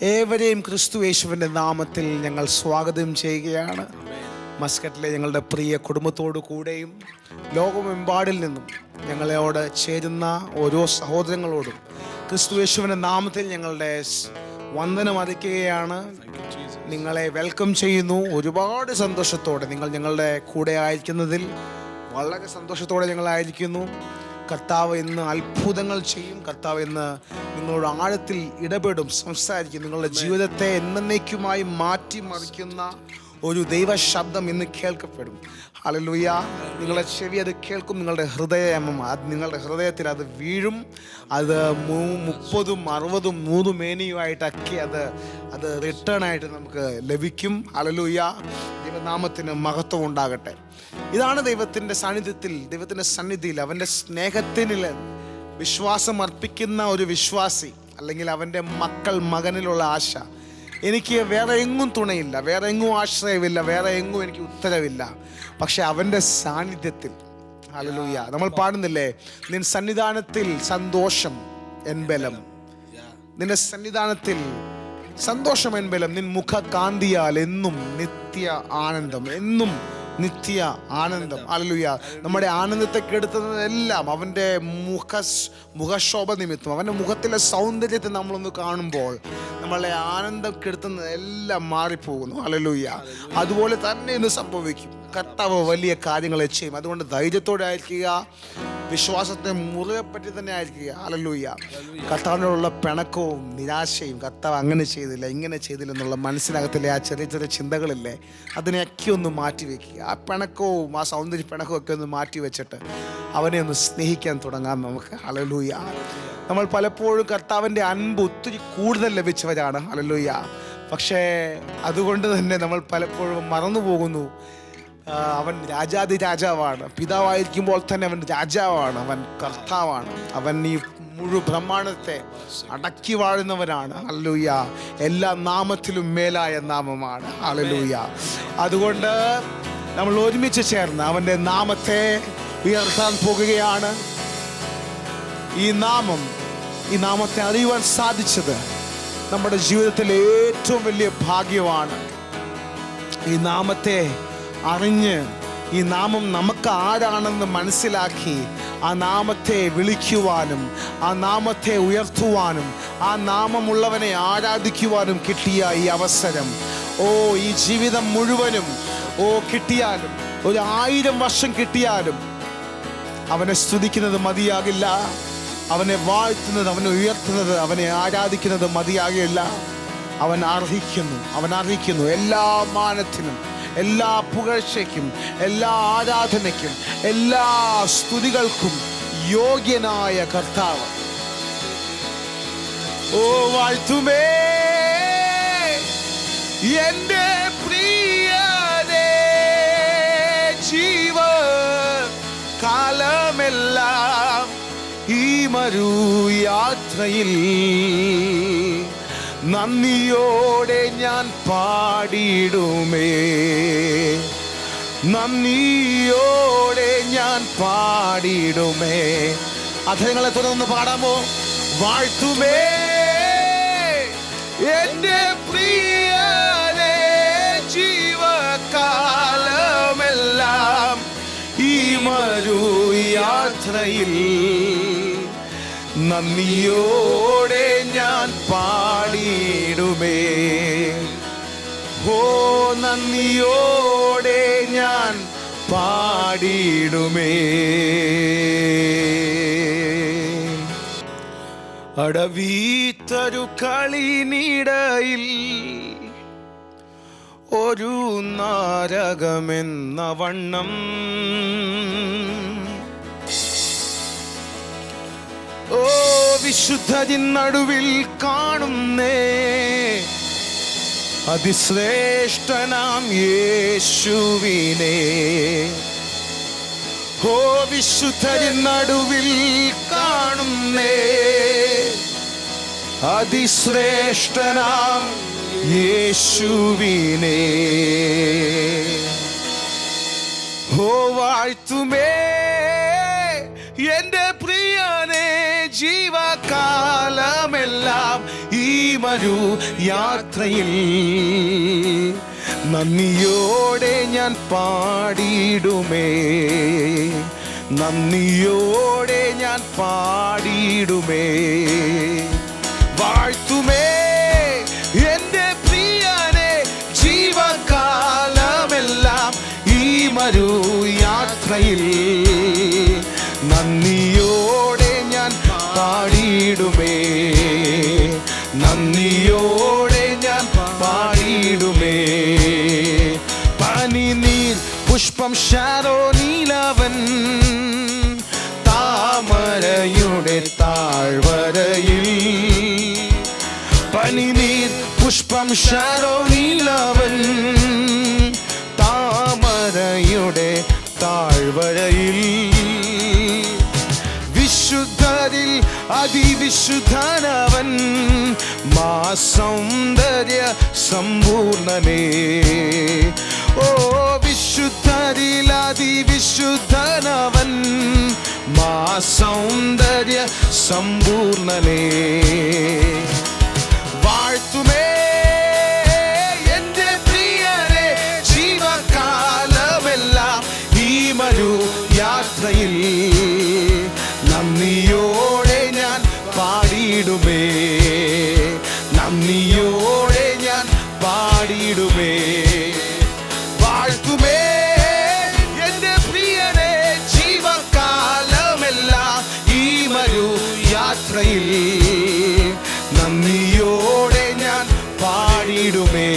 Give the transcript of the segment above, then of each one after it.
ഏവരെയും ക്രിസ്തു യേശുവിൻ്റെ നാമത്തിൽ ഞങ്ങൾ സ്വാഗതം ചെയ്യുകയാണ്. മസ്കറ്റിലെ ഞങ്ങളുടെ പ്രിയ കുടുംബത്തോടു കൂടെയും ലോകമെമ്പാടിൽ നിന്നും ഞങ്ങളോട് ചേരുന്ന ഓരോ സഹോദരങ്ങളോടും ക്രിസ്തു യേശുവിൻ്റെ നാമത്തിൽ ഞങ്ങളുടെ വന്ദനം അറിയിക്കുകയാണ്. നിങ്ങളെ വെൽക്കം ചെയ്യുന്നു. ഒരുപാട് സന്തോഷത്തോടെ നിങ്ങൾ ഞങ്ങളുടെ കൂടെ ആയിരിക്കുന്നതിൽ വളരെ സന്തോഷത്തോടെ ഞങ്ങളായിരിക്കുന്നു. കർത്താവ് ഇന്ന് അത്ഭുതങ്ങൾ ചെയ്യും. കർത്താവ് ഇന്ന് നിങ്ങളുടെ ആഴത്തിൽ ഇടപെടും, സംസാരിക്കും. നിങ്ങളുടെ ജീവിതത്തെ എന്നേക്കുമായി മാറ്റിമറിക്കുന്ന ഒരു ദൈവ ശബ്ദം ഇന്ന് കേൾക്കപ്പെടും. ഹല്ലേലൂയ. നിങ്ങളുടെ ചെവി അത് കേൾക്കും. നിങ്ങളുടെ ഹൃദയത്തിൽ അത് വീഴും. അത് 30, 60, 100 മേനിയുമായിട്ടൊക്കെ അത് റിട്ടേൺ ആയിട്ട് നമുക്ക് ലഭിക്കും. ഹല്ലേലൂയ. ദൈവനാമത്തിന് മഹത്വം ഉണ്ടാകട്ടെ. ഇതാണ് ദൈവത്തിൻ്റെ സന്നിധിയിൽ അവൻ്റെ സ്നേഹത്തിൽ വിശ്വാസം അർപ്പിക്കുന്ന ഒരു വിശ്വാസി, അല്ലെങ്കിൽ അവൻ്റെ മകനിലുള്ള ആശ. എനിക്ക് വേറെ എങ്ങും തുണയില്ല, വേറെ എങ്ങും ആശ്രയമില്ല, വേറെ എങ്ങും എനിക്ക് ഉത്തരവില്ല. പക്ഷെ അവൻ്റെ സാന്നിധ്യത്തിൽ, ഹല്ലേലൂയ, നമ്മൾ പാടുന്നില്ലേ, നിൻ സന്നിധാനത്തിൽ സന്തോഷം എൻ ബലം, നിന്റെ സന്നിധാനത്തിൽ സന്തോഷം എൻ ബലം, നിൻ മുഖകാന്തിയാൽ എന്നും നിത്യ ആനന്ദം, എന്നും നിത്യ ആനന്ദം. ഹല്ലേലൂയ. നമ്മുടെ ആനന്ദത്തെ കെടുത്തുന്നതെല്ലാം അവൻ്റെ മുഖശോഭ നിമിത്തം, അവൻ്റെ മുഖത്തിലെ സൗന്ദര്യത്തെ നമ്മളൊന്ന് കാണുമ്പോൾ നമ്മളെ ആനന്ദം കെടുത്തുന്നതെല്ലാം മാറിപ്പോകുന്നു. ഹല്ലേലൂയ. അതുപോലെ തന്നെ ഇന്ന് സംഭവിക്കും. കർത്താവ് വലിയ കാര്യങ്ങളെ ചെയ്യും. അതുകൊണ്ട് ധൈര്യത്തോടെ ആയിരിക്കുക, വിശ്വാസത്തെ മുറുകെ പറ്റി തന്നെ ആയിരിക്കുക. ഹല്ലേലൂയ. കർത്താവിനോടുള്ള പിണക്കവും നിരാശയും, കർത്താവ് അങ്ങനെ ചെയ്തില്ല, ഇങ്ങനെ ചെയ്തില്ല എന്നുള്ള മനസ്സിനകത്തിലെ ആ ചെറിയ ചെറിയ ചിന്തകളില്ലേ, അതിനെയൊക്കെ ഒന്ന് മാറ്റി വയ്ക്കുക. ആ പിണക്കവും ആ സൗന്ദര്യ പിണക്കവും ഒക്കെ ഒന്ന് മാറ്റി വെച്ചിട്ട് അവനെ ഒന്ന് സ്നേഹിക്കാൻ തുടങ്ങാം നമുക്ക്. ഹല്ലേലൂയ. നമ്മൾ പലപ്പോഴും കർത്താവിൻ്റെ അൻപ് ഒത്തിരി കൂടുതൽ ലഭിച്ചവരാണ്. ഹല്ലേലൂയ. പക്ഷേ അതുകൊണ്ട് തന്നെ നമ്മൾ പലപ്പോഴും മറന്നു പോകുന്നു, അവൻ രാജാവാണ്. പിതാവായിരിക്കുമ്പോൾ തന്നെ അവൻ രാജാവാണ്, അവൻ കർത്താവാണ്, അവൻ ഈ മുഴു ബ്രഹ്മാണ്ടത്തെ അടക്കി വാഴുന്നവനാണ്. ഹല്ലേലൂയ. എല്ലാ നാമത്തിലും മേലായ നാമമാണ്. ഹല്ലേലൂയ. അതുകൊണ്ട് നമ്മൾ ഒരുമിച്ച് ചേർന്ന് അവൻ്റെ നാമത്തെ ഉയർത്താൻ പോകുകയാണ്. ഈ നാമത്തെ അറിയുവാൻ സാധിച്ചത് നമ്മുടെ ജീവിതത്തിലെ ഏറ്റവും വലിയ ഭാഗ്യമാണ്. ഈ നാമത്തെ അറിഞ്ഞ്, ഈ നാമം നമുക്ക് ആരാണെന്ന് മനസ്സിലാക്കി ആ നാമത്തെ വിളിക്കുവാനും, ആ നാമത്തെ ഉയർത്തുവാനും, ആ നാമമുള്ളവനെ ആരാധിക്കുവാനും കിട്ടിയ ഈ അവസരം, ഈ ജീവിതം മുഴുവനും കിട്ടിയാലും, 1000 വർഷം കിട്ടിയാലും അവനെ സ്തുതിക്കുന്നത് മതിയാകില്ല. അവനെ വാഴ്ത്തുന്നത്, അവനെ ഉയർത്തുന്നത്, അവനെ ആരാധിക്കുന്നത് മതിയാകില്ല. അവൻ അർഹിക്കുന്നു എല്ലാ മാനത്തിനും, എല്ലാ പുകഴ്ചയ്ക്കും, എല്ലാ ആരാധനയ്ക്കും, എല്ലാ സ്തുതികൾക്കും യോഗ്യനായ കർത്താവ്. വാഴ്ത്തുമേ എൻ്റെ പ്രിയനേ, ജീവകാലമെല്ലാം ഈ മരുയാത്രയിൽ നന്ദിയോടെ ഞാൻ പാടിയിടുമേ, നന്ദിയോടെ ഞാൻ പാടിയിടുമേ. അധരങ്ങളെ തുടർന്ന് പാടാമോ? വാഴ്ത്തുമേ എൻ്റെ പ്രിയനേ, ജീവകാലമെല്ലാം ഈ മരുയാത്രയിൽ നന്ദിയോടെ ഞാൻ പാടിയിടുമേ, നന്ദിയോടെ ഞാൻ പാടിയിടുമേ. അടവീത്തൊരു കളിനിടയിൽ ഒരു നാരകമെന്ന വണ്ണം വിശുദ്ധരിൻ നടുവിൽ കാണുന്നേ അതിശ്രേഷ്ഠനാം യേശുവിനെ. വിശുദ്ധരിൻ നടുവിൽ കാണുന്നേ അതിശ്രേഷ്ഠനാം യേശുവിനെ. വാഴ്ത്തുമേ എൻ്റെ പ്രിയനേ, ജീവകാലമെല്ലാം ഈ മരു യാത്രയിൽ നന്ദിയോടെ ഞാൻ പാടിയിടുമേ, നന്ദിയോടെ ഞാൻ പാടിയിടുമേ, വാഴ്ത്തുമേ എൻ്റെ പ്രിയനെ ജീവകാലമെല്ലാം ഈ മരു യാത്രയിൽ നന്ദിയോടെ ഞാൻ പാടിയിടുമേ, നന്ദിയോടെ ഞാൻ പാടിയിടുമേ. പനിനീർ പുഷ്പം ശാരോനീലവൻ താമരയുടെ താഴ്വരയിൽ, പനിനീർ പുഷ്പം ശാരോനീലവൻ താമരയുടെ താഴ്വരയിൽ, വിശുദ്ധരിൽ അതിവിശുദ്ധനവൻ മാ സൗന്ദര്യ സമ്പൂർണനേ. ഓ വിശുദ്ധരിൽ അതിവിശുദ്ധനവൻ മാ സൗന്ദര്യ സമ്പൂർണനേ, വാഴ്ത്തുമേ എൻ്റെ പ്രിയനെ ജീവകാലമെല്ലാം ഈ മരു യാത്രയിൽ നന്ദിയോടെ ഞാൻ പാടിയിടുമേ, നന്ദിയോടെ ഞാൻ പാടിയിടുമേ, വാഴ്ത്തുമേ എൻ്റെ പ്രിയനെ ജീവകാലമെല്ലാം ഈ മരു യാത്രയിൽ നന്ദിയോടെ ഞാൻ പാടിയിടുമേ,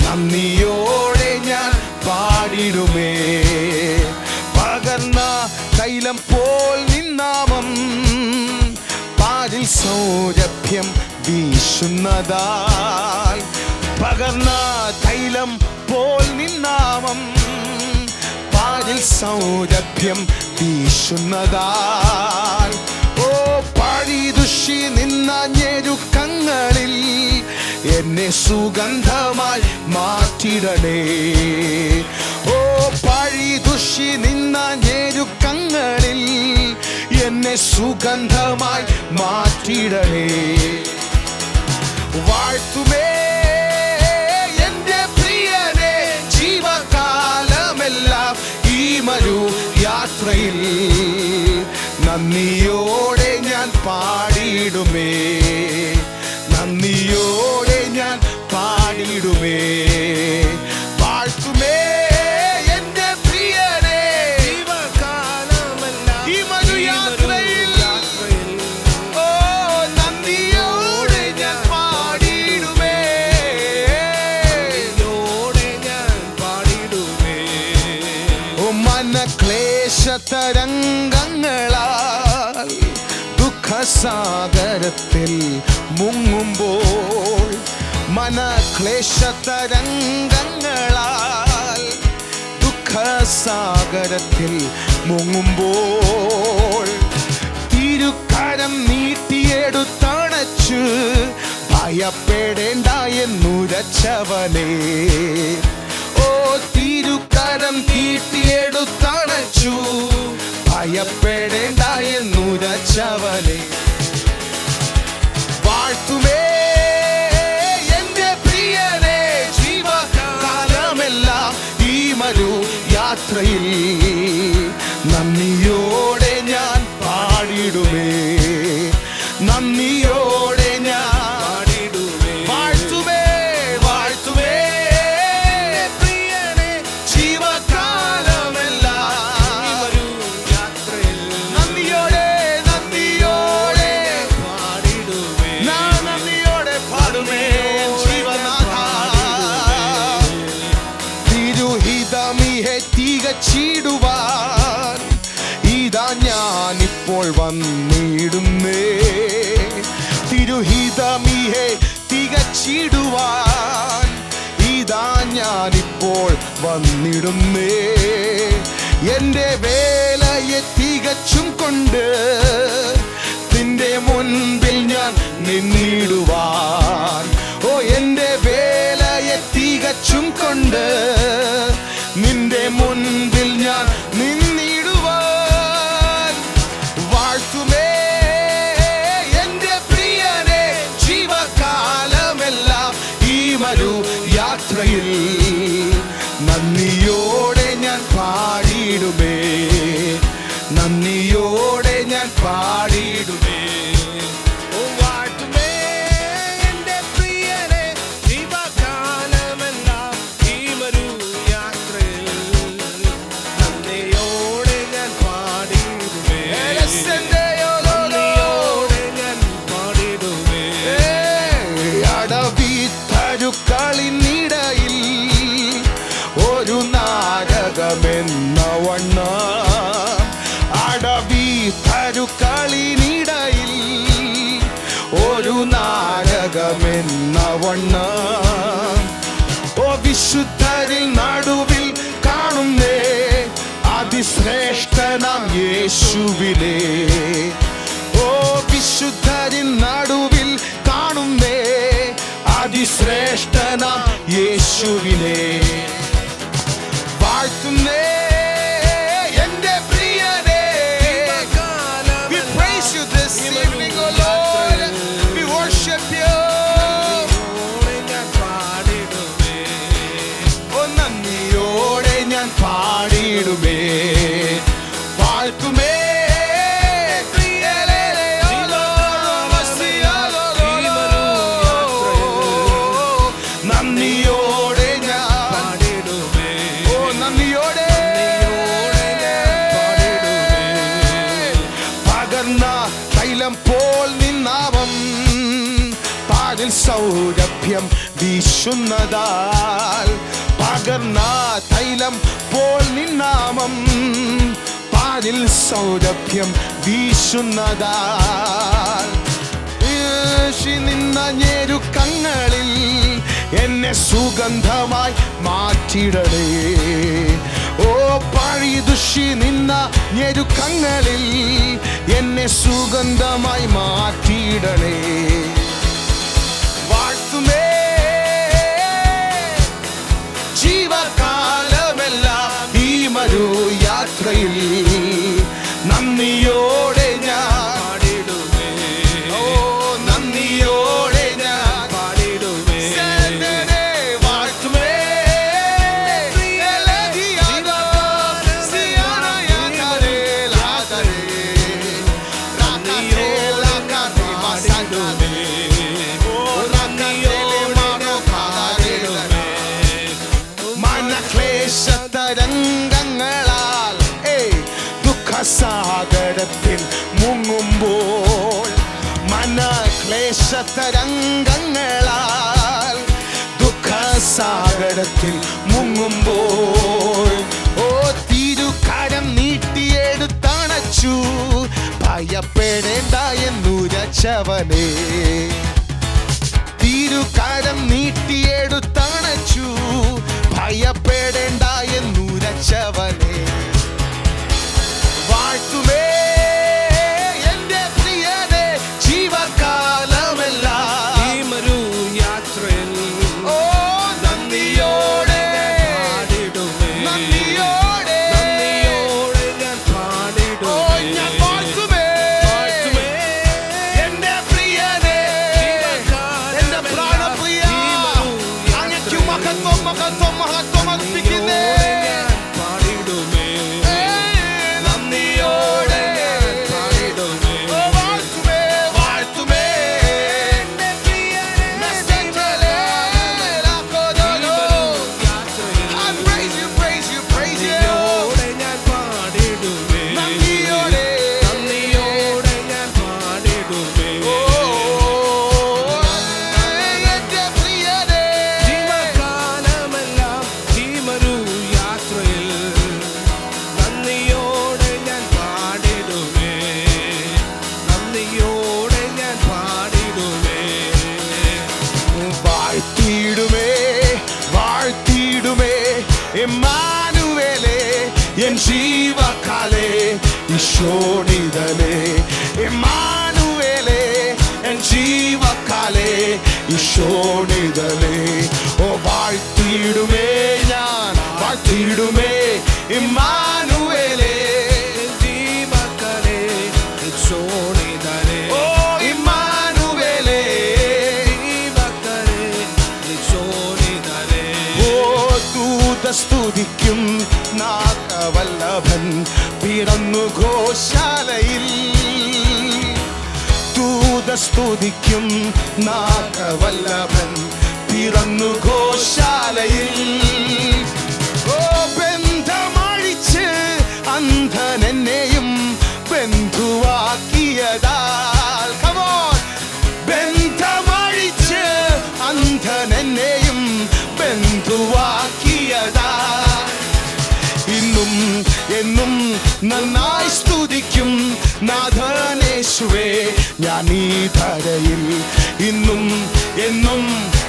നന്ദിയോടെ ഞാൻ പാടിയിടുമേ. പകർന്ന തൈലം പോൽ നിന്നാമം പാരിൽ സൗരഭ്യം വീശുന്നതാൽ, പകർന്ന തൈലം പോൽ നിന്നാമം പാരിൽ സൗരഭ്യം വീശുന്നതാൽ, ഓ പഴിതുഷി നിന്ന ഞെരുക്കങ്ങളിൽ എന്നെ സുഗന്ധമായി മാറ്റിടണേ, ഓ പഴിതുഷി നിന്ന ഞെരുക്കങ്ങളിൽ എന്നെ സുഗന്ധമായി മാറ്റിടണേ, വാഴ്ത്തുമേ എൻ്റെ പ്രിയനെ ജീവകാലമെല്ലാം ഈ മരു യാത്രയിൽ നന്ദിയോടെ ഞാൻ പാടിയിടുമേ, നന്ദിയോടെ ഞാൻ പാടിയിടുമേ, വാഴ്ത്തുമേ എൻ്റെ പ്രിയനെ ജീവകാലമെല്ലാം ഈ മരു യാത്രയിൽ ഓ നന്ദിയോടെ ഞാൻ പാടിയിടുമേ, നന്ദിയോടെ ഞാൻ പാടിയിടുമേ. ഓ മനക്ലേശതരംഗങ്ങളാൽ ദുഃഖസാഗരത്തിൽ മുങ്ങുമ്പോൾ, മനക്ലേശതരംഗങ്ങളാൽ ദുഃഖസാഗരത്തിൽ മുങ്ങുമ്പോൾ, തിരുക്കരം നീട്ടിയെടുത്തണച്ചു ഭയപ്പെടേണ്ട എന്നുരച്ചവനേ, ഓ തിരുക്കരം നീട്ടിയെടുത്തണച്ചു ഭയപ്പെടേണ്ട എന്നുരച്ചവനേ, വാഴ്ത്തുമേ എൻ്റെ പ്രിയനെ ജീവകാലമെല്ലാം ഈ മരു യാത്രയിൽ നന്ദിയോടെ ഞാൻ പാടിയിടുമേ, നന്ദിയോടെ ഞാൻ പാടിയിടുമേ, വാഴ്ത്തുമേ വാഴ്ത്തുമേ പ്രിയനെ ജീവകാലമെല്ലാം നന്ദിയോടെ നന്ദിയോടെ പാടിയിടുമേ, ഞാൻ നന്ദിയോടെ പാടുമേ ജീവനാഥ. തിരുഹിതമിഹെ തികച്ചിടുവാൻ ഇതാ ഞാനിപ്പോൾ വന്നിടുന്നേ, തിരുഹിതമിഹെ തികച്ചിടുവാൻ ഇതാ ഞാനിപ്പോൾ വന്നിടുന്നേ, എൻ്റെ വേലയെ തികച്ചും കൊണ്ട് നിന്റെ മുൻപിൽ ഞാൻ നിന്നിടുവാൻ, ഓ എൻ്റെ വേലയെ തികച്ചും കൊണ്ട് നിന്റെ മുൻപിൽ ഞാൻ നിന്നിടുവാൻ, വാഴ്ത്തുമേ എൻ്റെ പ്രിയനെ ജീവ യാത്രയിൽ നന്ദിയോടെ ഞാൻ പാടിയിടുമേ, നന്ദിയോടെ ഞാൻ പാടിയിടുമേ. ിനിടയിൽ ഒരു നാരകമെന്ന വണ്ണം, അടവി തരുക്കളിനിടയിൽ ഒരു നാരകമെന്ന വണ്ണം. ഓ വിശുദ്ധരിൽ നടുവിൽ കാണുന്നേ അതിശ്രേഷ്ഠനാം യേശുവിനെ. ഓ വിശുദ്ധരിൽ നടുവിൽ കാണുന്നേ അതിശ്രേഷ്ഠനാം യേശുവിനെ. വാഴ്ത്തുന്നേ എന്റെ പ്രിയനേ. We praise you this evening, oh Lord. We worship you. ഓ നന്ദിയോടെ ഞാൻ പാടിയിടുമേ, വാഴ്ത്തുമേ നന്ദിയോടെ ഞാൻ പാടിടുമേ. ഓ നന്ദിയോടെ പകർന്ന തൈലം പോൽ നിന്നാമം പാതിൽ സൗരഭ്യം വീശുന്നതാൽ, പകർന്ന തൈലം പോൽ നിന്നാമം പാതിൽ സൗരഭ്യം വീശുന്നതാൽ. നിന്ന ഞെരുക്കങ്ങളിൽ എന്നെ സുഗന്ധമായി മാറ്റിടണേ. ഓ പഴിതുഷി നിന്ന ഞെരുക്കങ്ങളിൽ എന്നെ സുഗന്ധമായി മാറ്റിടണേ. വാഴ്ത്തുമേ ജീവകാലമെല്ലാം ഈ മരു യാത്രയിൽ നന്ദിയോടെ ഞാൻ പാടിടുമേ. ഓ നന്ദിയോടെ ഞാൻ പാടിടുമേ. വാഴ്ത്തുമേ മനക്ലേശതരംഗങ്ങളാൽ ദുഃഖസാഗരത്തിൽ മുങ്ങുമ്പോൾ, മനക്ലേശതരംഗങ്ങളാൽ ദുഃഖസാഗരത്തിൽ മുങ്ങുമ്പോൾ, ഓ തിരുകരം നീട്ടിയെടുത്തണച്ചു ഭയപ്പെടേണ്ട എന്നുരച്ചവനേ. തിരുകരം നീട്ടിയെടുത്തണച്ചു ഭയപ്പെടേണ്ട എന്നുരച്ചവനേ. വാഴ്ത്തുമേ എന്റെ പ്രിയനെ ജീവകാലമെല്ലാം ഈ മരു യാത്രയിൽ. ഓ നന്ദിയോടെ പാടിടുമേ, നന്ദിയോടെ നന്ദിയോടെ ഞാൻ പാടിടുമേ. ഓ ഞാൻ വാഴ്ത്തുമേ എന്റെ പ്രിയനെ, എന്റെ പ്രാണപ്രിയ. അങ്ങയ്ക്കു മഹത്വം മഹത്വം മഹത്വം അർപ്പിക്കുന്നേ. ഇമ്മാനുവേലേ എൻ ജീവകാലേ ഈശോനിധനേ. ഇമ്മാനുവേലേ എൻ ജീവകാലേ ഈശോനിധനേ. ഓ വാഴ്ത്തിയിടുമേ ഞാൻ വാഴ്ത്തിയിടുമേ ഇമ്മാനുവേലേ ജീവകാലേ ഈശോനിധനേ. ഓ ഇമ്മാനുവേലേ ജീവകാലേ ഈശോനിധനേ. ഓ സ്തുതിക്കും നാഗവല്ലഭൻ പിറന്നു ഗോശാലയിൽ. സ്തുതിക്കും നാഗവല്ലഭൻ പിറന്നു ഗോശാലയിൽ. ഓ ബന്ധമഴിച്ച് അന്ധനെന്നെയും ബന്ധുവാക്കിയതാൽ. ബന്ധമഴിച്ച് അന്ധനെന്നെയും ബന്ധുവാക്കിയതാൽ. ഇന്നും എന്നും നന്നായി സ്തുതിക്കും നാഥനേശുവേ ഞാൻ ഈ ധരയിൽ. ഇന്നും എന്നും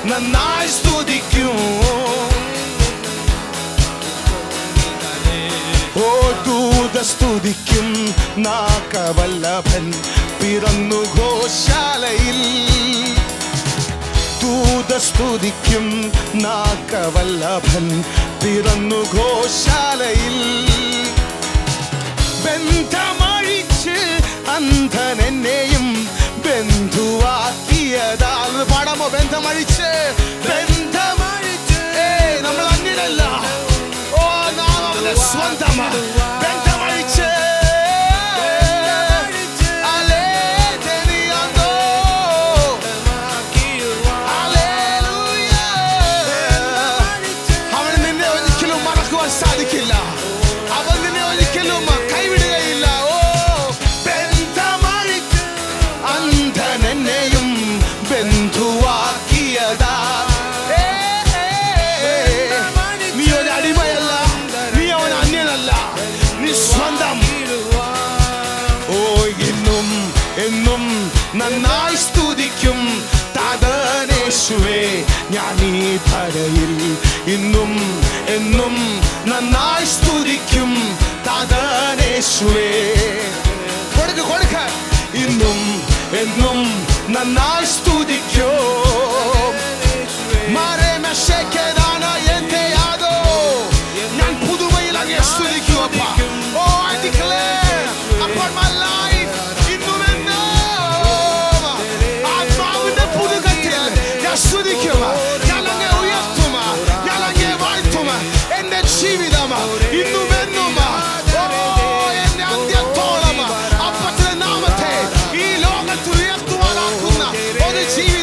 നന്നായി സ്തുതിക്കും. ഓ ദൂത സ്തുതിക്കും നാഗവല്ലഭൻ പിറന്നു ഗോശാലയിൽ. ദൂത സ്തുതിക്കും നാഗവല്ലഭൻ പിറന്നു ഗോശാലയിൽ. ബന്ധമഴിച്ച് അന്ധനെന്നെയും ബന്ധുവാക്കിയതാൽ. പാടാമോ? ബന്ധമഴിച്ച് നമ്മൾ അന്യരല്ല. ഓ നാം അവന്റെ സ്വന്തമാ. ബന്ധമഴിച്ച് അവൻ നിന്നെ ഒരിക്കലും മറക്കുവാൻ സാധിക്കില്ല. അവൻ നിന്നെ ഒരിക്കലും കൈവിടുകയില്ല. ഓ ബന്ധമഴിച്ച് അന്ധനെന്നെയും ബന്ധുവാക്കിയതാ. നീ ഒരു അടിമയല്ല, നീ അവൻ അന്യനല്ല, നീ സ്വന്തം. ഓ എന്നും എന്നും നന്നായി സ്തുതിക്കും താതനേശുവേ ഞാൻ ഈ ധരയിൽ. ഇന്നും എന്നും നന്നായി സ്തുതിക്കും താതനേശുവേ. കൊടുക്ക. ഇന്നും എന്നും നന്നായി സ്തുതിക്കും. ഞാൻ പുതുമയിൽ അങ്ങേ സ്തുതിക്കും അപ്പ. ഓ I declare upon my life ഇന്നും എന്നും ആത്മാവിന്റെ പുതുകത്തിൽ ഞാൻ സ്തുതിക്കും. ഞാൻ അങ്ങേ ഉയർത്തും, ഞാൻ അങ്ങേ വാഴ്ത്തും. എന്റെ ജീവിതം ഇന്നും എന്നും എന്റെ അന്ത്യത്തോളം അപ്പത്തിന്റെ നാമത്തെ ഈ ലോകത്ത് ഉയർത്തുവാനാക്കുന്ന ഒരു ജീവിതം.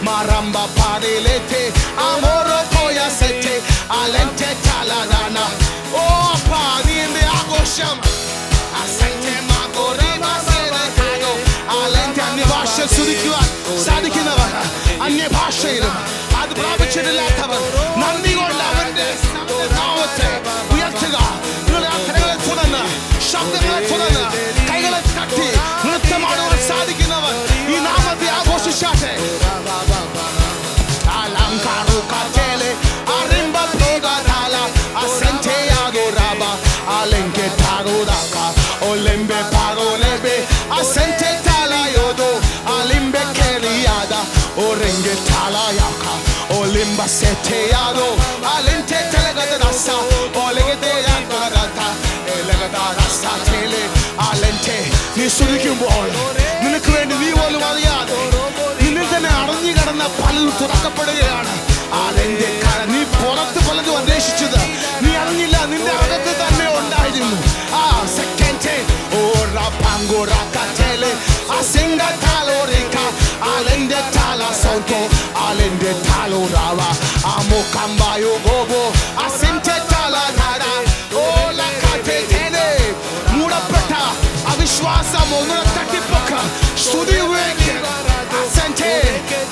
Maramba parilete amoro poya sete alente taladana. Oh pa ni inde agosham asente magore basere kado alente anne ഭാഷ സ്തുതിക്കുവാൻ സാധിക്കുന്നവർ അന്യ ഭാഷയിലും അത് പ്രാപിച്ചിട്ടില്ലാത്തവർ നന്ദി കൊണ്ട് അവന്റെ നാമത്തെ ഉയർത്തുക. കരങ്ങളെ തുറന്ന് ശബ്ദങ്ങളെ തുറന്ന് കൈകളെ തട്ടി നൃത്തമാടുവാൻ സാധിക്കുന്നവർ ഈ നാമത്തെ ആഘോഷിച്ചാട്ടെ. Olembe parolebe asente tala yodo alimbe keliada orenge tala yaka olimba sete yado alente telegada rasa olegede yakarata elegada rasa tele alente നീ സ്തുതിക്കുമ്പോൾ നിനക്ക് വേണ്ടി നീ പോലും അറിയാതെ നിന്നിൽ തന്നെ അടഞ്ഞു കിടന്ന പലതും തുറക്കപ്പെടുകയാണ്. അതെന്റെ നീ പുറത്ത് പലതും അന്വേഷിച്ചത് നീ അറിഞ്ഞില്ല, നിന്റെ അകത്ത് തന്നെ ഉണ്ടായിരുന്നു. ആ സെക്കൻഡ് ഓറാ പാങ്കോറാ കറ്റേലെ അസിംഗ താലോറിക്ക അലന്റെ താല സൗട്ടോ അലന്റെ താലോറാവ ആമോ കമ്പായോ ഗോബോ അസിംറ്റെ താലാധാര ഓല കറ്റേനെ മൂടപ്പെട്ട അവിശ്വാസം ഒന്നു തട്ടിപ്പൊക്ക സ്തുതി ഉപയോഗിക്കുക. അസെൻറ്റെ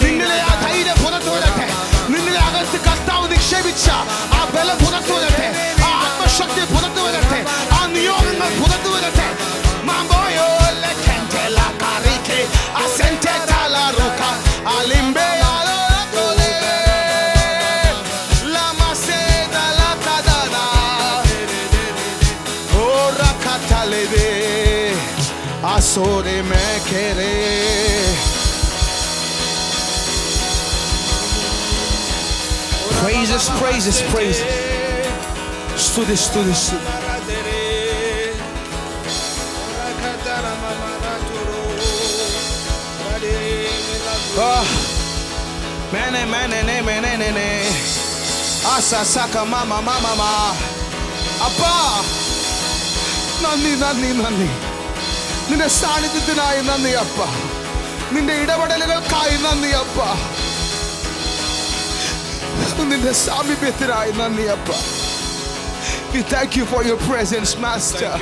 നിന്നിലെ ആ ധൈര്യം പുറത്തു വരട്ടെ. നിന്നിലെ അകത്ത് കർത്താവ് നിക്ഷേപിച്ച ആ ബലം പുറത്തു വരട്ടെ. ആ ആത്മശക്തി പുറത്തു വരട്ടെ. ആ നിയോഗങ്ങൾ പുറത്തു വരട്ടെ. മാമ്പോയോ ലെക്കൻറ്റെ ലാ കാറിക്കെ അസെൻറ്റെ താലാ റുക അലിംബെ ആലോകോലെ ലാമസെ ദാലാ കദാനാ ഓറാ കതലെബെ asore me kere Praises, praises, praises. Studi, studi, studi. Mene. Asa saka mama. Appa. നന്ദി. നിന്റെ സാന്നിധ്യത്തിനായി നന്ദി അപ്പ. നിന്റെ ഇടപെടലുകൾക്കായി നന്ദി അപ്പ. നിന്റെ സാമീപ്യത്തിനായി നന്ദി അപ്പ. We thank you for your presence, Master.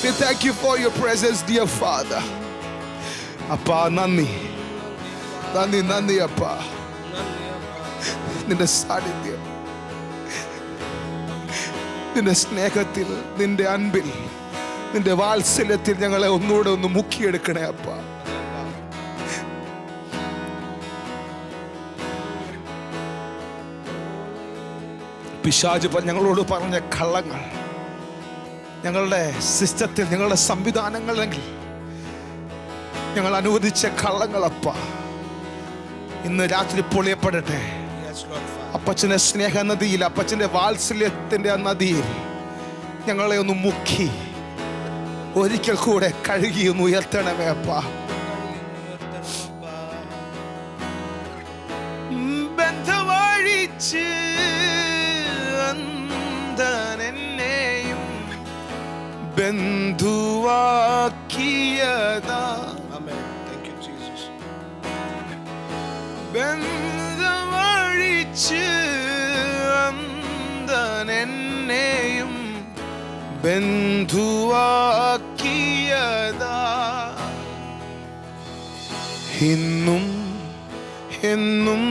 We thank you for your presence, dear Father. Appa, നന്ദി അപ്പ. നിന്റെ സാന്നിധ്യം, നിന്റെ സ്നേഹത്തിൽ, നിന്റെ അൻപിൽ, നിന്റെ വാത്സല്യത്തിൽ ഞങ്ങളെ ഒന്നുകൂടെ ഒന്ന് മുക്കിയെടുക്കണേ അപ്പ. പിശാച് ഞങ്ങളോട് പറഞ്ഞ കള്ളങ്ങൾ, ഞങ്ങളുടെ സിസ്റ്റത്തിൽ, ഞങ്ങളുടെ സംവിധാനങ്ങളിൽ ഞങ്ങൾ അനുവദിച്ച കള്ളങ്ങളപ്പ ഇന്ന് രാത്രി പൊളിയപ്പെടട്ടെ. അപ്പച്ചന്റെ സ്നേഹ നദിയിൽ, അപ്പച്ചന്റെ വാത്സല്യത്തിന്റെ ആ നദിയിൽ ഞങ്ങളെ ഒന്ന് മുക്കി ഒരിക്കൽ കൂടെ കഴുകി ഒന്ന് ഉയർത്തണമേ അപ്പ. ബന്ധവഴിച്ച് അന്ധനെന്നെയും ബന്ധുവാക്കിയതാ. ബന്ധവഴിച്ച് അന്ധനെന്നെയും ബന്ധുവാക്കിയതാ. ഇന്നും എന്നും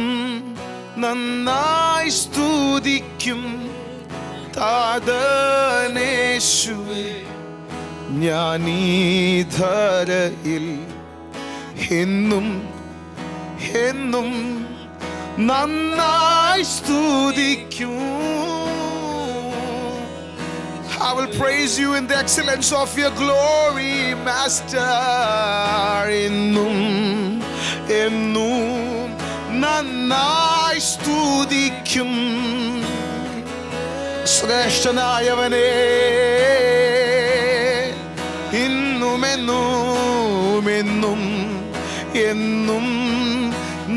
നന്നായി സ്തുതിക്കും താതനേശുവേ ഞാനീ ധരയിൽ. എന്നും നന്നായി സ്തുതിക്കും. I will praise you in the excellence of your glory, Master. എന്നും നന്നായി സ്തുതിക്കും ശ്രേഷ്ഠനായവനെ. എന്നും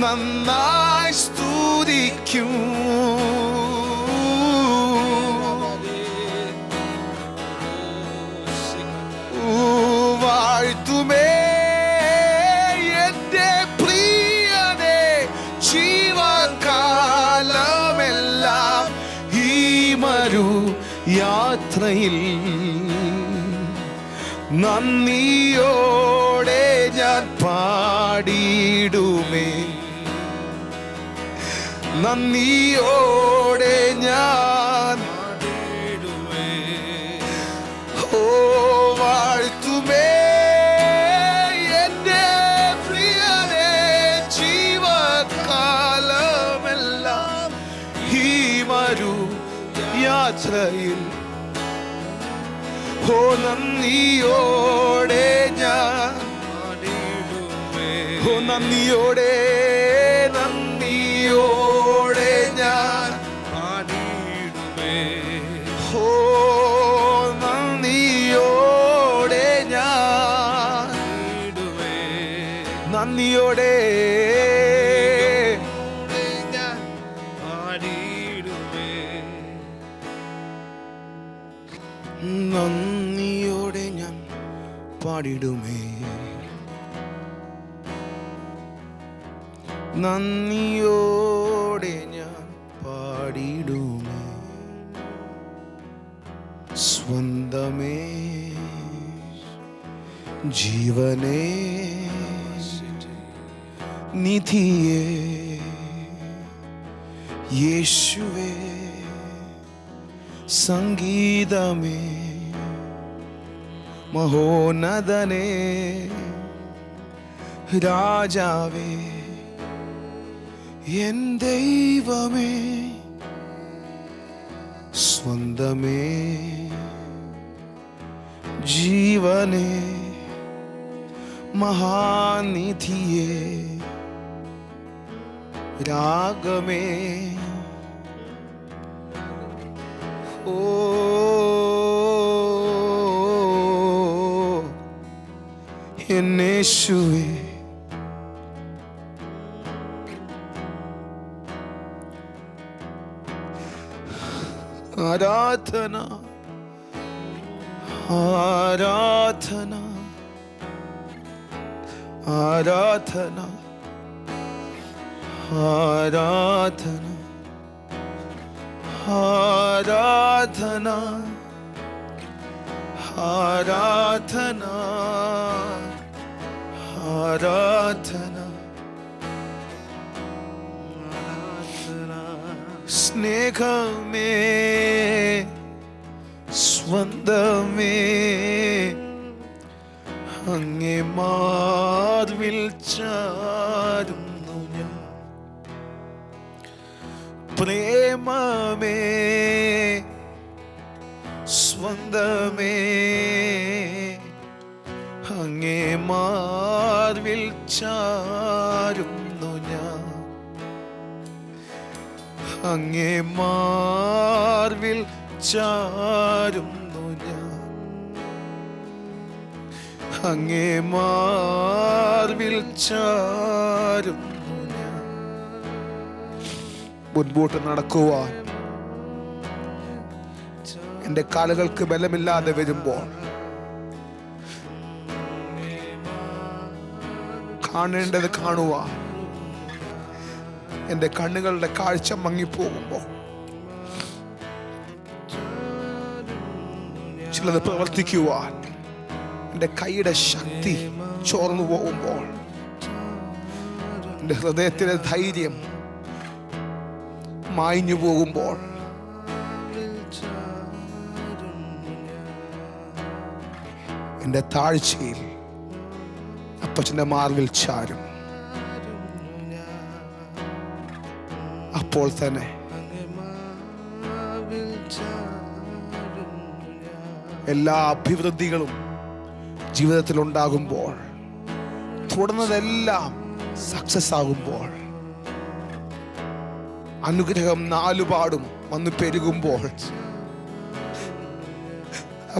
നന്നായി സ്തുതിക്കും. വാഴ്ത്തുമേ എന്റെ പ്രിയനെ ജീവകാലമെല്ലാം ഈ മരു യാത്രയിൽ. നന്ദിയോടെ ഞാൻ പാടിയിടുമേ, നന്ദിയോടെ ഞാൻ വാഴ്ത്തുമേ എന്റെ പ്രിയനെ ജീവകാലമെല്ലാം ഈ മരു യാത്രയിൽ. നന്ദിയോടെ ഞാൻ നന്ദിയോടെ ഞാൻ നന്ദിയോടെ ഞാൻ നന്ദിയോടെ നന്ദിയോടെ ഞാൻ പാടിടുമേ, നന്ദിയോടെ ഞാൻ പാടിടുമേ. സ്വന്തമേ ജീവനേ നിധിയേ യേശുവേ സംഗീതമേ മഹോന്നതനേ രാജാവേ എൻ ദൈവമേ സ്വന്തമേ ജീവനേ മഹാനിധിയേ രാഗമേ ഓ എന്നേശുവേ, ആരാധന ആരാധന ആരാധന ആരാധന ആരാധന ആരാധന ആരാധന സ്നേഹമേ സ്വന്തമേ അങ്ങേ മാർവിൽ ചാരുന്നു ഞാൻ. പ്രേമമേ സ്വന്തമേ അങ്ങേ മാർവിൽ ചാരുന്നു ഞാൻ. അങ്ങേ മാർവിൽ ചാരുന്നു ഞാൻ. അങ്ങേ മാർവിൽ ചാരുന്നു ഞാൻ. മുൻപോട്ട് നടക്കുവാൻ എൻ്റെ കാലുകൾക്ക് ബലമില്ലാതെ വരുമ്പോൾ, കാണേണ്ടത് കാണുവാൻ എൻ്റെ കണ്ണുകളുടെ കാഴ്ച മങ്ങിപ്പോകുമ്പോൾ, ചിലത് പ്രവർത്തിക്കുവാൻ എൻ്റെ കൈയുടെ ശക്തി ചോർന്നു പോകുമ്പോൾ, എൻ്റെ ഹൃദയത്തിലെ ധൈര്യം മായ്ഞ്ഞു പോകുമ്പോൾ, എൻ്റെ താഴ്ചയിൽ അപ്പച്ചൻ്റെ മാർവിൽ ചാരും. അപ്പോൾ തന്നെ എല്ലാ അഭിവൃദ്ധികളും ജീവിതത്തിൽ ഉണ്ടാകുമ്പോൾ, തുടർന്നതെല്ലാം സക്സസ് ആകുമ്പോൾ, അനുഗ്രഹം നാലുപാടും വന്ന് പെരുകുമ്പോൾ,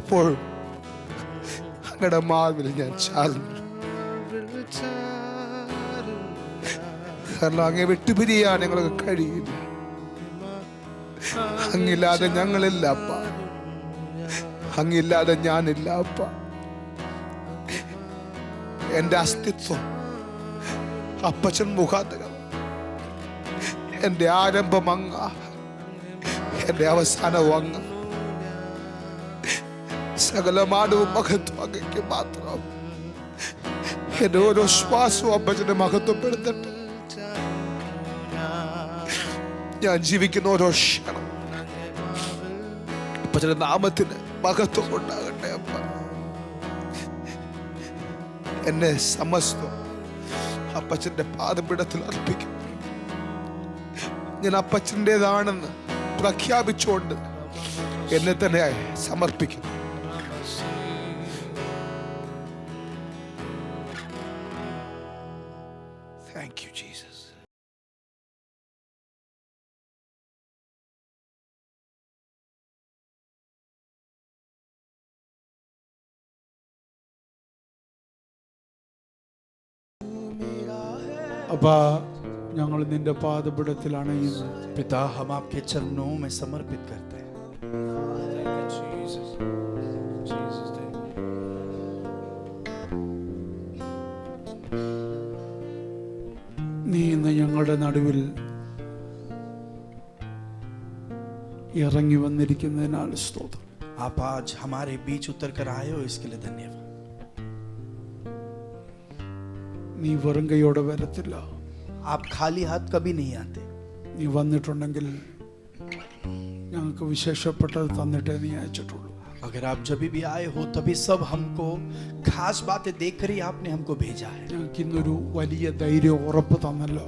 അപ്പോൾ അങ്ങയുടെ മാർവിൽ ഞാൻ ചാരുന്നു. കാരണം അങ്ങേ വിട്ടുപിരിയാൻ ഞങ്ങൾക്ക് കഴിയില്ല. അങ്ങില്ലാതെ ഞങ്ങളില്ല അപ്പ, അങ്ങില്ലാതെ ഞാനില്ല അപ്പ. എൻ്റെ അസ്തിത്വം അപ്പച്ചൻ മുഖാന്തരം, എൻ്റെ ആരംഭം അങ്ങ, എൻ്റെ അവസാനവും അങ്ങ്. സകലമാനവും മഹത്വം അങ്ങയ്ക്ക് മാത്രം. എൻ്റെ ഓരോ ശ്വാസവും അപ്പച്ചനെ മഹത്വപ്പെടുത്തട്ടെ. ഞാൻ ജീവിക്കുന്ന ഓരോ ക്ഷണം അപ്പച്ചന്റെ നാമത്തിന് മഹത്വം ഉണ്ടാകട്ടെ അപ്പ. എന്നെ സമസ്തം അപ്പച്ചന്റെ പാദപീഠത്തിൽ അർപ്പിക്കും. ഞാൻ അപ്പച്ചൻ്റെതാണെന്ന് പ്രഖ്യാപിച്ചുകൊണ്ട് എന്നെ തന്നെ സമർപ്പിക്കും. Thank you, Jesus. अब्बा ഞങ്ങൾ നിന്റെ പാദപീഠത്തിലാണ് ഇന്ന്. पिता हम आपके चरणों में समर्पित करते हैं. നീ ഇന്ന് ഞങ്ങളുടെ നടുവിൽ ഇറങ്ങി വന്നിരിക്കുന്നതിനാൽ സ്തോത്രം. आप आज हमारे बीच उतर कर आए हो, इसके लिए धन्यवाद. നീ വെറും കൈയോടെ വരത്തില്ല. आप खाली हाथ कभी नहीं आते. നീ വന്നിട്ടുണ്ടെങ്കിൽ ഞങ്ങൾക്ക് വിശേഷപ്പെട്ടത് തന്നിട്ടേ നീ അയച്ചിട്ടുള്ളൂ. अगर आप जब भी आए हो तभी सब हमको खास बातें देखकर ही आपने हमको भेजा है. ഞങ്ങൾക്ക് ഇന്നൊരു വലിയ ധൈര്യം ഉറപ്പ് തന്നല്ലോ.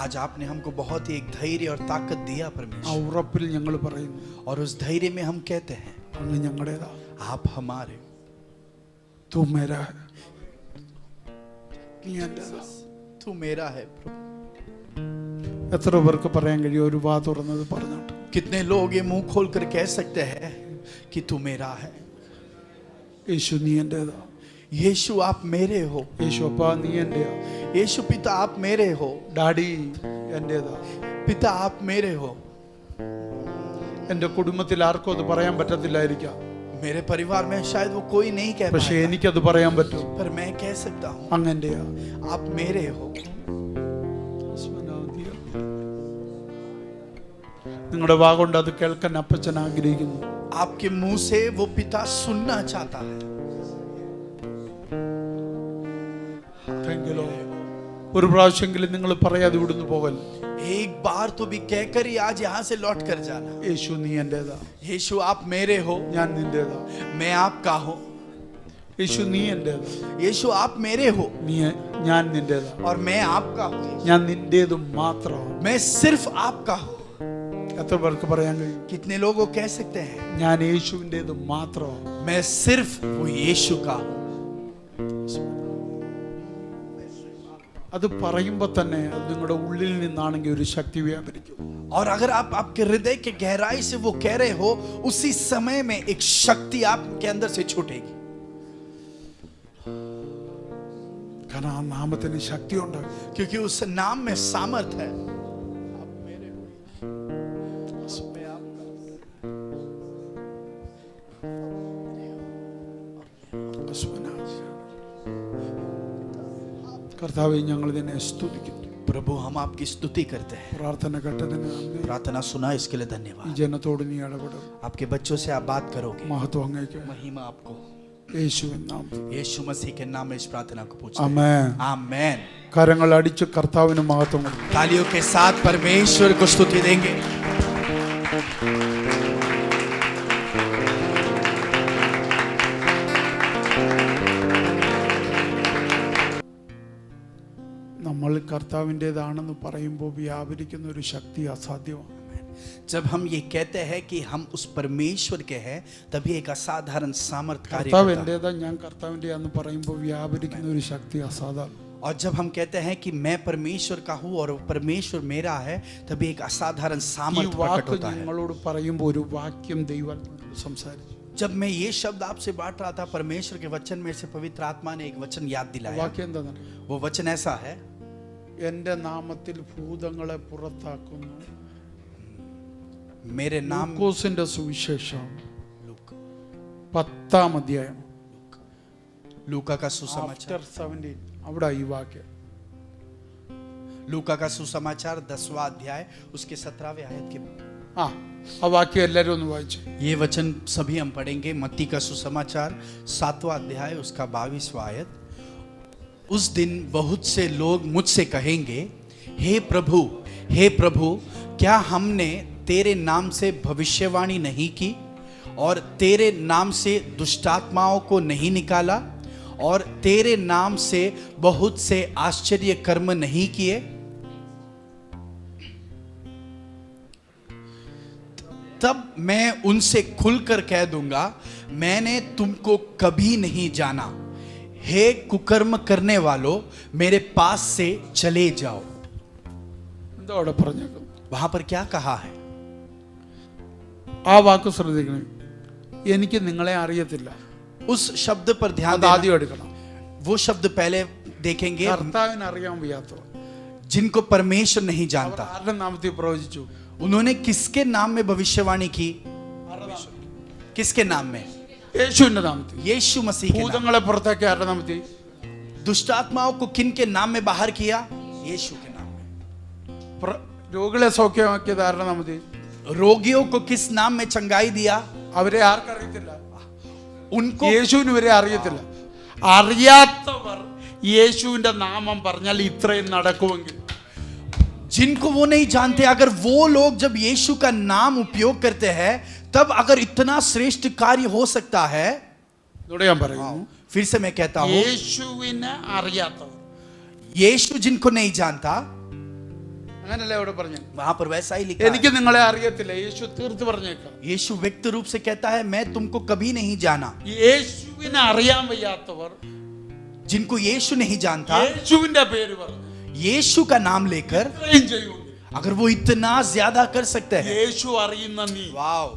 आज आपने हमको बहुत ही एक धैर्य और ताकत दिया ആ परमेश्वर. ഉറപ്പിൽ ഞങ്ങൾ പറയുന്നു, और उस धैर्य में हम कहते हैं അങ്ങ് ഞങ്ങളുടേതാ. आप हमारे. तू मेरा है. നീ എന്റേതാ. तू मेरा है प्रभु. എത്ര പേർക്ക് പറയാൻ കഴിയും ഒരു വാ തുറന്നത് പറഞ്ഞിട്ട്? कितने लोग ये मुंह खोलकर कह सकते हैं कि तू मेरा है। യേശു നീ എൻ്റെതാ, यीशु आप मेरे हो, യേശു അപ്പാ നീ എൻ്റെയാ, यीशु पिता आप मेरे हो, ഡാഡി എൻ്റെതാ. पिता आप मेरे हो। എൻ്റെ കുടുംബത്തിൽ ആർക്കും അത് പറയാൻ പറ്റത്തില്ലായിരിക്കാം, मेरे परिवार में शायद वो कोई नहीं कह പക്ഷെ पाएगा, എനിക്കത് പറയാൻ പറ്റും. पर मैं कह सकता हूँ അങ്ങൻ്റെയാ. आप मेरे हो। നിങ്ങളുടെ വാ കൊണ്ട് അത് കേൾക്കാൻ അപ്പച്ചൻ ആഗ്രഹിക്കുന്നു. आपके मुंह से वो पिता सुनना चाहता है। Thank you, Lord. ഒരു പ്രാവശ്യമെങ്കിലും നിങ്ങൾ പറയാതെ ഇവിടുന്ന് പോകൽ. एक बार तो भी कहकर ही आज यहाँ से लौट कर जाना। യേശു നീ എൻ്റെതാ, यीशु आप मेरे हो, ഞാൻ നിൻ്റെതാ. मैं आपका हूँ। യേശു നീ എൻ്റെതാ, यीशु आप मेरे हो ഞാൻ നിൻ്റെതാ. और मैं आपका हूँ। ഞാൻ നിൻ്റേതും മാത്രമാണ്. मैं सिर्फ आपका हूँ। എത്ര പേർക്ക് പറയാൻ കഴിയും? कितने लोग वो कह सकते हैं ഞാൻ യേശുവിൻ്റേതും മാത്രമാണ്. मैं सिर्फ वो यीशु का हूँ। അത് പറയുമ്പോൾ തന്നെ അത് നിങ്ങളുടെ ഉള്ളിൽ നിന്നാണെങ്കിൽ ഒരു ശക്തി വ്യാപരിക്കും. और अगर आप आपके हृदय के गहराई से वो कह रहे हो, उसी समय में एक शक्ति आपके अंदर से छूटेगी। കാരണം ആ നാമത്തിന് ശക്തി ഉണ്ടാകും. क्योंकि उस नाम में सामर्थ है। കർത്താവേ ഞങ്ങൾ നിന്നെ സ്തുതിക്കുന്നു. प्रभु हम आपकी स्तुति करते हैं। പ്രാർത്ഥന കേട്ടതിന് നന്ദി. प्रार्थना सुना इसके लिए ഈ धन्यवाद। ജനത്തോട് നീ ഇടപെടും. आपके बच्चों से आप बात करोगे। മഹത്വം അങ്ങേക്ക്. महिमा आपको। യേശുവിൻ നാമത്തിൽ. यीशु मसीह के नाम में इस प्रार्थना को पूछते हैं। ആമേൻ. आमेन। കരങ്ങൾ അടിച്ച് കർത്താവിന് മഹത്വം കൊടുക്കും. तालियों के साथ परमेश्वर को स्तुति देंगे। നമ്മൾ കർത്താവിൻ്റെതാണെന്ന് പറയുമ്പോൾ വ്യാപരിക്കുന്ന ഒരു ശക്തി അസാധ്യമാണ്. जब हम ये कहते हैं कि हम उस परमेश्वर के हैं, तभी एक असाधारण सामर्थ कार्य കർത്താവ് करता है। എൻ്റെതാ ഞാൻ കർത്താവിൻ്റെയാന്ന് പറയുമ്പോൾ വ്യാപരിക്കുന്ന ഒരു ശക്തി അസാധാരണം. और जब हम कहते हैं कि मैं परमेश्वर का हूँ और परमेश्वर मेरा है, तभी एक असाधारण ഈ सामर्थ प्रकट വാക്ക് होता है। ഞങ്ങളോട് പറയുമ്പോൾ ഒരു വാക്യം ദൈവം സംസാരിച്ചു. जब मैं ये शब्द आपसे बांट रहा था, परमेश्वर के वचन में से पवित्र आत्मा ने एक वचन याद दिलाया। വാക്യം എന്താണെന്ന് वो वचन ऐसा है, എൻ്റെ നാമത്തിൽ ഭൂതങ്ങളെ പുറത്താക്കുന്നു. मेरे नाम ലൂക്കോസിന്റെ സുവിശേഷം 10-ാം അധ്യായം लूका का सुसमाचार, After 17 അവിടെ ഈ വാക്യം. लूका का सुसमाचार 10वां अध्याय उसके 17वें आयत के। ആ വാക്യം എല്ലാവരും ഒന്ന് വായിച്ചു. ये वचन सभी हम पढ़ेंगे। मत्ती का सुसमाचार 7वां अध्याय उसका 22वां आयत। उस दिन बहुत से लोग मुझसे कहेंगे, हे प्रभु, क्या हमने तेरे नाम से भविष्यवाणी नहीं की और तेरे नाम से दुष्टात्माओं को नहीं निकाला और तेरे नाम से बहुत से आश्चर्य कर्म नहीं किए? तब मैं उनसे खुलकर कह दूंगा, मैंने तुमको कभी नहीं जाना। हे कुकर्म करने वालों, मेरे पास से चले जाओ। എന്താ അവിടെ പറഞ്ഞേക്കുന്നത്? वहां पर क्या कहा है? ആ വാക്ക് ശ്രദ്ധിക്കണം. എനിക്ക് നിങ്ങളെ അറിയത്തില്ല. उस शब्द पर ध्यान അത് देना। ആദ്യം എടുക്കണം. वो शब्द पहले देखेंगे। കർത്താവിന് അറിയാൻ വയ്യാത്തവർ जिनको परमेश्वर नहीं അവർ जानता, ആരുടെ നാമത്തിൽ പ്രവചിച്ചു? उन्होंने किसके नाम में भविष्यवाणी की? किसके नाम में? യേശുവിന്റെ നാമത്തിൽ. यीशु मसीह के नाम। ഭൂതങ്ങളെ പുറത്താക്കി ആരുടെ നാമത്തിൽ? दुष्टात्माओं को किन के नाम में बाहर किया? यीशु के नाम में। രോഗികളെ സൗഖ്യമാക്കിയത് ആരുടെ നാമത്തിൽ? रोगियों को किस नाम में चंगाई दिया? അവരെ ആർക്കറിയത്തില്ല? उनको യേശുവിന് ഇവരെ അറിയത്തില്ല. അറിയാത്തവർ യേശുവിന്റെ നാമം പറഞ്ഞാൽ ഇത്രയും നടക്കുമെങ്കിൽ, जिनको वो नहीं जानते, अगर वो लोग जब यीशु का नाम उपयोग करते हैं, तब अगर इतना श्रेष्ठ कार्य हो सकता है। ഇതോടെ ഞാൻ പറയുന്നു, फिर से मैं कहता हूं, യേശുവിനെ അറിയാത്തവർ, यीशु जिनको नहीं जानता, അങ്ങനല്ലേ അവിടെ പറഞ്ഞു. वहां पर वैसा ही लिखा എനിക്ക് है। നിങ്ങളെ അറിയത്തില്ല. യേശു തീർത്ത് പറഞ്ഞേക്കാം. यीशु व्यक्त रूप से कहता है, मैं तुमको कभी नहीं जाना। യേശുവിനെ അറിയാൻ വയ്യാത്തവർ जिनको यीशु नहीं जानता, യേശുവിന്റെ പേര് പറഞ്ഞു यीशु का नाम लेकर ഇത്രയും ചെയ്യുമെങ്കിൽ, अगर वो इतना ज्यादा कर सकते हैं, യേശു അറിയുന്ന നീ, वाओ,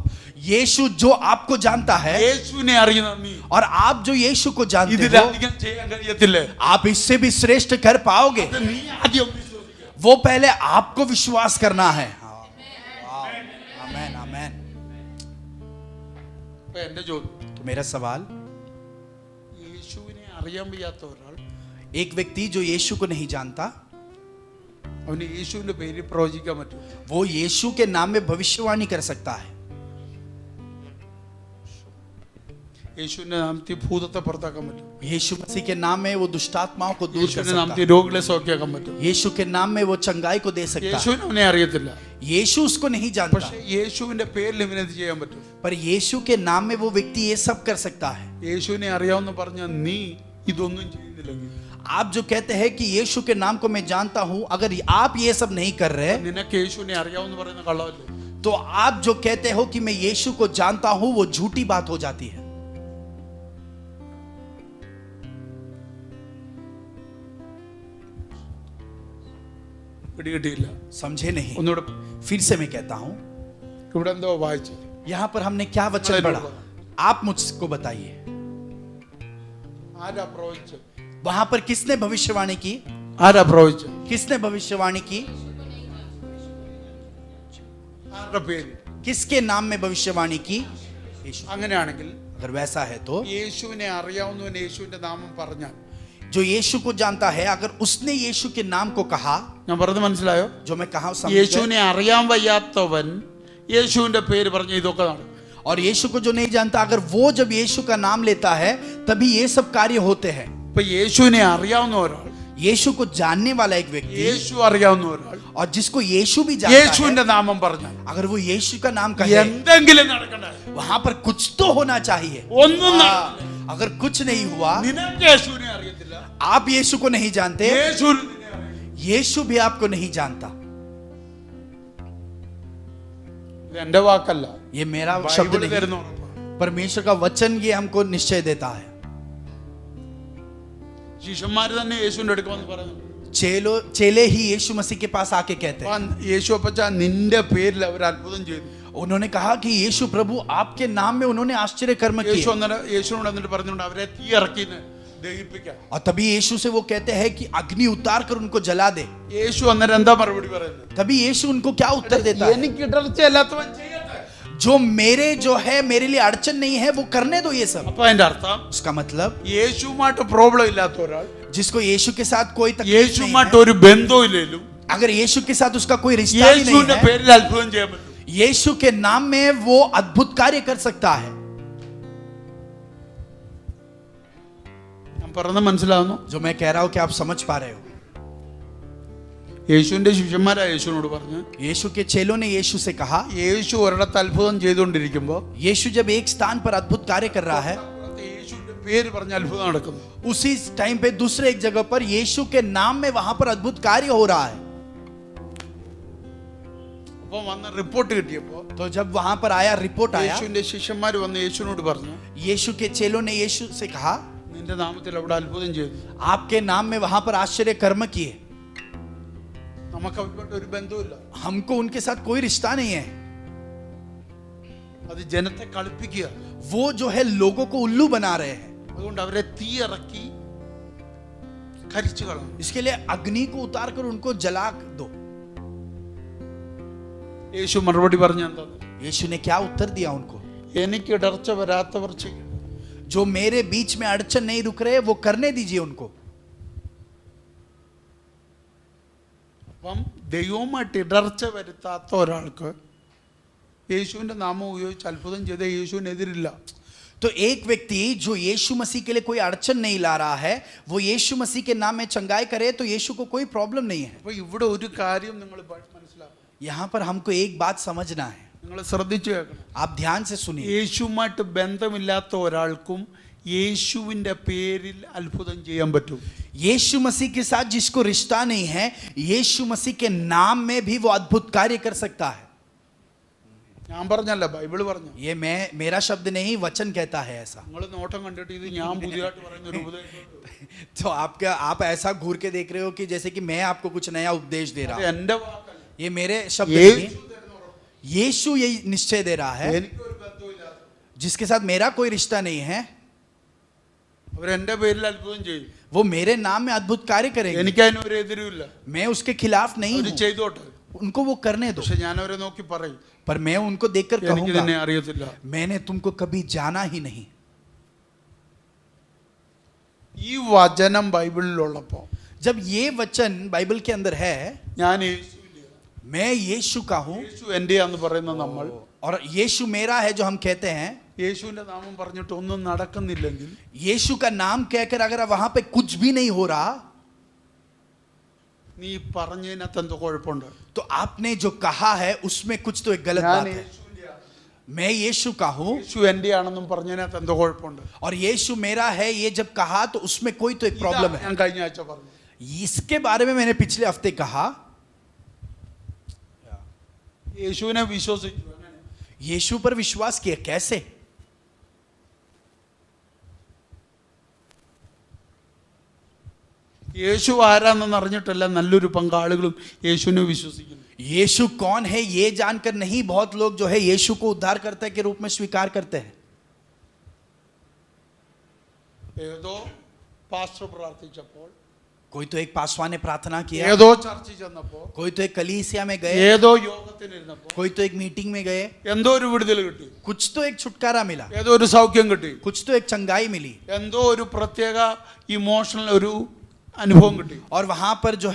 यीशु जो आपको जानता है യേശുവിനെ അറിയുന്ന നീ और आप जो यीशु को जानते हो, ഇതിലധികം ചെയ്യാൻ കഴിയത്തില്ലേ? आप इससे भी श्रेष्ठ कर पाओगे। അത് നീ ആദ്യം വിശ്വസിക്കുക. वो पहले आपको विश्वास करना है। आमेन, आमेन। അപ്പൊ എന്റെ ചോദ്യം, तो मेरा सवाल, യേശുവിനെ അറിയാൻ വയ്യാത്ത ഒരാൾ एक व्यक्ति जो यीशु को नहीं जानता, അവന് യേശുവിന്റെ പേരിൽ പ്രവചിക്കാൻ പറ്റും? वो यीशु के नाम में भविष्यवाणी कर सकता है। യേശുവിന്റെ നാമത്തിൽ ഭൂതത്തെ പുറത്താക്കാൻ പറ്റും? यीशु मसीह के नाम में वो दुष्टात्माओं को दूर कर യേശുവിന്റെ सकता നാമത്തിൽ है। രോഗികളെ സൗഖ്യമാക്കാൻ പറ്റും? यीशु के नाम में वो चंगाई को दे सकता है। യേശുവിനെ അവനെ അറിയത്തില്ല, यीशु उसको नहीं जानता, പക്ഷെ യേശുവിന്റെ പേരിൽ ഇവനത് ചെയ്യാൻ പറ്റും. पर यीशु के नाम में वो व्यक्ति ये सब कर सकता है। യേശുവിനെ അറിയാവുന്ന പറഞ്ഞ നീ ഇതൊന്നും ചെയ്യുന്നില്ലെങ്കിൽ आप जो कहते हैं कि यीशु के नाम को मैं जानता हूं, अगर आप ये सब नहीं कर रहे, നിനക്ക് യേശുവിനെ അറിയാവുന്ന പറയുന്ന കള്ളമല്ലേ? तो आप जो कहते हो कि मैं यीशु को जानता हूं, वो झूठी बात हो जाती है। പിടികിട്ടിയില്ല. समझे नहीं? ഒന്നുകൂടെ फिर से मैं कहता हूं, ഇവിടെ എന്തോ വായിച്ചു? यहां पर हमने क्या वचन चलो, पढ़ा, आप मुझको बताइए। ആരാ പ്രവചിച്ചത്? वहां पर किसने भविष्यवाणी की? ആരാ പ്രവചിച്ചത്? किसने भविष्यवाणी की? ആരുടെ പേര്? किसके नाम में भविष्यवाणी की? यीशु। അങ്ങനെയാണെങ്കിൽ अगर वैसा है तो യേശുവിനെ അറിയാവുന്നവൻ യേശുവിന്റെ നാമം പറഞ്ഞാൽ, जो यीशु को जानता है, अगर उसने यीशु के नाम को कहा, ഞാൻ പറഞ്ഞത് മനസ്സിലായോ? जो मैं कहा समझ गए? യേശുവിനെ അറിയാൻ വയ്യാത്തവൻ യേശുവിന്റെ പേര് പറഞ്ഞ ഇതൊക്കെ നടക്കും. और यीशु को जो नहीं जानता, अगर वो जब यीशु का नाम लेता है, तभी ये सब कार्य होते हैं। ഇപ്പൊ യേശുവിനെ അറിയാവുന്ന ഒരാൾ, यीशु को जानने वाला एक व्यक्ति, യേശു അറിയാവുന്ന ഒരാൾ और जिसको यीशु भी जानता है, യേശുവിന്റെ നാമം പറഞ്ഞാൽ अगर वो यीशु का नाम कहे, എന്തെങ്കിലും നടക്കണ്ട. वहां पर कुछ तो होना चाहिए। ഒന്നും നടക്കില്ല. अगर कुछ नहीं हुआ, നിനക്ക് യേശുവിനെ അറിയത്തില്ല, आप यीशु को नहीं जानते, യേശുവിനെ നിന്നെ അറിയില്ല. यीशु भी आपको नहीं जानता। ഇത് എന്റെ വാക്കല്ല, ये मेरा शब्द ബൈബിൾ नहीं, തരുന്ന ഉറപ്പാണ്. परमेश्वर का वचन ये हमको निश्चय देता है। ശിഷ്യന്മാര് തന്നെ യേശുവിന്റെ അടുക്ക വന്ന് പറഞ്ഞു, चेले ही यीशु मसीह के पास आके कहते हैं, യേശു അപ്പച്ച നിന്റെ പേരിൽ അവർ അത്ഭുതം ചെയ്തു. उन्होंने कहा कि यीशु प्रभु आपके नाम में उन्होंने आश्चर्य कर्म യേശു किए। അന്നേരം യേശുവിനോട് എന്നിട്ട് പറഞ്ഞുകൊണ്ട് അവരെ തീ ഇറക്കിന്ന് ദഹിപ്പിക്കാൻ. और तभी यीशु से वो कहते हैं कि अग्नि उतार कर उनको जला दे। യേശു അന്നേരം എന്താ മറുപടി പറയുന്നത്? तभी यीशु उनको क्या उत्तर देता है? എനിക്ക് ഇടർച്ചയല്ലാത്തവൻ ചെയ്യട്ടെ. जो मेरे जो है, मेरे लिए अड़चन नहीं है, वो करने दो ये सब। അപ്പൊ അതിന്റെ അർത്ഥം उसका मतलब യേശുവുമായിട്ട് പ്രോബ്ലം ഇല്ലാത്ത ഒരാൾ, जिसको यीशु के साथ कोई तकलीफ नहीं യേശുവുമായിട്ട് है, ഒരു ബന്ധവും ഇല്ലേലും अगर यीशु के साथ उसका कोई रिश्ता ही नहीं യേശുവിന്റെ है, പേരിൽ അത്ഭുതം ചെയ്യാൻ പറ്റും. यीशु के नाम में वो अद्भुत कार्य कर सकता है। ഞാൻ പറഞ്ഞത് മനസ്സിലാവുന്നു? जो मैं कह रहा हूं कि आप समझ पा रहे हो? യേശുവിന്റെ ശിഷ്യന്മാരാ യേശുവിനോട് പറഞ്ഞു, यीशु के चेलों ने यीशु से कहा, യേശു ഒരിടത്ത് അത്ഭുതം ചെയ്തുകൊണ്ടിരിക്കുമ്പോ यीशु जब एक स्थान पर अद्भुत कार्य कर रहा है, യേശുവിന്റെ പേര് പറഞ്ഞ അത്ഭുതം നടക്കുന്നു. उसी टाइम पे दूसरे एक जगह पर यीशु के नाम में वहां पर अद्भुत कार्य हो रहा है। അപ്പൊ വന്ന റിപ്പോർട്ട് കിട്ടിയപ്പോ तो जब वहां पर आया, रिपोर्ट आया, യേശുവിന്റെ ശിഷ്യന്മാര് വന്ന് യേശുവിനോട് പറഞ്ഞു, यीशु के चेलों ने यीशु से कहा, നിന്റെ നാമത്തിൽ അവിടെ അത്ഭുതം ചെയ്തു. आपके नाम में वहां पर आश्चर्य कर्म किए। നമുക്ക് അവരുമായിട്ട് ഒരു ബന്ധവുമില്ല. हमको उनके साथ कोई रिश्ता नहीं है। അത് ജനത്തെ കളിപ്പിക്കുക. वो जो है लोगों को उल्लू बना रहे हैं। അതുകൊണ്ട് അവരെ തീ ഇറക്കി കരിച്ചു കളഞ്ഞു. इसके लिए अग्नि को उतार कर उनको जला दो। യേശു മറുപടി പറഞ്ഞ എന്താ? यीशु ने क्या उत्तर दिया उनको? എനിക്ക് ഇടർച്ച വരാത്തവർ ചെയ്യും. जो मेरे बीच में अड़चन नहीं रुक रहे, वो करने दीजिए उनको। അപ്പം ദൈവവുമായിട്ട് ഇടർച്ച വരുത്താത്ത ഒരാൾക്ക് യേശുവിന്റെ നാമം ഉപയോഗിച്ച് അത്ഭുതം ചെയ്ത യേശുവിനെതിരില്ല. तो एक व्यक्ति जो यीशु मसीह के लिए कोई अड़चन नहीं ला रहा है, वो यीशु मसीह के नाम में चंगाई करे, तो यीशु को कोई प्रॉब्लम नहीं है। അപ്പൊ ഇവിടെ ഒരു കാര്യം നിങ്ങൾ മനസ്സിലാക്കണം, यहाँ पर हमको एक बात समझना है, നിങ്ങൾ ശ്രദ്ധിച്ചു കേൾക്കണം. आप ध्यान से सुनिए। യേശുവുമായിട്ട് ബന്ധമില്ലാത്ത ഒരാൾക്കും യേശുവിന്റെ പേരിൽ അത്ഭുതം ചെയ്യാൻ പറ്റും. यीशु मसीह के साथ जिसको रिश्ता नहीं है, यीशु मसीह के नाम में भी वो अद्भुत कार्य कर सकता है। ഞാൻ പറഞ്ഞല്ല, ബൈബിൾ പറഞ്ഞു. ये मेरा शब्द नहीं, वचन कहता है ऐसा। നിങ്ങൾ നോട്ടം കണ്ടിട്ട് ഇത് ഞാൻ പുതിയതായിട്ട് പറയുന്ന ഒരു ഉപദേശം, तो आप ऐसा घूर के देख रहे हो कि जैसे कि मैं आपको कुछ नया उपदेश दे रहा हूं। എന്റെ വാക്കല്ല. ये मेरे शब्द യേശു नहीं, यीशु यही निश्चय दे रहा है, എനിക്കൊരു ബന്ധവുമില്ലാത്ത जिसके साथ मेरा कोई रिश्ता नहीं है, അവരെന്റെ പേരിൽ അത്ഭുതം ചെയ്യും. वो मेरे नाम में अद्भुत कार्य करेंगे. എനിക്ക് അതിനൊരു എതിരുമില്ല. मैं उसके खिलाफ नहीं അവര് हूं, ചെയ്തോട്ടെ. उनको वो करने दो. പക്ഷെ ഞാൻ അവരെ നോക്കി പറയും, पर मैं उनको देखकर എനിക്ക് कहूंगा, നിന്നെ അറിയത്തില്ല. मैंने तुमको कभी जाना ही नहीं. ഈ വചനം ബൈബിളിലുള്ളപ്പോ जब ये वचन बाइबल के अंदर है, ഞാൻ मैं यीशु का हूं യേശു എന്റെയാന്ന് പറയുന്ന നമ്മൾ और यीशु मेरा है जो हम कहते हैं, യേശുവിന്റെ നാമം പറഞ്ഞിട്ട് ഒന്നും നടക്കുന്നില്ലെങ്കിൽ यीशु का नाम कहकर अगर वहां पे कुछ भी नहीं हो रहा, നീ പറഞ്ഞതിനകത്ത് എന്തോ കുഴപ്പമുണ്ട്. तो आपने जो कहा है उसमें कुछ तो एक गलत ഞാൻ बात है. मैं यीशु का हूं യേശു എന്റെയാണെന്നും പറഞ്ഞതിനകത്ത് എന്തോ കുഴപ്പമുണ്ട്. और यीशु मेरा है, ये जब कहा तो उसमें कोई तो एक प्रॉब्लम ഇതാ है. ഞാൻ കഴിഞ്ഞ ആഴ്ച പറഞ്ഞു. इसके बारे में मैंने पिछले हफ्ते कहा, യേശുവിനെ വിശ്വസിച്ചു. यीशु पर विश्वास किया कैसे? യേശു ആരാണെന്ന് അറിഞ്ഞിട്ടല്ല നല്ലൊരു പങ്കാളുകളും യേശുവിനെ വിശ്വസിക്കുന്നു. यीशु कौन है ये जानकर नहीं, बहुत लोग जो है यीशु को उद्धारकर्ता के रूप में स्वीकार करते हैं. ഏതോ പാസ്റ്റർ പ്രാർത്ഥിച്ചപ്പോൾ, कोई तो एक पासवान ने प्रार्थना किया, ഏതോ ചർച്ചിൽ ചെന്നപ്പോ, कोई तो एक कलीसिया में गए, ഏതോ യോഗത്തിനിരുന്നപ്പോ कोई तो एक मीटिंग में गए, എന്തോ ഒരു വിടുതൽ കിട്ടി, कुछ तो एक छुटकारा मिला, ഏതോ ഒരു സൗഖ്യം കിട്ടി, कुछ तो एक चंगाई मिली, എന്തോ ഒരു പ്രത്യേക ഇമോഷണൽ ഒരു അനുഭവം കിട്ടി. और वहां पर जो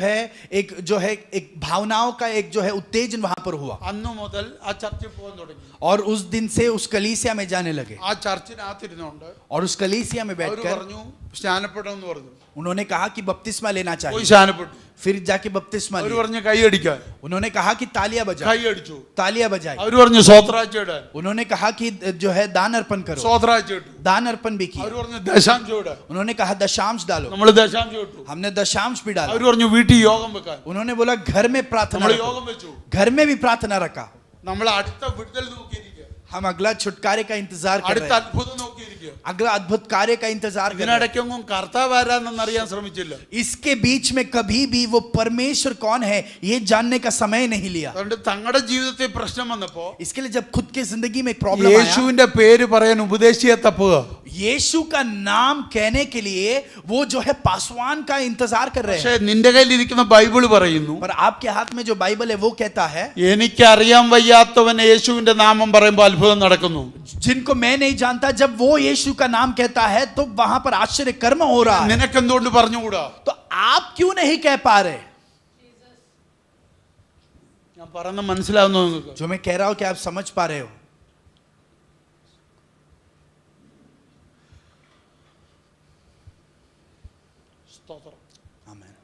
है एक भावनाओं का एक जो है उत्तेजन वहां पर हुआ, അന്നു മുതൽ ആ ചർച്ചിൽ പോകാൻ തുടങ്ങി. और उस दिन से उस कलीसिया में जाने लगे. ആ ചർച്ചിനകത്തിരുന്നുകൊണ്ട് और उस कलीसिया में അവര് बैठकर പറഞ്ഞു സ്നാനപ്പെടണമെന്ന് പറഞ്ഞു. उन्होंने कहा कि बपतिस्मा लेना പോയി चाहिए. സ്നാനപ്പെട്ടു. फिर जाके बपतिस्मा അവര് लिया. പറഞ്ഞു കൈയടിക്കാൻ. उन्होंने कहा कि तालियां बजाओ, കൈയടിച്ചു. तालियां बजाई. അവര് പറഞ്ഞു സ്വോത്രാഴ്ച ഇടാൻ. उन्होंने कहा कि जो है दान अर्पण करो, സ്വോത്രാഴ്ച ഇട്ടു. दान अर्पण भी किया. അവര് പറഞ്ഞു ദശാംശം ഇടാൻ. उन्होंने कहा दशांश डालो, നമ്മൾ ദശാംശം ഇട്ടു. हमने दशांश भी डाला. അവര് പറഞ്ഞു വീട്ടിൽ യോഗം വെക്കാൻ. उन्होंने बोला घर में प्रार्थना നമ്മൾ रखो. യോഗം വെച്ചു. घर में भी प्रार्थना रखा. നമ്മൾ അടുത്ത വിടുതൽ നോക്കിയിരിക്കുക, हम अगला छुटकारे का इंतजार कर അടുത്ത रहे हैं, അത്ഭുതം നോക്കിയിരിക്കുക. अगला अद्भुत कार्य का इंतजार कर रहे हैं. ഇതിനിടയ്ക്കൊന്നും കർത്താവ് ആരാണെന്ന് അറിയാൻ ശ്രമിച്ചില്ല. इसके बीच में कभी भी वो परमेश्वर कौन है ये जानने का समय नहीं लिया. അതുകൊണ്ട് തങ്ങളുടെ ജീവിതത്തിൽ പ്രശ്നം വന്നപ്പോ इसके लिए जब खुद की जिंदगी में एक प्रॉब्लम आया, യേശുവിന്റെ പേര് പറയാൻ ഉപദേശിയെ തപ്പുക. यीशु का नाम कहने के लिए वो जो है पासवान का इंतजार कर रहे പക്ഷെ हैं. നിന്റെ കയ്യിലിരിക്കുന്ന ബൈബിൾ പറയുന്നു, पर आपके हाथ में जो बाइबल है वो कहता है, എനിക്കറിയാൻ വയ്യാത്തവൻ യേശുവിന്റെ നാമം പറയുമ്പോൾ അത്ഭുതം നടക്കുന്നു. जिनको मैं नहीं जानता, जब वो यीशु का नाम कहता है तो वहां पर आश्चर्य कर्म हो रहा है. നിനക്കെന്തുകൊണ്ട് പറഞ്ഞുകൂടാ? तो आप क्यों नहीं कह पा रहे? ഞാൻ പറയുന്നത് മനസ്സിലാവുന്നു നിങ്ങൾക്ക്? जो मैं कह रहा हूं कि आप समझ पा रहे हो? സ്തോത്രം. आमीन.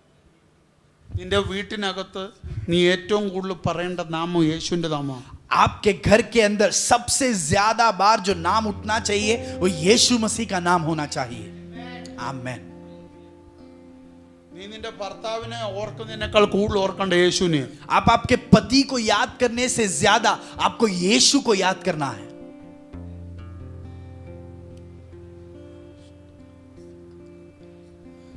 നിന്റെ വീട്ടിനകത്ത് നീ ഏറ്റവും കൂടുതൽ പറയേണ്ട നാമം യേശുവിന്റെ നാമമാണ്. आपके घर के अंदर सबसे ज्यादा बार जो नाम उठना चाहिए वो यीशु मसीह का नाम होना चाहिए. आमीन. നീ നിന്റെ ഭർത്താവിനെ ഓർക്കുന്നതിനേക്കാൾ കൂടുതൽ ഓർക്കേണ്ട യേശുവിനെ. आप आपके पति को याद करने से ज्यादा आपको यीशु को याद करना है.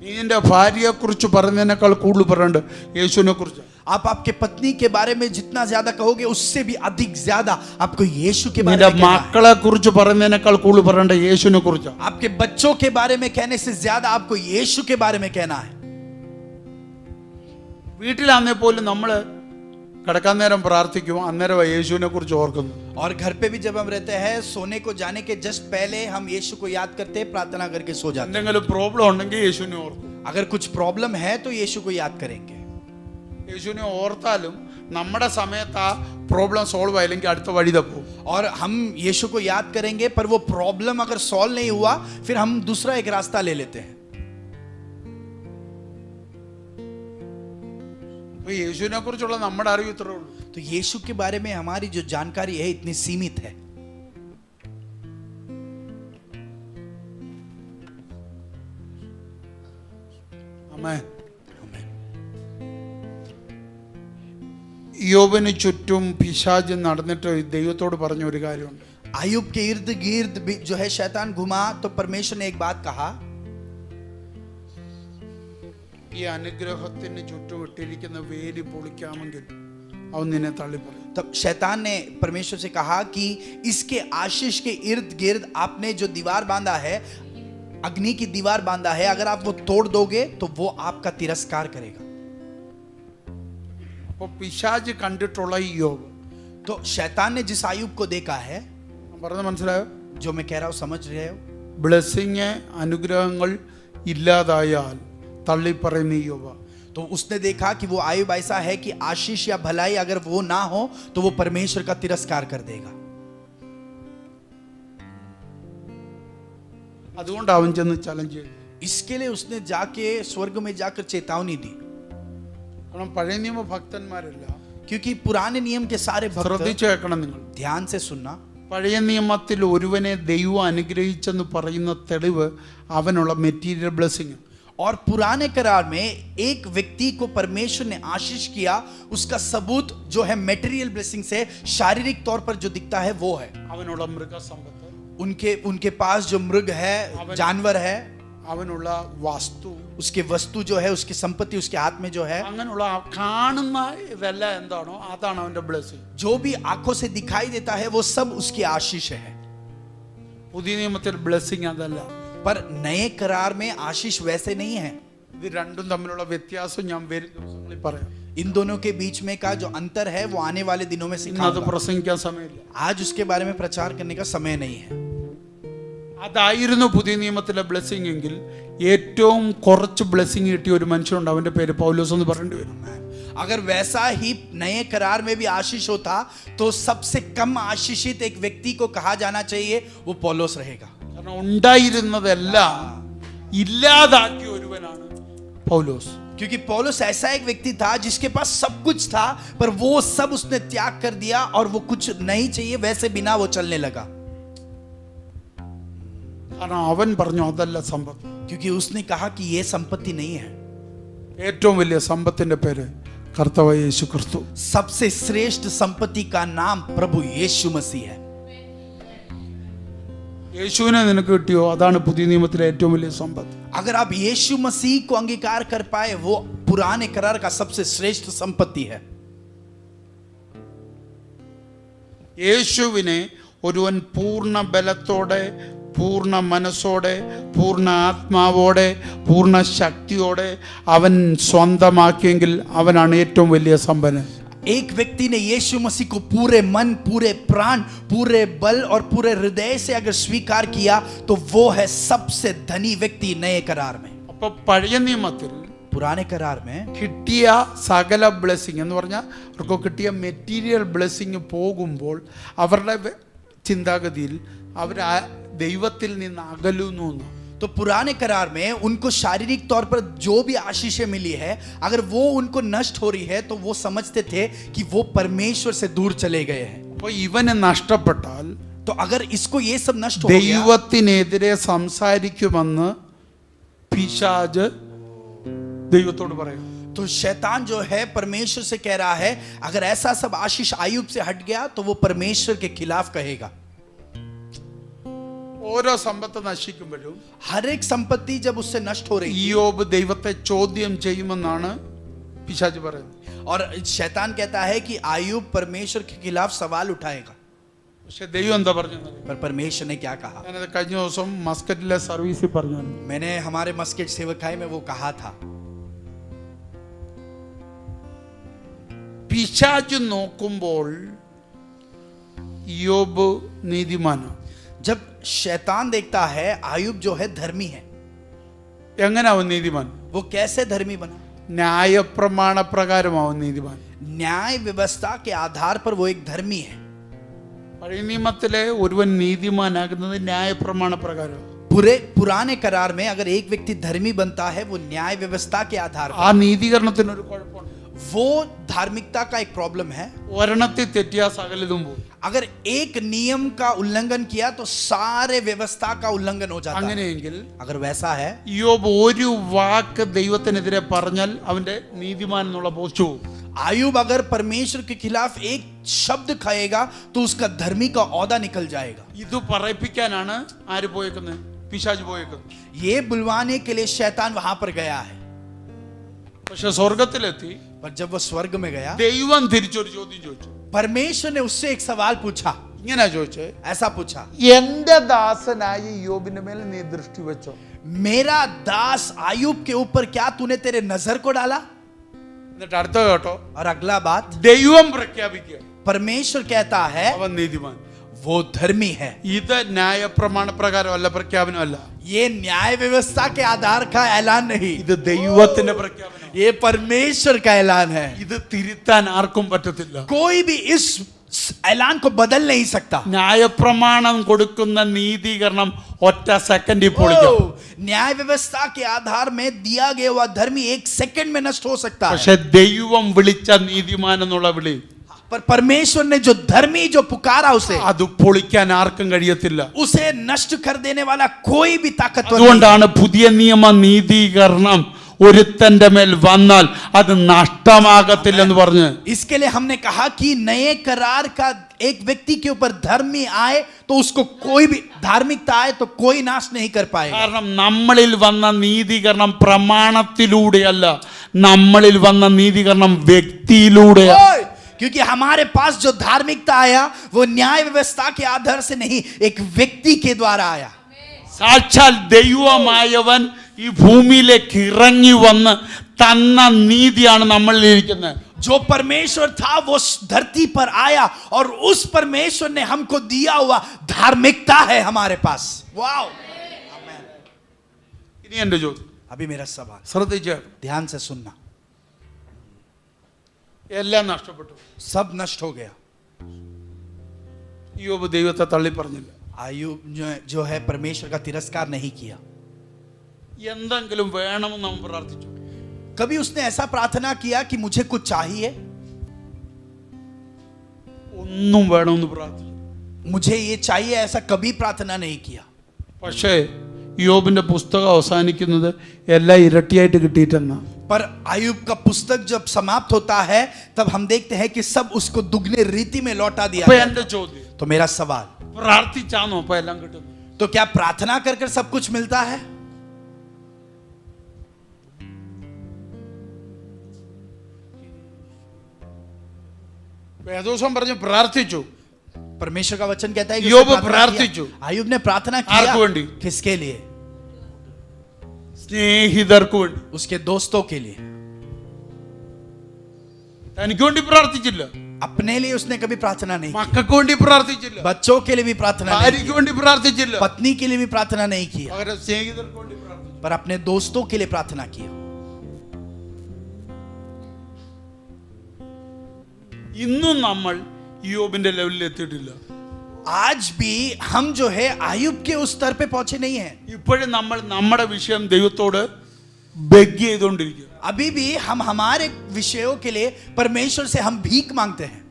നീ നിന്റെ ഭാര്യയെ കുറിച്ച് പറയുന്നതിനേക്കാൾ കൂടുതൽ പറയേണ്ട യേശുവിനെ കുറിച്ച്. आप आपके पत्नी के बारे में जितना ज्यादा कहोगे उससे भी अधिक ज्यादा आपको यीशु के बारे നിന്റെ में कहना है. മക്കളെ കുറിച്ച് പറയുന്നതിനേക്കാൾ കൂടുതൽ പറയേണ്ട യേശുവിനെ കുറിച്ച്. आपके बच्चों के बारे में कहने से ज्यादा आपको यीशु के बारे में कहना है. വീട്ടിലാന്നേ പോലും നമ്മൾ കിടക്കാൻ നേരം പ്രാർത്ഥിക്കും, അന്നേരം യേശുവിനെ കുറിച്ച് ഓർക്കുന്നു. और घर पे भी जब हम रहते हैं, सोने को जाने के जस्ट पहले हम यीशु को याद करते हैं, प्रार्थना करके सो जाते हैं. എന്തെങ്കിലും പ്രോബ്ലം ഉണ്ടെങ്കിൽ യേശുവിനെ ഓർക്കും. अगर कुछ प्रॉब्लम है तो यीशु को याद करेंगे. യേശുവിനെ ഓർത്താലും നമ്മുടെ സമയത്ത് ആ പ്രോബ്ലം സോൾവ് ആയില്ലെങ്കിൽ അടുത്ത വഴി തപ്പും. और हम यीशु को याद करेंगे, पर वो प्रॉब्लम अगर सॉल्व नहीं हुआ फिर हम दूसरा एक रास्ता ले लेते हैं. അപ്പൊ യേശുവിനെ കുറിച്ചുള്ള നമ്മുടെ അറിവ് ഇത്രേ ഉള്ളൂ. तो यीशु के बारे में हमारी जो जानकारी है इतनी सीमित है. ആമേൻ. യോബിന് ചുറ്റും പിശാച് നടന്നിട്ട് ദൈവത്തോട് പറഞ്ഞ ഒരു കാര്യമുണ്ട്. आयुब के इर्द गिर्द भी जो है शैतान घुमा तो परमेश्वर ने एक बात कहा, ഈ അനുഗ്രഹത്തിന് ചുറ്റും ഇട്ടിരിക്കുന്ന വേലി പൊളിക്കാമെങ്കിൽ അവൻ നിന്നെ തള്ളിപ്പറയും. तब शैतान ने परमेश्वर से कहा कि इसके आशीष के इर्द गिर्द आपने जो दीवार बांधा है, अग्नि की दीवार बांधा है, अगर आप वो तोड़ दोगे तो वो आपका तिरस्कार करेगा. അപ്പോൾ പിശാച് കണ്ടിട്ടുള്ള ഈ യോബ്, तो शैतान ने जिस आयुब को देखा है, പറഞ്ഞത് മനസ്സിലായോ? जो मैं कह रहा हूं समझ रहे हो, ബ്ലെസ്സിങ് അനുഗ്രഹങ്ങൾ ഇല്ലാതായാൽ തള്ളിപ്പറയുന്ന ഈ യോബ. तो उसने देखा कि वो आयुब ऐसा है कि आशीष या भलाई अगर वो ना हो तो वो परमेश्वर का तिरस्कार कर देगा. അതുകൊണ്ട് അവൻ ചെന്ന് ചലഞ്ച് ചെയ്തു. इसके लिए उसने जाके स्वर्ग में जाकर चेतावनी दी, കാരണം പഴയ നിയമ ഭക്തന്മാരല്ല, क्योंकि पुराने नियम के सारे भक्त, ശ്രദ്ധിച്ചു കേൾക്കണം നിങ്ങൾ. ध्यान से सुनना, പഴയ നിയമത്തിൽ ഒരുവനെ ദൈവം അനുഗ്രഹിച്ചെന്ന് പറയുന്ന തെളിവ് അവനുള്ള മെറ്റീരിയൽ ബ്ലെസ്സിങ്. और पुराने करार में एक व्यक्ति को परमेश्वर ने आशीष किया, उसका सबूत जो है मेटेरियल ब्लेसिंग से शारीरिक तौर पर जो दिखता है वो है അവനുള്ള മൃഗസമ്പത്ത്, उनके पास जो मृग है, जानवर है, അവനുള്ള വസ്തു, उसके वस्तु जो है, उसकी संपत्ति उसके हाथ में जो है, അങ്ങനെയുള്ള കാണുന്ന ഇതെല്ലാം എന്താണോ അതാണ് അവന്റെ ബ്ലെസ്സിങ്. जो भी आंखों से दिखाई देता है वो सब उसकी आशीष है. പുതിയ നിയമത്തിൽ ബ്ലെസ്സിങ് അതല്ല. पर नए करार में आशीष वैसे नहीं है. ഇത് രണ്ടും തമ്മിലുള്ള വ്യത്യാസം ഞാൻ വരും ദിവസങ്ങളിൽ പറയാം. इन दोनों के बीच में का जो अंतर है वो आने वाले दिनों में ഇന്നത് सिखाऊंगा. പ്രസംഗിക്കാൻ സമയമില്ല. आज उसके बारे में प्रचार करने का समय नहीं है. അതായിരുന്നു പുതിയ നിയമത്തിലെ ബ്ലെസ്സിങ് എങ്കിൽ ഏറ്റവും കുറച്ച് ബ്ലെസ്സിങ് കിട്ടിയ ഒരു മനുഷ്യനുണ്ട്, അവന്റെ പേര് പൗലോസ് എന്ന് പറയേണ്ടി വരും. अगर वैसा ही नए करार में भी आशीष होता तो सबसे कम आशीषित एक व्यक्ति को कहा जाना चाहिए वो पौलोस रहेगा. കാരണം ഉണ്ടായിരുന്നതെല്ലാം ഇല്ലാതാക്കിയ ഒരുവനാണ് പൗലോസ്. क्योंकि पौलुस ऐसा एक व्यक्ति था जिसके पास सब कुछ था, पर वो सब उसने त्याग कर दिया और वो कुछ नहीं चाहिए वैसे बिना वो चलने लगा. കാരണം അവൻ പറഞ്ഞു അതല്ല സമ്പത്ത്. क्योंकि उसने कहा कि ये संपत्ति नहीं है. ഏറ്റവും വലിയ സമ്പത്തിന്റെ പേര് കർത്താവായ യേശു ക്രിസ്തു. सबसे श्रेष्ठ संपत्ति का नाम प्रभु यीशु मसीह है. യേശുവിനെ നിനക്ക് കിട്ടിയോ, അതാണ് പുതിയ നിയമത്തിലെ ഏറ്റവും വലിയ സമ്പത്ത്. अगर आप यीशु मसीह को अंगीकार कर पाए वो पुराने करार का सबसे श्रेष्ठ संपत्ति है. യേശുവിനെ ഒരുവൻ പൂർണ്ണ ബലത്തോടെ, പൂർണ്ണ മനസ്സോടെ, പൂർണ്ണ ആത്മാവോടെ, പൂർണ്ണ ശക്തിയോടെ അവൻ സ്വന്തമാക്കിയെങ്കിൽ അവനാണ് ഏറ്റവും വലിയ സമ്പന്നൻ. एक व्यक्ति ने यीशु मसीह को पूरे मन, पूरे प्राण, पूरे बल और पूरे हृदय से अगर स्वीकार किया तो वो है सबसे धनी व्यक्ति नए करार में. അപ്പൊ പഴയ നിയമത്തിൽ पुराने करार में കിട്ടിയ സകല ബ്ലെസ്സിങ് എന്ന് പറഞ്ഞാൽ അവർക്ക് കിട്ടിയ മെറ്റീരിയൽ ബ്ലെസ്സിങ് പോകുമ്പോൾ അവരുടെ ചിന്താഗതിയിൽ അവർ ദൈവത്തിൽ നിന്ന് അകലുന്നു. तो पुराने करार में उनको शारीरिक तौर पर जो भी आशीषें मिली है, अगर वो उनको नष्ट हो रही है तो वो समझते थे कि वो परमेश्वर से दूर चले गए हैं. അപ്പൊ ഇവന് നഷ്ടപ്പെട്ടാൽ तो अगर इसको ये सब नष्ट हो गया, ദൈവത്തിനെതിരെ സംസാരിക്കുമെന്ന് പിശാച് ദൈവത്തോട് പറയും. तो शैतान जो है परमेश्वर से कह रहा है अगर ऐसा सब आशीष आयुब से हट गया तो वो परमेश्वर के खिलाफ कहेगा. ഓരോ സമ്പത്ത് നശിക്കുമ്പോഴും हर एक संपत्ति जब उससे नष्ट हो रही ഇയ്യോബ് ദൈവത്തെ ചോദ്യം ചെയ്യുമെന്നാണ് പിശാച് പറയുന്നത്. और शैतान कहता है कि आयुब परमेश्वर के खिलाफ सवाल उठाएगा. പക്ഷെ ദൈവം എന്താ പറഞ്ഞത്? पर परमेश्वर ने क्या कहा? ഞാനത് കഴിഞ്ഞ ദിവസം മസ്കറ്റിലെ സർവീസിൽ പറഞ്ഞു. मैंने हमारे मस्केट सेवकाई में वो कहा था. പിശാച് നോക്കുമ്പോൾ ഇയ്യോബ് നീതിമാനാണ്. जब शैतान देखता है आयुब जो है धर्मी है. എങ്ങനെ അവൻ നീതിമാൻ? वो कैसे धर्मी बना? ന്യായപ്രമാണ പ്രകാരം അവൻ നീതിമാൻ. न्याय व्यवस्था के आधार पर वो एक धर्मी है. പഴയ നിയമത്തിലെ ഒരുവൻ നീതിമാനാകുന്നത് ന്യായപ്രമാണ പ്രകാരം. पुराने करार में अगर एक व्यक्ति धर्मी बनता है वो न्याय व्यवस्था के आधार ആ पर. നീതീകരണത്തിനൊരു കുഴപ്പമുണ്ട്. वो धार्मिकता का एक प्रॉब्लम है. ഒരെണ്ണത്തിൽ തെറ്റിയാ സകലതും പോകും. अगर एक नियम का उल्लंघन किया तो सारे व्यवस्था का उल्लंघन हो जाता है. അങ്ങനെയെങ്കിൽ अगर वैसा है, ഇയ്യോബ് ഒരു വാക്ക് ദൈവത്തിനെതിരെ പറഞ്ഞാൽ അവന്റെ നീതിമാൻ എന്നുള്ള പോസ്റ്റ് പോകും. आयुब अगर परमेश्वर के खिलाफ एक शब्द खाएगा तो उसका धर्मी का औदा निकल जाएगा. ഇത് പറയിപ്പിക്കാനാണ് ആര് പോയേക്കുന്നത്? പിശാച് പോയേക്കുന്നത്. ये बुलवाने के लिए शैतान वहां पर गया है. പക്ഷെ സ്വർഗത്തിലെത്തി पर जब वो स्वर्ग में गया, ദൈവം തിരിച്ചൊരു ചോദ്യം ചോദിച്ചു. परमेश्वर ने उससे एक सवाल पूछा. ഇങ്ങനെ ചോദിച്ചേ, ऐसा पूछा, എന്റെ ദാസനായ യോബിന്റെ മേൽ നീ ദൃഷ്ടി വെച്ചോ? मेरा दास आयुब के ऊपर क्या तूने तेरे नजर को डाला? എന്നിട്ട് അടുത്ത കേട്ടോ, और अगला बात, ദൈവം പ്രഖ്യാപിക്കുക परमेश्वर कहता है അവൻ നീതിമാൻ. वो धर्मी है. ഇത് ന്യായപ്രമാണ പ്രകാരമല്ല, പ്രഖ്യാപനമല്ല. ये न्याय व्यवस्था के आधार का ऐलान नहीं, ഇത് ദൈവത്തിന്റെ പ്രഖ്യാപനം. ये परमेश्वर का ऐलान है. ഇത് തിരുത്താൻ ആർക്കും പറ്റത്തില്ല. कोई भी इस ऐलान को बदल नहीं सकता. ന്യായപ്രമാണം കൊടുക്കുന്ന നീതീകരണം ഒറ്റ സെക്കൻഡിൽ പൊളിക്കും. न्याय व्यवस्था के आधार में दिया गया हुआ धर्मी 1 सेकंड में नष्ट हो सकता है. പക്ഷെ ദൈവം വിളിച്ച നീതിമാൻ എന്നുള്ള വിളി, पर परमेश्वर ने जो धर्मी जो पुकारा उसे, അത് പൊളിക്കാൻ ആർക്കും കഴിയത്തില്ല. उसे नष्ट कर देने वाला कोई भी ताकतवर नहीं. അതുകൊണ്ടാണ് പുതിയ നിയമ നീതീകരണം ഒരുത്തന്റെ മേൽ വന്നാൽ അത് നഷ്ടമാകത്തില്ലെന്ന് പറഞ്ഞ്. इसके लिए हमने कहा कि नए करार का एक व्यक्ति के ऊपर धर्मी आए तो उसको कोई भी धार्मिकता आए तो कोई नाश नहीं कर पाएगा. കാരണം നമ്മളിൽ വന്ന നീതീകരണം പ്രമാണത്തിലൂടെയല്ല, നമ്മളിൽ വന്ന നീതീകരണം വ്യക്തിയിലൂടെയാണ്. ओए, क्योंकि हमारे पास जो धार्मिकता आया वो न्याय व्यवस्था के आधार से नहीं, एक व्यक्ति के द्वारा आया. സാക്ഷാൽ ദൈവമായവൻ ഈ ഭൂമിയിലേക്ക് ഇറങ്ങി വന്ന് തന്ന നീതിയാണ് നമ്മളിൽ ഇരിക്കുന്നത്. जो परमेश्वर था वो धरती पर आया और उस परमेश्वर ने हमको दिया हुआ धार्मिकता है हमारे पास. वाओ. ഇനി എന്റെ ചോദ്യം, अभी मेरा सवाल ശ്രദ്ധിച്ച് ध्यान से सुनना. എല്ലാം നഷ്ടപ്പെട്ടു. सब नष्ट हो गया. യോബ് ദൈവത്തെ തള്ളി പറഞ്ഞില്ല. आयुब जो है परमेश्वर का तिरस्कार नहीं किया. എന്തെങ്കിലും വേണമെന്ന് അവൻ പ്രാർത്ഥിച്ചു. कभी उसने ऐसा प्रार्थना किया कि मुझे कुछ चाहिए, ഒന്നും വേണമെന്ന് പ്രാർത്ഥിച്ചു. मुझे ये चाहिए, ऐसा कभी प्रार्थना नहीं किया. പക്ഷേ യോബിന്റെ പുസ്തകം അവസാനിക്കുന്നത് എല്ലാം ഇരട്ടിയായിട്ട് കിട്ടിയിട്ടെന്നാ. पर आयुब का पुस्तक जब समाप्त होता है तब हम देखते हैं कि सब उसको दुगने रीति में लौटा दिया അപ്പൊ गया. എന്റെ ചോദ്യം, तो मेरा सवाल, പ്രാർത്ഥിച്ചാന്നോ അപ്പൊ എല്ലാം കിട്ടുന്നു? तो क्या प्रार्थना कर कर सब कुछ मिलता है? വേദോസം പറഞ്ഞു പ്രാർത്ഥിച്ചു. परमेश्वर का वचन कहता है कि യോബ് उसने प्रार्थना പ്രാർത്ഥിച്ചു. किया. आयुब ने प्रार्थना ആർക്ക് किया. വേണ്ടി? किसके लिए? സ്നേഹിതർക്ക് വേണ്ടി. उसके दोस्तों के लिए. തനിക്ക് വേണ്ടി പ്രാർത്ഥിച്ചില്ല, अपने लिए उसने कभी प्रार्थना नहीं की. മക്കൾക്ക് വേണ്ടി പ്രാർത്ഥിച്ചില്ല, बच्चों के लिए भी प्रार्थना नहीं ഭാര്യയ്ക്ക് की. വേണ്ടി പ്രാർത്ഥിച്ചില്ല, पत्नी के लिए भी प्रार्थना नहीं किया, പകരം സ്നേഹിതർക്ക് വേണ്ടി പ്രാർത്ഥിച്ചു. पर अपने दोस्तों के लिए प्रार्थना किया. ഇന്നും നമ്മൾ യോബിന്റെ ലെവലിൽ എത്തിയിട്ടില്ല. आज भी हम जो है आयुब के उस स्तर पे पहुंचे नहीं हैं. ഇപ്പോഴും നമ്മൾ നമ്മുടെ വിഷയം ദൈവത്തോട് ബെഗ് ചെയ്തുകൊണ്ടിരിക്കുക. अभी भी हम हमारे विषयों के लिए परमेश्वर से हम भीख मांगते हैं.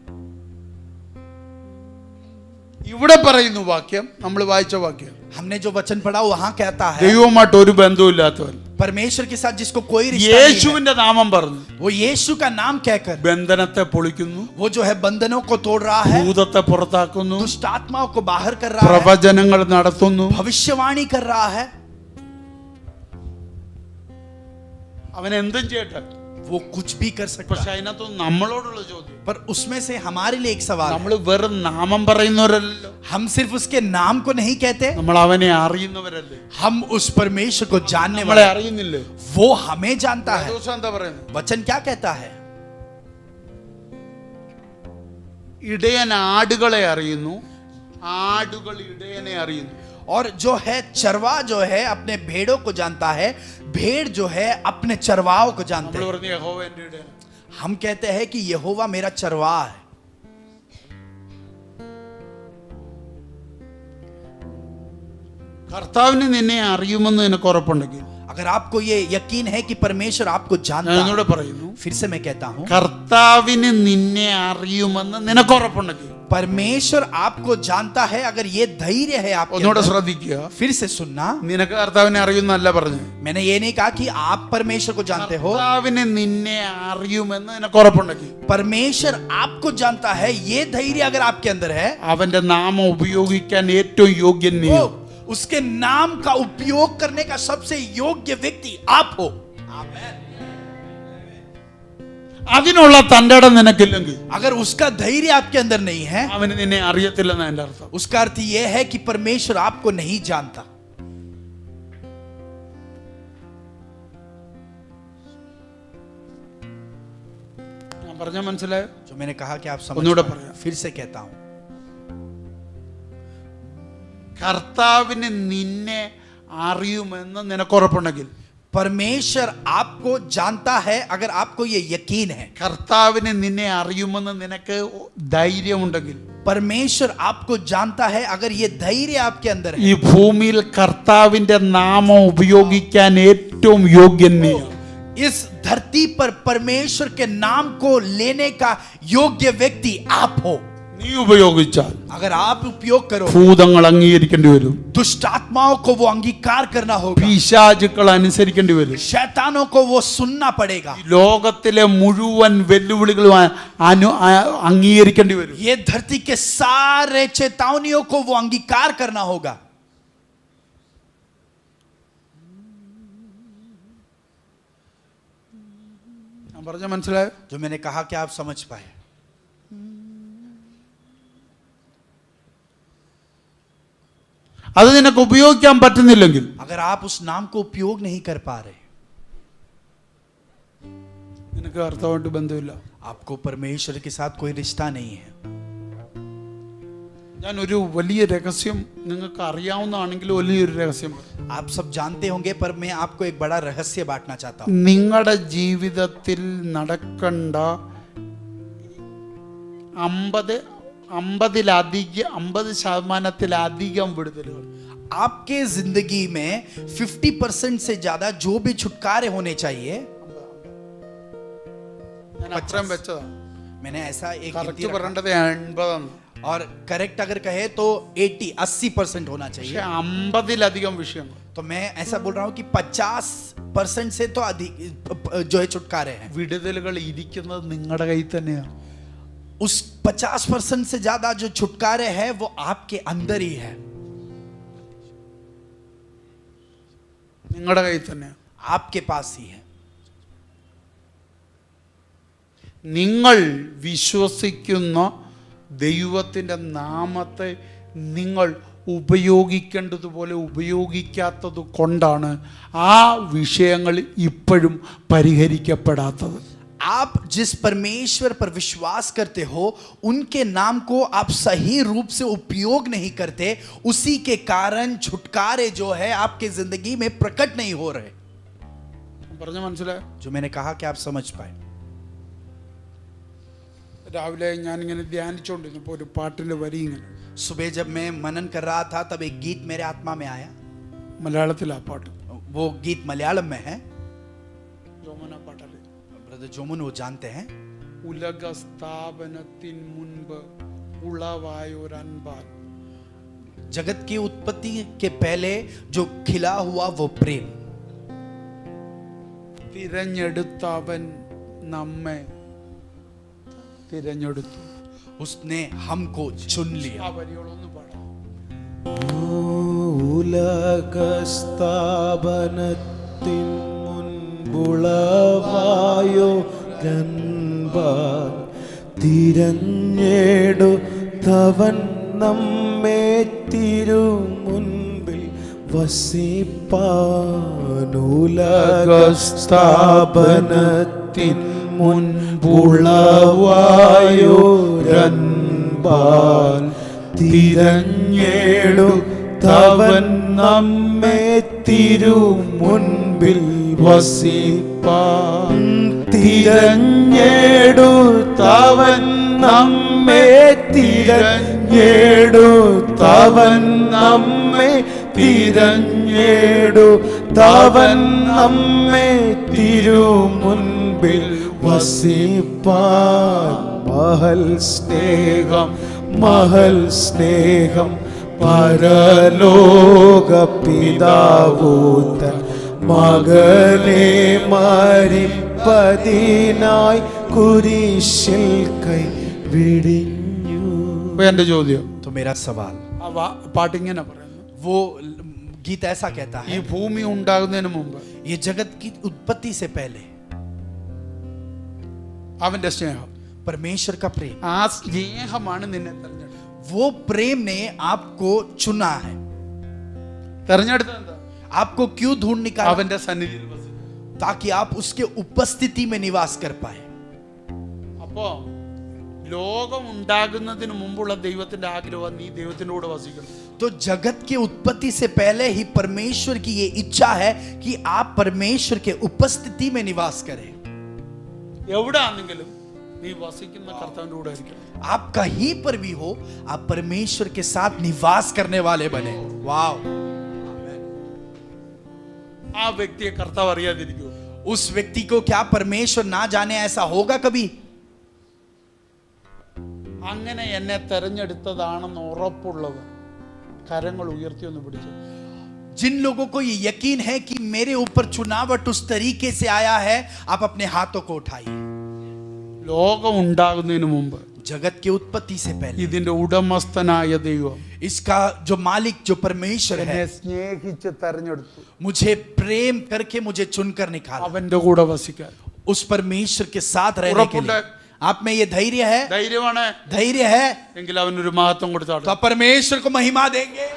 ഇവിടെ പറയുന്നു വാക്യം, നമ്മൾ വായിച്ച വാക്യം, हमने जो वचन पढ़ा वहां कहता है ദൈവവുമായിട്ട് ഒരു ബന്ധവുമില്ലാത്തവൻ परमेश्वर के साथ जिसको कोई रिश्ता नहीं है, യേശുവിന്റെ നാമം പറഞ്ഞു वो यीशु का नाम कहकर ബന്ധനത്തെ പൊളിക്കുന്നു, वो जो है बंधनों को तोड़ रहा है, ഭൂതത്തെ പുറത്താക്കുന്നു, दुष्ट आत्माओं को बाहर कर रहा है, പ്രവചനങ്ങൾ നടത്തുന്നു. भविष्यवाणी कर रहा है. അവൻ എന്തും ചെയ്യട്ടെ. वो कुछ भी कर सकता പക്ഷെ है. അതിനകത്ത് നമ്മളോടുള്ള ചോദ്യം, पर उसमें से हमारे लिए एक सवाल है. നമ്മൾ വെറും നാമം പറയുന്നവരല്ലോ, हम सिर्फ उसके नाम को नहीं कहते, നമ്മൾ അവനെ അറിയുന്നവരല്ലേ. हम उस परमेश्वर को जानने നമ്മളെ वाले. അറിയുന്നില്ലേ? वो हमें जानता है. ദിവസം എന്താ പറയുന്നത്? वचन क्या कहता है? ഇടയൻ ആടുകളെ അറിയുന്നു, ആടുകൾ ഇടയനെ അറിയുന്നു. और जो है चरवा जो है अपने भेड़ों को जानता है, भेड़ जो है अपने चरवाओं को जानते നമ്മൾ हैं. പറഞ്ഞു യഹോവ എൻ്റെ ഇടയൻ. हम कहते हैं कि यहोवा मेरा चरवा है. കർത്താവിന് നിന്നെ അറിയുമെന്ന് നിനക്ക് ഉറപ്പുണ്ടെങ്കിൽ, अगर आपको ये यकीन है कि परमेश्वर आपको ഞാൻ जानता है, എന്നോട് പറയുന്നു, फिर से मैं कहता हूं, കർത്താവിന് നിന്നെ അറിയുമെന്ന് നിനക്ക് ഉറപ്പുണ്ടെങ്കിൽ, परमेश्वर आपको जानता है, अगर ये धैर्य है आपके ഒന്നുകൂടെ अंदर, ശ്രദ്ധിക്കുക. फिर से सुनना, നിനക്ക് കർത്താവിനെ അറിയുന്നല്ല പറഞ്ഞു, मैंने ये नहीं कहा कि आप परमेश्वर को जानते हो. കർത്താവിന് നിന്നെ അറിയുമെന്ന് നിനക്ക് ഉറപ്പുണ്ടെങ്കിൽ, परमेश्वर आपको जानता है, ये धैर्य अगर आपके अंदर है, അവന്റെ നാമം ഉപയോഗിക്കാൻ ഏറ്റവും യോഗ്യൻ നീ. वो उसके नाम का उपयोग करने का सबसे योग्य व्यक्ति आप हो. അതിനുള്ള തൻ്റെ ഇടം നിനക്കില്ലെങ്കിൽ अगर उसका धैर्य आपके अंदर नहीं है, അവന് നിന്നെ അറിയത്തില്ലെന്ന് എൻ്റെ അർത്ഥം. उसका अर्थ यह है कि परमेश्वर आपको नहीं जानता. ഞാൻ പറഞ്ഞ മനസ്സിലായോ? जो मैंने कहा कि आप समझ ഒന്നുകൂടെ पाए. പറയാം. फिर से कहता हूं, കർത്താവിന് നിന്നെ അറിയുമെന്ന് നിനക്ക് ഉറപ്പുണ്ടെങ്കിൽ, परमेश्वर आपको जानता है अगर आपको ये यकीन है, കർത്താവിന് നിന്നെ അറിയുമെന്ന് നിനക്ക് ധൈര്യമുണ്ടെങ്കിൽ, परमेश्वर आपको जानता है अगर ये धैर्य आपके अंदर ഈ है, ഭൂമിയിൽ കർത്താവിന്റെ നാമം ഉപയോഗിക്കാൻ ഏറ്റവും യോഗ്യൻ നീയാണ്. इस धरती पर परमेश्वर के नाम को लेने का योग्य व्यक्ति आप हो. നീ ഉപയോഗിച്ചാൽ अगर आप उपयोग करो, ഭൂതങ്ങൾ അംഗീകരിക്കേണ്ടി വരും, दुष्ट आत्माओं को वो अंगीकार करना होगा, പിശാചുക്കൾ അനുസരിക്കേണ്ടി വരും, शैतानों को वो सुनना पड़ेगा, ലോകത്തിലെ മുഴുവൻ വെല്ലുവിളികളും അംഗീകരിക്കേണ്ടി വരും. ये धरती के सारे चेतावनियों को वो अंगीकार करना होगा. ഞാൻ പറഞ്ഞ മനസ്സിലായോ? जो मैंने कहा कि आप समझ पाए. അത് നിനക്ക് ഉപയോഗിക്കാൻ പറ്റുന്നില്ലെങ്കിൽ, अगर आप उस नाम को उपयोग नहीं कर पा रहे, നിനക്ക് കർത്താവായിട്ട് ബന്ധമില്ല. आपको परमेश्वर के साथ कोई रिश्ता नहीं है. ഞാൻ ഒരു വലിയ രഹസ്യം നിങ്ങൾക്ക് അറിയാവുന്നതാണെങ്കിലും വലിയൊരു രഹസ്യം പറയാം. आप सब जानते होंगे पर मैं आपको एक बड़ा रहस्य बांटना चाहता हूं. നിങ്ങളുടെ ജീവിതത്തിൽ നടക്കേണ്ട 50% വിടുതലുകൾ, आपके जिंदगी में 50% से ज्यादा जो भी छुटकारे होने चाहिए, ഞാൻ അത്രയും വെച്ചതാ. मैंने ऐसा एक കറക്റ്റ് गिनती रखा. പറയേണ്ടത് 80 और करेक्ट अगर कहे तो 80% होना പക്ഷെ चाहिए. 50 വിഷയങ്ങൾ. तो मैं ऐसा बोल रहा हूं कि 50% से तो अधिक जो है छुटकारे हैं. വിടുതലുകൾ ഇരിക്കുന്നത് നിങ്ങളുടെ കയ്യിൽ തന്നെയാണ്. उस 50% से ज्यादा जो छुटकारे हैं वो आपके अंदर ही है, നിങ്ങളുടെ കയ്യിൽ തന്നെയാണ്. आपके पास ही है. നിങ്ങൾ വിശ്വസിക്കുന്ന ദൈവത്തിൻ്റെ നാമത്തെ നിങ്ങൾ ഉപയോഗിക്കേണ്ടതുപോലെ ഉപയോഗിക്കാത്തത് കൊണ്ടാണ് ആ വിഷയങ്ങൾ ഇപ്പോഴും പരിഹരിക്കപ്പെടാത്തത്. आप जिस परमेश्वर पर विश्वास करते हो उनके नाम को आप सही रूप से उपयोग नहीं करते, उसी के कारण छुटकारे जो है आपके जिंदगी में प्रकट नहीं हो रहे. പറഞ്ഞ മനസ്സിലായോ? जो मैंने कहा कि आप समझ पाए. രാവിലെ ഞാനിങ്ങനെ ധ്യാനിച്ചുകൊണ്ടിരുന്നപ്പോൾ ഒരു പാട്ടിൻ്റെ വരി ഇങ്ങനെ, सुबह जब मैं मनन कर रहा था तब एक गीत मेरे आत्मा में आया. മലയാളത്തിലാ പാട്ട്, वो गीत मलयालम में है. ജോമന പാട്ടല്ലേ. ब्रदर जोमुन वो जानते हैं. ഉലക സ്ഥാപനത്തിൻ മുൻപ് ഉളവായൊരൻപാൽ, जगत की उत्पत्ति के पहले जो खिला हुआ वो प्रेम, തിരഞ്ഞെടുത്തവൻ നമ്മെ തിരഞ്ഞെടുത്തു. उसने हमको चुन लिया. ആ വരികളൊന്ന് പാടാം. ഉലകസ്ഥാപനത്തിൻ മുൻപുളവായോ തിരഞ്ഞെടുത്തവൻ നമ്മെ തിരുമുൻപിൽ വസിപ്പാൻ. ഉലകസ്ഥാപനത്തിൻ മുൻപുളവായോരൻപാൽ തിരഞ്ഞെടുത്തവൻ നമ്മെ തിരുമുൻപിൽ വസിപ്പാൻ. തിരഞ്ഞെടുത്തവൻ നമ്മെ തിരഞ്ഞെടുത്തവൻ നമ്മെ തിരഞ്ഞെടുത്തവൻ നമ്മെ തിരുമുൻപിൽ വസിപ്പാൻ. മഹൽ സ്നേഹം മഹൽ സ്നേഹം പരലോക പിതാവൂതൻ മകനെ മരിപ്പതിനായി കുരിശിൽ കൈ വിടിഞ്ഞു. ഇപ്പൊ എന്റെ ചോദ്യം, तो मेरा सवाल, ആ പാട്ടിങ്ങനെ പറയുന്നു, वो गीत ऐसा कहता ഈ है, ഭൂമി ഉണ്ടാകുന്നതിന് മുമ്പ് ये जगत की उत्पत्ति से पहले അവന്റെ സ്നേഹം. परमेश्वर का प्रेम, ആ സ്നേഹമാണ് നിന്നെ തെരഞ്ഞെടുത്തത്. वो प्रेम ने आपको चुना है. തെരഞ്ഞെടുത്തത് എന്താ? आपको क्यों ढूंढ निकाला? അവന്റെ സന്നിധിയിൽ വസിക്കാൻ. ताकि आप उसके उपस्थिति में निवास कर पाए. അപ്പോ ലോകം ഉണ്ടാകുന്നതിന് മുമ്പുള്ള ദൈവത്തിന്റെ ആഗ്രഹം നീ ദൈവത്തിന്റെ കൂടെ വസിക്കണം. तो जगत के उत्पत्ति से पहले ही परमेश्वर की ये इच्छा है कि आप परमेश्वर के उपस्थिति में निवास करें. എവിടാണെങ്കിലും നീ വസിക്കുന്ന കർത്താവിന്റെ കൂടെ ആയിരിക്കണം. आप कहीं पर भी हो, आप परमेश्वर के साथ निवास करने वाले बने. वाव! ആ വ്യക്തിയെ കർത്താവ് അറിയാതിരിക്കുമോ? उस व्यक्ति को क्या परमेश्वर ना जाने? ऐसा होगा कभी? അങ്ങനെ എന്നെ തെരഞ്ഞെടുത്തതാണെന്ന് ഉറപ്പുള്ളവർ കരങ്ങൾ ഉയർത്തി ഒന്ന് പിടിച്ചു. जिन लोगों को ये यकीन है कि मेरे ऊपर चुनावट उस तरीके से आया है, आप अपने हाथों को उठाइए. ലോകം ഉണ്ടാകുന്നതിന് മുമ്പ് जगत की उत्पत्ति से पहले ഇതിന്റെ ഉടമസ്ഥനായ ദൈവം इसका जो मालिक, जो परमेश्वर എന്നെ है, സ്നേഹിച്ച് തെരഞ്ഞെടുത്തു. मुझे प्रेम करके मुझे चुनकर निकाला. അവന്റെ കൂടെ വസിക്കാൻ उस परमेश्वर के साथ रहने के उरपुंड लिए. आप में ये धैर्य है? ധൈര്യമാണ് धैर्य है എങ്കിൽ അവനൊരു മഹത്വം കൊടുത്താൽ तो परमेश्वर को महिमा देंगे.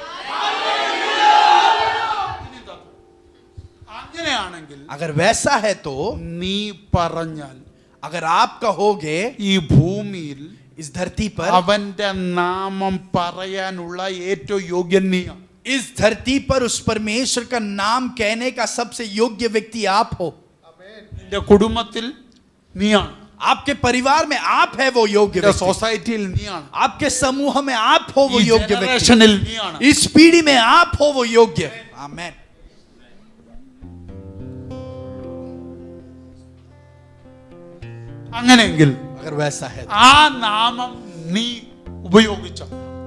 അങ്ങനെയാണെങ്കിൽ अगर वैसा है तो നീ പറഞ്ഞാൽ अगर आप कहोगे ഈ ഭൂമിയിൽ इस धरती पर, അവന്റെ നാമം പറയാനുള്ള ഏറ്റവും യോഗ്യൻ നീയാണ്. इस धरती पर उस परमेश्वर का नाम कहने का सबसे योग्य व्यक्ति आप हो. നിന്റെ കുടുംബത്തിൽ നീയാണ്, आपके परिवार में आप है वो योग्य നിന്റെ व्यक्ति. സൊസൈറ്റിയിൽ നീയാണ്, आपके समूह में आप हो वो ഈ योग्य व्यक्ति. ജനറേഷനിൽ നീയാണ്. इस पीढ़ी में आप हो वो योग्य. आमेन. അങ്ങനെയെങ്കിൽ अगर वैसा है तो ആ നാമം നീ ഉപയോഗിച്ച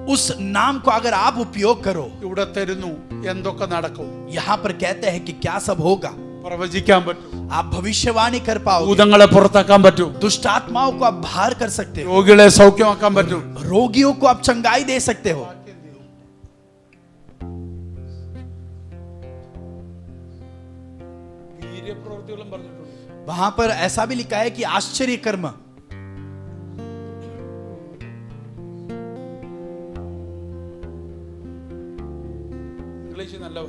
उस नाम को अगर आप उपयोग करो. ഇവിടെ തരുന്നു എന്തൊക്കെ നടക്കും. यहाँ पर कहते हैं कि क्या सब होगा. പ്രവചിക്കാൻ പറ്റും, आप भविष्यवाणी कर पाओगे. ഭൂതങ്ങളെ പുറത്താക്കാൻ പറ്റും, दुष्ट आत्माओं को आप बाहर कर सकते हो. രോഗികളെ സൗഖ്യമാക്കാൻ പറ്റും. रोगियों को आप चंगाई दे सकते हो. വീര്യപ്രവൃത്തികളും പറഞ്ഞിട്ടുണ്ട്. वहां पर ऐसा भी लिखा है कि आश्चर्य कर्म. ഇംഗ്ലീഷ് നല്ല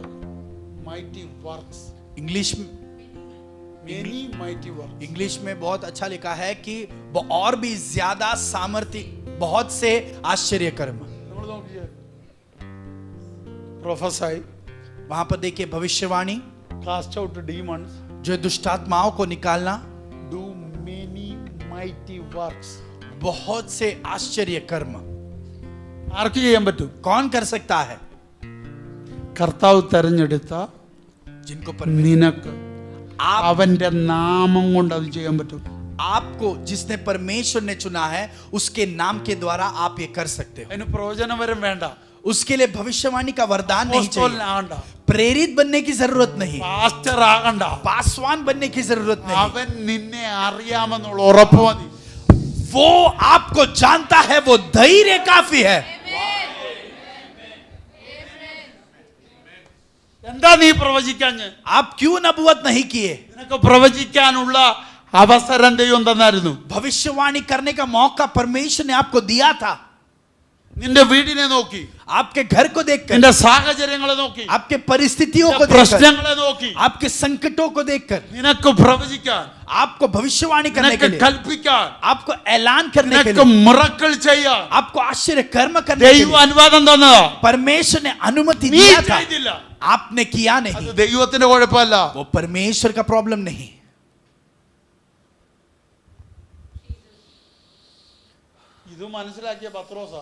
mighty works, English many mighty works. English में बहुत अच्छा लिखा है कि वो और भी ज्यादा सामर्थ्य, बहुत से आश्चर्य कर्म. നമ്മൾ നോക്കിയേ, പ്രൊഫസൈ, वहां पर देखिए भविष्यवाणी, കാസ്റ്റ് ഔട്ട് ഡീമൺസ്, जो दुष्ट आत्माओं को निकालना, ഡു മെനി മൈറ്റി വർക്ക്സ്. बहुत से आश्चर्य कर्म. ആർക്ക് ചെയ്യാൻ പറ്റും? कौन कर सकता है? കർത്താവ് തെരഞ്ഞെടുത്ത जिनको നിനക്ക് आप, അവന്റെ നാമം കൊണ്ട് അത് ചെയ്യാൻ പറ്റും. आपको जिसने परमेश्वर ने चुना है, उसके नाम के द्वारा आप ये कर सकते हो. അതിന് പ്രവചനവരം വേണ്ട, उसके लिए भविष्यवाणी का वरदान नहीं चाहिए. ആകണ്ട, प्रेरित बनने की जरूरत नहीं, പാസ്റ്റർ ആകണ്ട. पासवान बनने की जरूरत नहीं. അവൻ നിന്നെ അറിയാമെന്നുള്ള ഉറപ്പ് മതി. वो आपको जानता है, वो धैर्य काफी है. എന്താ നീ പ്രവചിക്കാഞ്ഞ്? आप क्यों नबूवत नहीं किए? നിനക്ക് പ്രവചിക്കാനുള്ള അവസരം ദൈവം തന്നായിരുന്നു. भविष्यवाणी करने का मौका परमेश्वर ने आपको दिया था. നിന്റെ വീടിനെ നോക്കി, आपके घर को देखकर, നിന്റെ സാഹചര്യങ്ങളെ നോക്കി, आपके परिस्थितियों को നിന്റെ देखकर, പ്രശ്നങ്ങളെ നോക്കി आपके संकटों को देखकर, നിനക്ക് പ്രവചിക്കാൻ, आपको भविष्यवाणी करने के നിനക്ക് लिए, കൽപ്പിക്കാൻ, आपको ऐलान करने के നിനക്ക് लिए, മിറക്കിൾ ചെയ്യാൻ आपको आश्चर्य कर्म करने के ദൈവം लिए അനുവാദം തന്നതാ. परमेश्वर ने अनुमति നീ दिया था. ചെയ്തില്ല, आपने किया അത് नहीं. ദൈവത്തിന്റെ കുഴപ്പമല്ല. वो परमेश्वर का प्रॉब्लम नहीं. ഇത് മനസ്സിലാക്കിയ പത്രോസ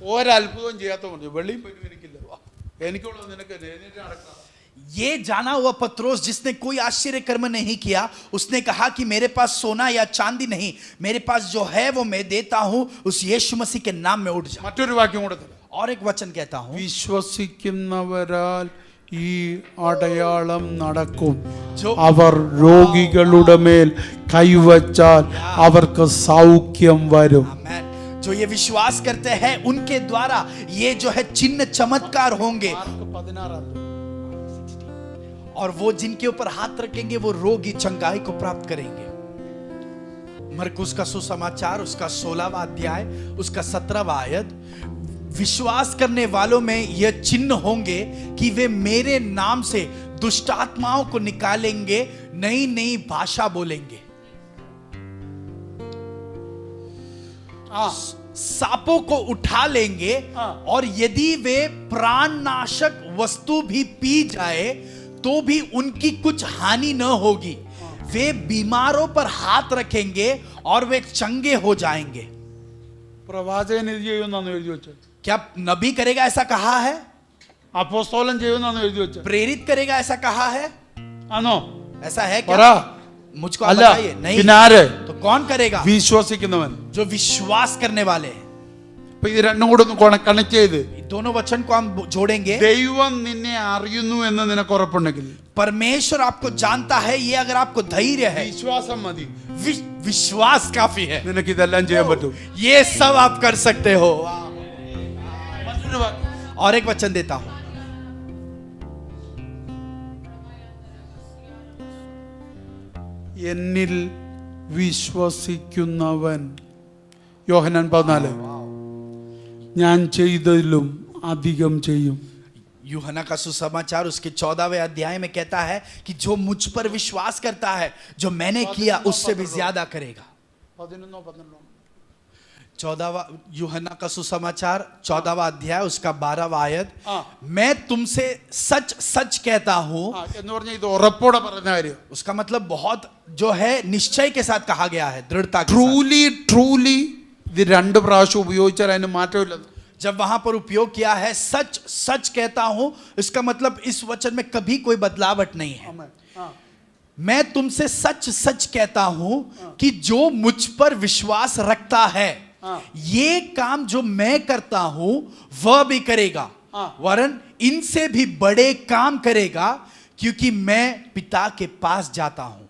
ഒരത്ഭുതവും ചെയ്യാത്തതുകൊണ്ട് വെള്ളിയും പൈനും എനിക്കില്ല, എനിക്കുള്ളത് നിനക്ക് എഴുന്നേറ്റ് നടക്കാം. ये जाना हुआ पत्रोस, जिसने कोई आश्चर्य कर्म नहीं किया, उसने कहा कि मेरे पास सोना या चांदी नहीं, मेरे पास जो है वो मैं देता हूं, उस यीशु मसीह के नाम में उठ जा. മറ്റൊരു വാക്യം കൂടെ തരാം. और एक वचन कहता हूं, വിശ്വസിക്കുന്നവരാൽ ഈ അടയാളം നടക്കും. जो- അവർ രോഗികളുടെ മേൽ കൈവച്ചാൽ അവർക്ക് സൗഖ്യം വരും. आमेन. जो ये विश्वास करते हैं, उनके द्वारा ये जो है चिन्ह चमत्कार होंगे. और वो जिनके ऊपर हाथ रखेंगे, वो रोगी चंगाई को प्राप्त करेंगे. मरकुस का सुसमाचार उसका 16वां अध्याय उसका 17वां आयत, विश्वास करने वालों में यह चिन्ह होंगे कि वे मेरे नाम से दुष्ट आत्माओं को निकालेंगे, नई नई भाषा बोलेंगे, सांपों को उठा लेंगे, और यदि वे प्राणनाशक वस्तु भी पी जाए तो भी उनकी कुछ हानि न होगी, वे बीमारों पर हाथ रखेंगे और वे चंगे हो जाएंगे। പ്രവാചകൻ ഇത് ചെയ്യുമെന്നാണ് എഴുതി വെച്ചത്. क्या नबी करेगा ऐसा कहा है? അപ്പോസ്തലൻ ചെയ്യുമെന്നാണ് എഴുതി വെച്ചത്. प्रेरित करेगा ऐसा कहा है? ആണോ? ऐसा है പറ. क्या? मुझको आप അല്ല, बताइए. नहीं. പിന്നെ ആര്? तो कौन करेगा? വിശ്വസിക്കുന്നവൻ. जो विश्वास करने वाले हैं. അപ്പൊ ഇത് രണ്ടും കൂടെ ഒന്ന് കണക്ട് ചെയ്ത് दोनों वचन को हम जोड़ेंगे. ദൈവം നിന്നെ അറിയുന്നു എന്ന് നിനക്ക് ഉറപ്പുണ്ടെങ്കിൽ परमेश्वर आपको जानता है, ये अगर आपको धैर्य है, വിശ്വാസം മതി. विश्वास काफी है, നിനക്ക് ഇതെല്ലാം ചെയ്യാൻ പറ്റും. ये सब आप कर सकते हो. മറ്റൊരു വാക്ക്. और एक वचन देता हूं, എന്നിൽ വിശ്വസിക്കുന്നവൻ, യോഹന്നാൻ 14, ഞാൻ ചെയ്തതിലും അധികം ചെയ്യും. यूहन्ना का सुसमाचार उसके 14वें अध्याय में कहता है कि जो मुझ पर विश्वास करता है, जो मैंने किया उससे भी ज्यादा करेगा. 14वां यूहन्ना का सुसमाचार 14वां अध्याय उसका 12वां आयत, मैं तुमसे सच सच कहता हूं. എന്ന് പറഞ്ഞ ഇത് ഉറപ്പോടെ പറയുന്ന കാര്യം. उसका मतलब बहुत जो है निश्चय के साथ कहा गया है, दृढ़ता के साथ. ട്രൂലി ഇത് രണ്ട് പ്രാവശ്യം ഉപയോഗിച്ചാൽ അതിന് മാറ്റമില്ല. जब वहां पर उपयोग किया है सच सच कहता हूं, इसका मतलब इस वचन में कभी कोई बदलावट नहीं है. मैं तुमसे सच सच कहता हूं कि जो मुझ पर विश्वास रखता है, ये काम जो मैं करता हूं वह भी करेगा, वरन इनसे भी बड़े काम करेगा, क्योंकि मैं पिता के पास जाता हूं.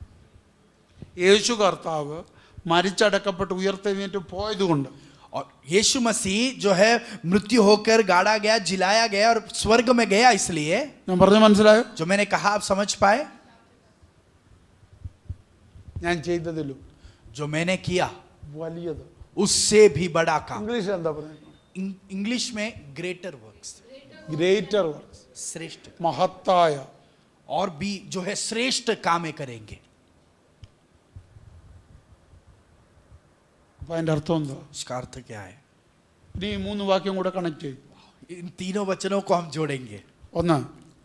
യേശു കർത്താവ് മരിച്ചടക്കപ്പെട്ട് ഉയർത്തെഴുന്നേറ്റ് പോയതുകൊണ്ട്, और यीशु मसीह जो है मृत्यु होकर गाड़ा गया, जिलाया गया और स्वर्ग में गया, इसलिए ഞാൻ പറഞ്ഞ മനസ്സിലായോ? जो मैंने कहा आप समझ पाए. ഞാൻ ചെയ്തതിലും जो मैंने किया വലിയത്. उससे भी बड़ा काम. ഇംഗ്ലീഷിൽ എന്താ പറയുന്നത്? इंग्लिश में ग्रेटर वर्क्स, ഗ്രേറ്റർ വർക്ക്സ്, श्रेष्ठ, മഹത്തായ. और भी जो है श्रेष्ठ कामें करेंगे. അപ്പൊ അതിന്റെ അർത്ഥം എന്താ? उसका अर्थ क्या है? ഇനി ഈ മൂന്ന് വാക്യം കൂടെ കണക്ട് ചെയ്യും. इन तीनों वचनों को हम जोड़ेंगे. ഒന്ന്,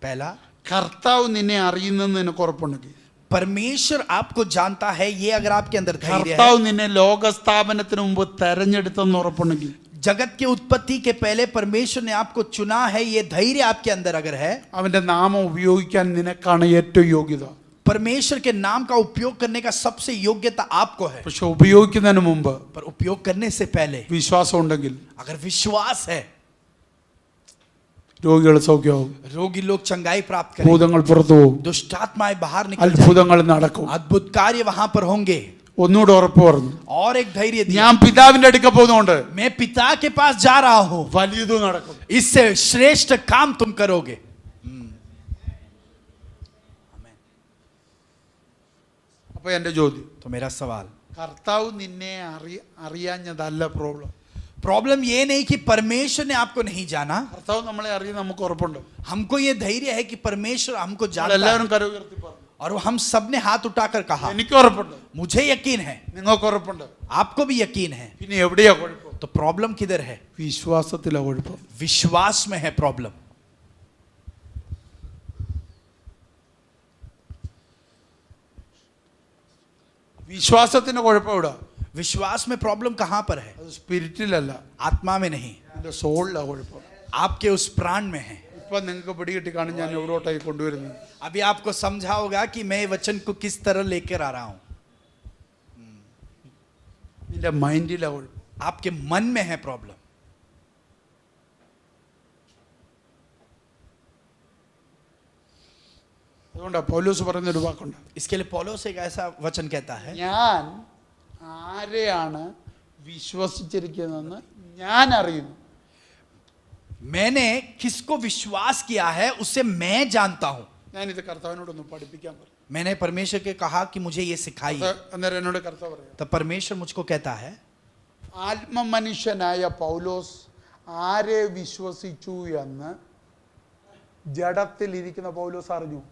पहला, കർത്താവ് നിന്നെ അറിയുന്നെന്ന് നിനക്ക് ഉറപ്പുണ്ടെങ്കിൽ, परमेश्वर आपको जानता है, ये अगर आपके अंदर धैर्य കർത്താവ് है, നിന്നെ ലോകസ്ഥാപനത്തിന് മുമ്പ് തെരഞ്ഞെടുത്തെന്ന് ഉറപ്പുണ്ടെങ്കിൽ, जगत के उत्पत्ति के पहले परमेश्वर ने आपको चुना है, ये धैर्य आपके अंदर अगर है, അവന്റെ നാമം ഉപയോഗിക്കാൻ നിനക്കാണ് ഏറ്റവും യോഗ്യത. परमेश्वर के नाम का उपयोग करने का सबसे योग्यता आपको है. പക്ഷെ ഉപയോഗിക്കുന്നതിന് മുമ്പ് पर उपयोग करने से पहले വിശ്വാസം ഉണ്ടെങ്കിൽ अगर विश्वास है, രോഗികൾ സൗഖ്യമാവും, रोगी लोग चंगाई प्राप्त करेंगे, ഭൂതങ്ങൾ പുറത്തു പോകും, दुष्ट आत्माएं बाहर निकल जाएंगी, അത്ഭുതങ്ങൾ നടക്കും. अद्भुत कार्य वहां पर होंगे. ഒന്നുകൂടെ ഉറപ്പ് പറഞ്ഞു, और एक धैर्य दिया, ഞാൻ പിതാവിന്റെ അടുക്ക പോകുന്നതുകൊണ്ട് मैं पिता के पास जा रहा हूं, വലിയത് നടക്കും. इससे श्रेष्ठ काम तुम करोगे. അപ്പൊ എന്റെ ചോദ്യം, तो मेरा सवाल, കർത്താവ് നിന്നെ അറിയാഞ്ഞതല്ല പ്രോബ്ലം. प्रॉब्लम ये नहीं कि परमेश्वर ने आपको नहीं जाना, കർത്താവ് നമ്മളെ അറിയാൻ നമുക്ക് ഉറപ്പുണ്ട്. हमको ये धैर्य है कि परमेश्वर हमको जानता है. എല്ലാവരും കര ഉയർത്തി പറഞ്ഞു, और हम सब ने हाथ उठाकर कहा, എനിക്ക് ഉറപ്പുണ്ട്, मुझे यकीन है, നിങ്ങൾക്ക് ഉറപ്പുണ്ട്. आपको भी यकीन है. പിന്നെ എവിടെയാ കുഴപ്പം? तो प्रॉब्लम किधर है? വിശ്വാസത്തിലാ കുഴപ്പം. विश्वास में है प्रॉब्लम. വിശ്വാസത്തിന്റെ കുഴപ്പം എവിടെ? विश्वास में प्रॉब्लम कहां पर है? അത് സ്പിരിറ്റിലല്ല, आत्मा में नहीं, എന്റെ സോളിലാ കുഴപ്പം. आपके उस प्राण में है. ഇപ്പൊ നിങ്ങൾക്ക് പിടികിട്ടി കാണും ഞാൻ എവിടോട്ടായി കൊണ്ടുവരുന്നത്. अभी आपको समझा होगा कि मैं वचन को किस तरह लेकर आ रहा हूं. നിന്റെ മൈൻഡിലാ കുഴപ്പം. आपके मन में है प्रॉब्लम. അതുകൊണ്ടാ പൗലോസ് പറയുന്ന ഒരു വാക്കുണ്ട്, इसके लिए पौलुस एक ऐसा वचन कहता है, ഞാൻ ആരെയാണ് വിശ്വസിച്ചിരിക്കുന്നതെന്ന് ഞാൻ അറിയുന്നു. मैंने किसको विश्वास किया है उसे मैं जानता हूं. ഞാനിത് കർത്താവിനോടൊന്ന് പഠിപ്പിക്കാൻ പറഞ്ഞു. मैंने परमेश्वर के कहा कि मुझे ये सिखाइए, അന്നേരം എന്നോട് കർത്താവ് പറയാം, तब परमेश्वर मुझको कहता है ആത്മമനുഷ്യനായ പൗലോസ് ആരെ വിശ്വസിച്ചു എന്ന് ജഡത്തിൽ ഇരിക്കുന്ന പൗലോസ് അറിഞ്ഞു.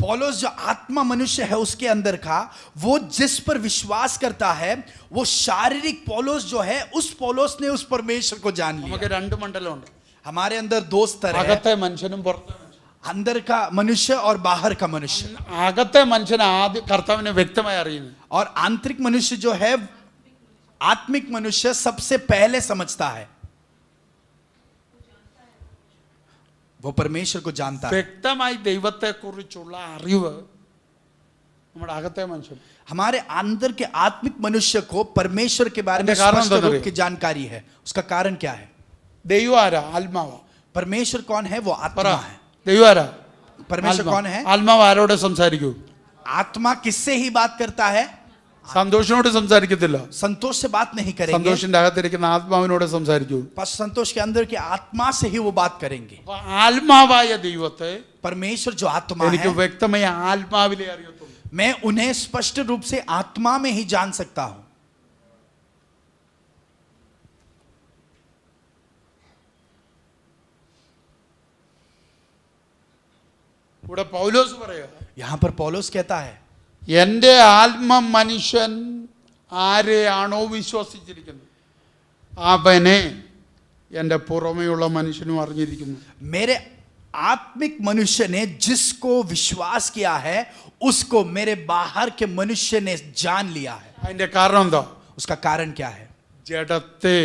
पौलुस जो आत्मा मनुष्य है उसके अंदर का, वो जिस पर विश्वास करता है, वो शारीरिक पौलुस जो है, उस पौलुस ने उस परमेश्वर को जान लिया। നമുക്ക് രണ്ട് മണ്ഡലമുണ്ട്, हमारे अंदर दो स्तर है, അകത്തെ മനുഷ്യനും പുറത്തെ മനുഷ്യനും. अंदर का मनुष्य और बाहर का मनुष्य। അകത്തെ മനുഷ്യൻ ആദ്യം കർത്താവിനെ വ്യക്തമായി അറിയുന്നു, और आंतरिक मनुष्य जो है, आत्मिक मनुष्य सबसे पहले समझता है, वो परमेश्वर को जानता है। വ്യക്തമായി ദൈവത്തെക്കുറിച്ചുള്ള അറിവ് നമ്മുടെ അകത്തെ മനുഷ്യൻ. हमारे अंदर के आत्मिक मनुष्य को परमेश्वर के बारे में इसका कारण स्पष्ट क्या रूप है? की जानकारी है। उसका कारण क्या है? ദൈവം ആരാ? ആത്മാവാ. परमेश्वर कौन है? वो പറ, आत्मा है। ദൈവം ആരാ? परमेश्वर कौन है? ആത്മാവ് ആരോടെ സംസാരിക്കൂ? आत्मा किससे ही बात करता है? സന്തോഷിനോട് സംസാരിക്കത്തില്ല, संतोष से बात नहीं करेंगे, സന്തോഷിന്റെ അകത്തിരിക്കുന്ന ആത്മാവിനോട് സംസാരിക്കൂ. पर संतोष के अंदर के आत्मा से ही वो बात करेंगे। അപ്പൊ ആത്മാവായ ദൈവത്തെ परमेश्वर जो आत्मा എനിക്ക് है, വ്യക്തമായി ആത്മാവിലെ അറിയത്തുള്ളൂ. मैं उन्हें स्पष्ट रूप से आत्मा में ही जान सकता हूं। ഇവിടെ പൗലോസ് പറയാ, यहां पर पौलुस कहता है, എൻ്റെ ആത്മ മനുഷ്യൻ ആരെയാണോ വിശ്വസിച്ചിരിക്കുന്നത് അവനെ എൻ്റെ പുറമെയുള്ള മനുഷ്യനും അറിഞ്ഞിരിക്കുന്നു. मेरे आत्मिक मनुष्य ने जिसको विश्वास किया है, उसको मेरे बाहर के मनुष्य ने जान लिया है। അതിന്റെ കാരണം എന്താ? उसका कारण क्या है? ജഡത്തെ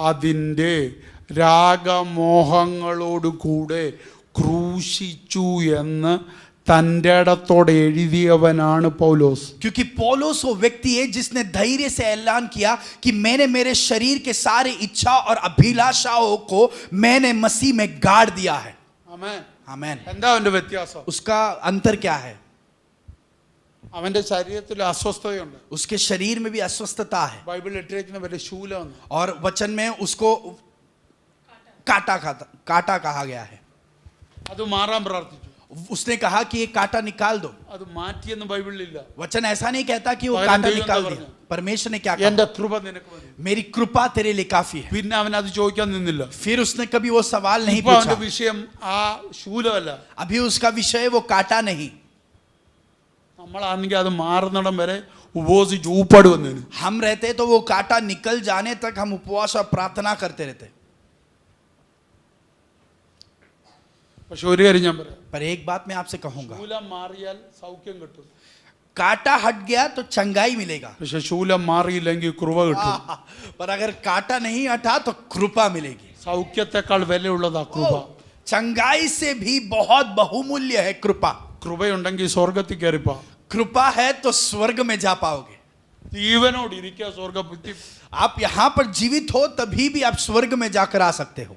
അതിൻ്റെ രാഗമോഹങ്ങളോടുകൂടെ ക്രൂശിച്ചു എന്ന് തൻ്റെ ഇടത്തോടെ എഴുതിയവനാണ് പൗലോസ്. क्योंकि पौलुस वो व्यक्ति है जिसने धैर्य से ऐलान किया कि मैंने मेरे शरीर के सारे इच्छा और अभिलाषाओं को मैंने मसीह में गाड़ दिया है। ആമേൻ. आमेन। എന്താ അവന്റെ വ്യത്യാസം? उसका अंतर क्या है? അവന്റെ ശരീരത്തിൽ അസ്വസ്ഥതയുണ്ട്. उसके शरीर में भी अस्वस्थता है, ബൈബിൾ ഇട്ടിരിക്കുന്ന പോലെ ശൂലം, और वचन में उसको काटा कहा गया है। അത് മാറാൻ പ്രാർത്ഥിച്ചു. उसने कहा कि ये काटा निकाल दो। അത് മാറ്റിയെന്ന് ബൈബിളിലില്ല. वचन ऐसा नहीं कहता कि वो पहले काटा देव निकाल ने दिया। बोला। परमेश्वर ने क्या എന്റെ कहा? കൃപ നിനക്ക് മതി. मेरी कृपा तेरे लिए काफी है। പിന്നെ അവൻ അത് ചോദിക്കാൻ നിന്നില്ല. फिर उसने कभी वो सवाल नहीं ഇപ്പൊ അവന്റെ पूछा। വിഷയം ആ ശൂലമല്ല. अभी उसका विषय वो काटा नहीं। നമ്മളാണെങ്കിൽ അത് മാറുന്നിടം വരെ ഉപവസിച്ച് ഊപ്പാട് വന്നേന്. हम रहते तो वो काटा निकल जाने तक हम उपवास और प्रार्थना करते रहते। പക്ഷെ ഒരു കാര്യം ഞാൻ പറയാം, पर एक बात मैं आपसे कहूंगा, ശൂലം മാറിയാൽ സൗഖ്യം കിട്ടും. काटा हट गया तो चंगाई मिलेगा, പക്ഷെ ശൂലം മാറിയില്ലെങ്കിൽ കൃപ കിട്ടും. पर अगर काटा नहीं हटा तो कृपा मिलेगी। സൗഖ്യത്തെക്കാൾ വിലയുള്ളതാ കൃപ. चंगाई से भी बहुत बहुमूल्य है कृपा। കൃപയുണ്ടെങ്കിൽ സ്വർഗത്തിൽ കയറിപ്പോ. कृपा है तो स्वर्ग में जा पाओगे। ജീവനോട് ഇരിക്കുക സ്വർഗബുദ്ധി. आप यहां पर जीवित हो तभी भी आप स्वर्ग में जाकर आ सकते हो।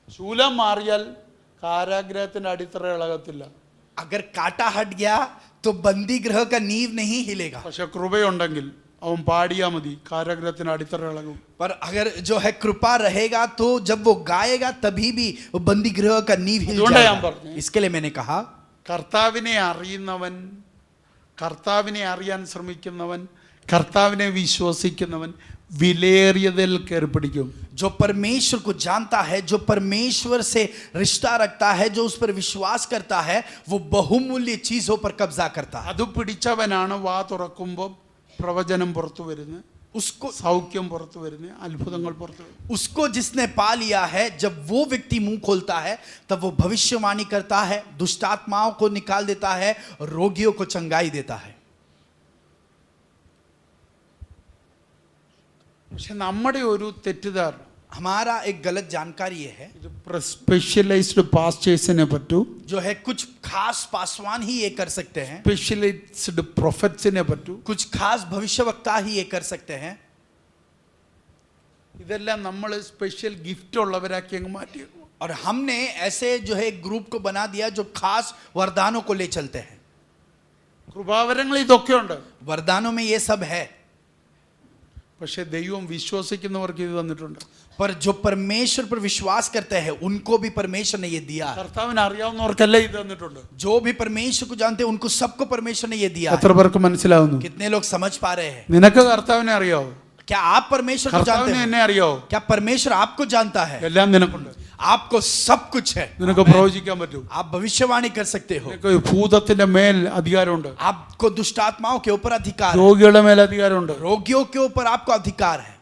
ശൂലം മാറിയാൽ കാരാഗ്രഹത്തിന്റെ അടിത്തറ ഇളകത്തില്ല. अगर काटा हट गया तो बंदी गृह का नींव नहीं हिलेगा, പക്ഷെ കൃപയുണ്ടെങ്കിൽ അവൻ പാടിയാ മതി, കാരാഗ്രഹത്തിന് അടിത്തറ ഇളകും. पर अगर जो है कृपा रहेगा तो जब वो गाएगा तभी भी वो बंदी गृह का नींव हिल അതുകൊണ്ടാ ഞാൻ जाएगा। പറഞ്ഞത്, इसके लिए मैंने कहा, കർത്താവിനെ അറിയുന്നവൻ, കർത്താവിനെ അറിയാൻ ശ്രമിക്കുന്നവൻ, കർത്താവിനെ വിശ്വസിക്കുന്നവൻ വിലയേറിയതിൽ കയറി പിടിക്കും. जो परमेश्वर को जानता है, जो परमेश्वर से रिश्ता रखता है, जो उस पर विश्वास करता है, वो बहुमूल्य चीजों पर कब्जा करता है। അത് പിടിച്ചവനാണ് വാ തുറക്കുമ്പോൾ പ്രവചനം പുറത്തു വരുന്നത്, उसको സൗഖ്യം പുറത്തു വരുന്നത്, അത്ഭുതങ്ങൾ പുറത്തു വരുന്നത്. उसको जिसने पा लिया है, जब वो व्यक्ति मुंह खोलता है तब वो भविष्यवाणी करता है, दुष्टात्माओं को निकाल देता है, रोगियों को चंगाई देता है। പക്ഷെ നമ്മുടെ ഒരു തെറ്റിദ്ധാരണ, हमारा एक गलत जानकारी ये है, ഇത് സ്പെഷ്യലൈസ്ഡ് പാസ്റ്റേഴ്സിനെ പറ്റൂ, जो है कुछ खास पासवान ही ये कर सकते हैं, സ്പെഷ്യലൈസ്ഡ് പ്രൊഫറ്റ്സിനെ പറ്റൂ. कुछ खास भविष्यवक्ता ही ये कर सकते हैं। ഇതെല്ലാം നമ്മൾ സ്പെഷ്യൽ ഗിഫ്റ്റ് ഉള്ളവരാക്കി അങ്ങ് മാറ്റി. और हमने ऐसे जो है एक ग्रुप को बना दिया जो खास वरदानों को ले चलते हैं। കൃപാവരങ്ങൾ ഇതൊക്കെ ഉണ്ട്. वरदानों में ये सब है, പക്ഷെ ദൈവം വിശ്വസിക്കുന്നവർക്ക് ഇത് തന്നിട്ടുണ്ട്. पर जो परमेश्वर पर विश्वास करते हैं उनको भी परमेश्वर ने ये दिया है. കർത്താവിനെ അറിയാവുന്നവർക്കല്ല ഇത് തന്നിട്ടുണ്ട്. जो भी परमेश्वर को जानते हैं उनको सबको परमेश्वर ने ये दिया है. എത്ര പേർക്ക് മനസ്സിലാവുന്നു? कितने लोग समझ पा रहे हैं? നിനക്ക് കർത്താവിനെ അറിയാവോ? क्या आप परमेश्वर को जानते കർത്താവിനെ हैं? എന്നെ അറിയാവോ? क्या परमेश्वर आपको जानता है? എല്ലാം നിനക്കുണ്ട്. आपको सब कुछ है. നിനക്ക് പ്രവചിക്കാൻ പറ്റും. आप भविष्यवाणी कर सकते हो. നിനക്ക് ഭൂതത്തിന്റെ മേൽ അധികാരമുണ്ട്. आपको दुष्ट आत्माओं के ऊपर अधिकार है. രോഗികളുടെ മേൽ അധികാരമുണ്ട്. रोगियों के ऊपर आपको अधिकार है.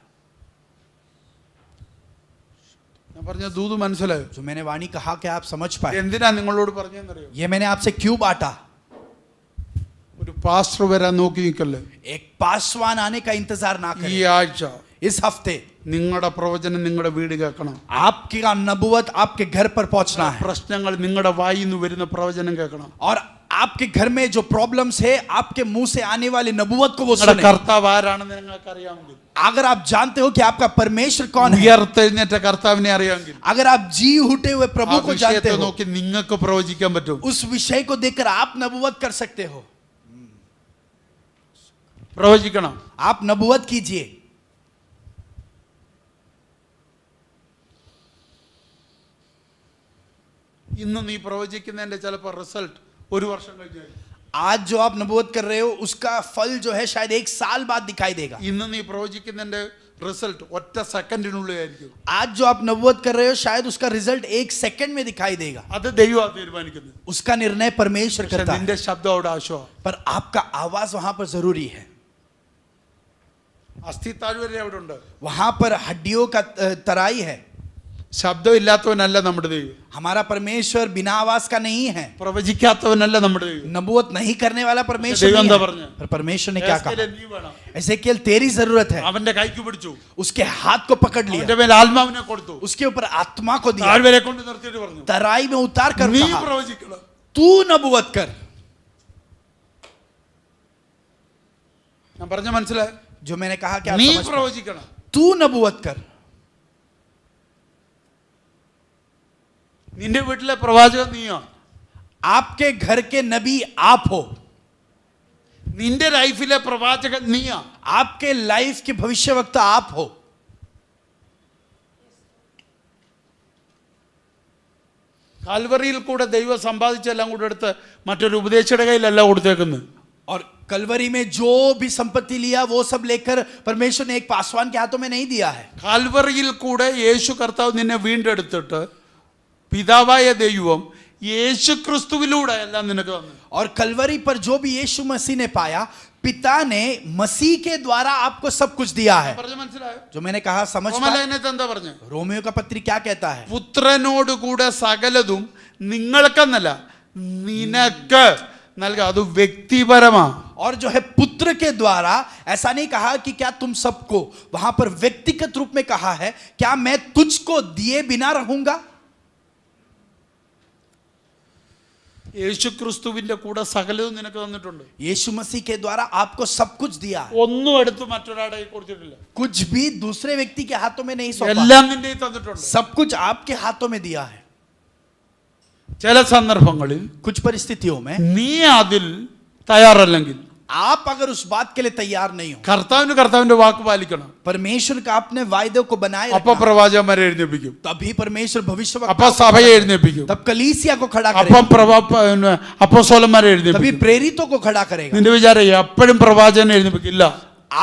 ഞാൻ പറഞ്ഞ ദൂത് മനസ്സിലായോ? जो मैंने वाणी कहा क्या आप समझ पाए? എന്തിനാ നിങ്ങളോട് പറഞ്ഞെന്നറിയോ? ये मैंने आपसे क्यों बांटा? ഒരു പാസ്റ്റർ വരാൻ നോക്കി നിൽക്കല്ലേ. एक पासवान आने का इंतजार ना ഈ करें. ആഴ്ച इस हफ्ते നിങ്ങളുടെ പ്രവചനം നിങ്ങളുടെ വീട് കേൾക്കണം. आपकी नबुवत आपके घर पर पहुंचना है. പ്രശ്നങ്ങൾ നിങ്ങളുടെ വായിൽ നിന്ന് വരുന്ന പ്രവചനം കേൾക്കണം. और आपके घर में जो प्रॉब्लम्स है आपके मुंह से आने वाली नबुवत को वो നിങ്ങളുടെ सुने. കർത്താവ് ആരാണെന്ന് നിങ്ങൾക്ക് അറിയാമെങ്കിൽ, अगर आप जानते हो कि आपका परमेश्वर कौन है, ഉയർത്തെഴുന്നേറ്റ കർത്താവിനെ അറിയാമെങ്കിൽ, अगर आप जी उठे हुए ആ प्रभु को जानते വിഷയത്തെ हो, നോക്കി നിങ്ങൾക്ക് പ്രവചിക്കാൻ പറ്റും. उस विषय को देखकर आप नबुवत कर सकते हो. പ്രവചിക്കണം. आप नबुवत कीजिए. ഇന്ന് നീ പ്രവചിക്കുന്നതിന്റെ ചിലപ്പോൾ റിസൾട്ട് ഒരു വർഷം കഴിഞ്ഞായിരിക്കും. आज जो आप नबुवत कर रहे हो उसका फल जो है शायद 1 साल बाद दिखाई देगा. ഇന്ന് നീ പ്രവചിക്കുന്നതിന്റെ റിസൾട്ട് ഒറ്റ സെക്കൻഡിനുള്ളിലായിരിക്കും. आज जो आप नबुवत कर रहे हो शायद उसका रिजल्ट 1 सेकंड में दिखाई देगा. അത് ദൈവമാണ് തീരുമാനിക്കുന്നത്. उसका निर्णय परमेश्वर പക്ഷെ करता है. നിന്റെ ശബ്ദം അവിടെ ആവശ്യമാണ്. पर आपका आवाज वहां पर जरूरी है. അസ്ഥി താഴ്വര അവിടെ ഉണ്ട്. वहां पर हड्डियों का तराई है. ശബ്ദം ഇല്ലാത്തവനല്ല നമ്മുടെ ദൈവം. हमारा परमेश्वर बिना आवाज का नहीं है. പ്രവചിക്കാത്തവനല്ല നമ്മുടെ ദൈവം. नबूवत नहीं करने वाला परमेश्वर ദൈവം नहीं എന്താ है. പറഞ്ഞത്? पर परमेश्वर ने क्या कहा? എസ്കേലേ നീ വേണം. एसेकिएल तेरी जरूरत है. അവന്റെ കൈക്ക് പിടിച്ചു. उसके हाथ को पकड़ लिया. അവന്റെ മേൽ ആത്മാവിനെ കൊടുത്തു. उसके ऊपर आत्मा को दिया. താഴ്വരെ കൊണ്ട് നിർത്തിയിട്ട് പറഞ്ഞു, तराई में उतार कर നീ कहा, പ്രവചിക്കണം. तू नबूवत कर. ഞാൻ പറഞ്ഞ മനസ്സിലായി? जो मैंने कहा क्या നീ समझ पाए? പ്രവചിക്കണം. तू नबूवत कर. നിന്റെ വീട്ടിലെ പ്രവാചകൻ നീയോ? आपके घर के नबी आप हो. നിന്റെ ലൈഫിലെ പ്രവാചകൻ നീയോ? आपके लाइफ के भविष्यवक्ता आप हो. കാൽവറിയിൽ കൂടെ ദൈവം സമ്പാദിച്ചെല്ലാം കൂടെ എടുത്ത് മറ്റൊരു ഉപദേശയുടെ കയ്യിലല്ല കൊടുത്തേക്കുന്നത്. और कलवरी में जो भी संपत्ति लिया वो सब लेकर परमेश्वर ने एक पासवान के हाथों में नहीं दिया है. കാൽവറിയിൽ കൂടെ യേശു കർത്താവ് നിന്നെ വീണ്ടെടുത്തിട്ട് പിതാവായ ദൈവം യേശു ക്രിസ്തുവിലൂടെ എല്ലാം നിനക്ക് തന്നു. और कलवरी पर जो भी यीशु मसीह ने पाया, पिता ने मसीह के द्वारा आपको सब कुछ दिया है. പറഞ്ഞ മനസ്സിലായോ? जो मैंने कहा समझ पाए? റോമാലേഖനത്തിൽ എന്താ പറഞ്ഞു? रोमियो का पत्री क्या कहता है? പുത്രനോട് കൂടെ സകലതും നിങ്ങൾക്കെന്നല്ല നിനക്ക് നൽകുക. അത് വ്യക്തിപരമാ. और जो है पुत्र के द्वारा, ऐसा नहीं कहा कि क्या तुम सबको, वहां पर व्यक्तिगत रूप में कहा है, क्या मैं तुझको दिए बिना रहूंगा? യേശു ക്രിസ്തുവിന്റെ കൂടെ സകലതും നിനക്ക് തന്നിട്ടുണ്ട്. यीशु मसीह के द्वारा आपको सब कुछ दिया है. ഒന്നും എടുത്ത് മറ്റൊരാളുടെ കയ്യിൽ കൊടുത്തിട്ടില്ല. कुछ भी दूसरे व्यक्ति के हाथों में नहीं सौंपा. എല്ലാം നിന്റെ കയ്യിൽ തന്നിട്ടുണ്ട്. सब कुछ आपके हाथों में दिया है. ചില സന്ദർഭങ്ങളിൽ कुछ परिस्थितियों में നീ അതിൽ തയ്യാറല്ലെങ്കിൽ आप अगर उस बात के लिए तैयार नहीं हो, കർത്താവിന്റെ വാക്ക് പാലിക്കണം. परमेश्वर का अपने वायदे को बनाए അപ്പൊ रखना, പ്രവാചകന്മാരെ എഴുന്നേൽപ്പിക്കും. तभी परमेश्वर भविष्य അപ്പൊ സഭയെ എഴുന്നേൽപ്പിക്കും. तब कलीसिया को खड़ा അപ്പം करेगा, അപ്പോസ്തലന്മാരെ तभी എഴുന്നേൽപ്പിക്കും. प्रेरितों को खड़ा करेगा. നിന്റെ വിചാരം എപ്പോഴും പ്രവാചകനെ എഴുന്നേൽപ്പിക്കില്ല.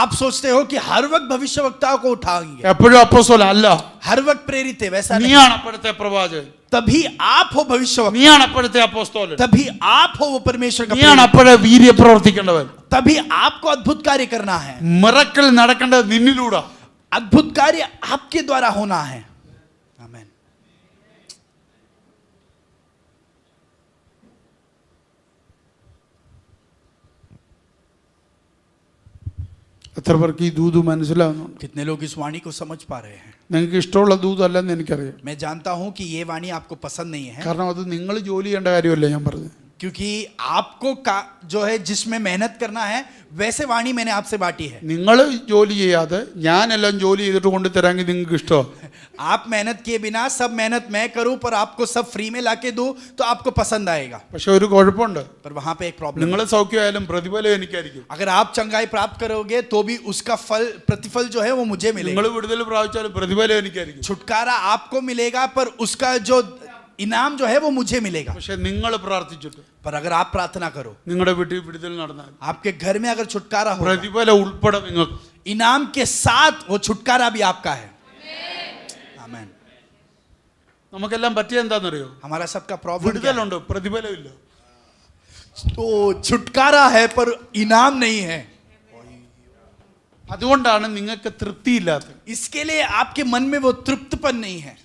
आप सोचते हो कि हर वक्त भविष्यवक्ताओं को उठाएंगे, എപ്പോഴും അപ്പോസ്തലൻ അല്ല. हर वक्त प्रेरित है, वैसा नहीं. നീയാണ് അപ്പോഴത്തെ പ്രവാചകൻ. तभी आप हो भविष्यवक्ता, നീയാണ് അപ്പോഴത്തെ അപ്പോസ്തലൻ. तभी आप हो वो परमेश्वर का നീയാണ് प्रेरित. അപ്പോഴേ വീര്യ പ്രവർത്തിക്കേണ്ടവൻ. तभी आपको अद्भुत कार्य करना है. മിറക്കിൾ നടക്കേണ്ടത് നിന്നിലൂടെ. अद्भुत कार्य आपके द्वारा होना है. आमीन. എത്ര പേർക്ക് ഈ ദൂത് മനസ്സിലാവുന്നുണ്ട്? कितने लोग इस वाणी को समझ पा रहे हैं? നിങ്ങൾക്ക് ഇഷ്ടമുള്ള ദൂതല്ലെന്ന് എനിക്കറിയാം. मैं जानता हूं कि ये वाणी आपको पसंद नहीं है, കാരണം അത് നിങ്ങൾ ജോലി ചെയ്യേണ്ട കാര്യമല്ല ഞാൻ പറഞ്ഞത്. क्योंकि आपको जो है जिसमें मेहनत करना है वैसे वाणी मैंने आपसे बांटी है। നിങ്ങൾ ജോലി ചെയ്യാതെ ഞാനെല്ലാം ജോലി ചെയ്തിട്ട് കൊണ്ട് തരാമെങ്കിൽ നിങ്ങൾക്ക് ഇഷ്ടമാണ്. आप मेहनत किए बिना सब मेहनत मैं करूं पर आपको सब फ्री में लाके दूं तो आपको पसंद आएगा। പക്ഷെ ഒരു കുഴപ്പമുണ്ട്. पर वहां पे एक प्रॉब्लम, നിങ്ങൾ സൗഖ്യമായാലും പ്രതിഫലം എനിക്കായിരിക്കും. अगर आप चंगाई प्राप्त करोगे तो भी उसका फल प्रतिफल जो है वो मुझे നിങ്ങൾ मिलेगा। വിടുതൽ പ്രാപിച്ചാലും പ്രതിഫലം എനിക്കായിരിക്കും. छुटकारा आपको मिलेगा पर उसका जो इनाम जो है वो मुझे मिलेगा। പക്ഷെ നിങ്ങൾ പ്രാർത്ഥിച്ചിട്ട് पर अगर आप प्रार्थना करो, നിങ്ങളുടെ വീട്ടിൽ വിടുതൽ നടന്നാൽ आपके घर में अगर छुटकारा हो, പ്രതിഫലം ഉൾപ്പെടെ നിങ്ങൾക്ക് इनाम के साथ वो छुटकारा भी आपका है। आमीन। നമുക്കെല്ലാം പറ്റിയ എന്താണെന്നറിയോ? हमारा सबका प्रॉब्लम വിടുതലുണ്ട്, പ്രതിഫലം ഇല്ല. तो छुटकारा है पर इनाम नहीं है। അതുകൊണ്ടാണ് നിങ്ങൾക്ക് തൃപ്തിയില്ലാത്തത്. इसके लिए आपके मन में वो तृप्तपन नहीं है।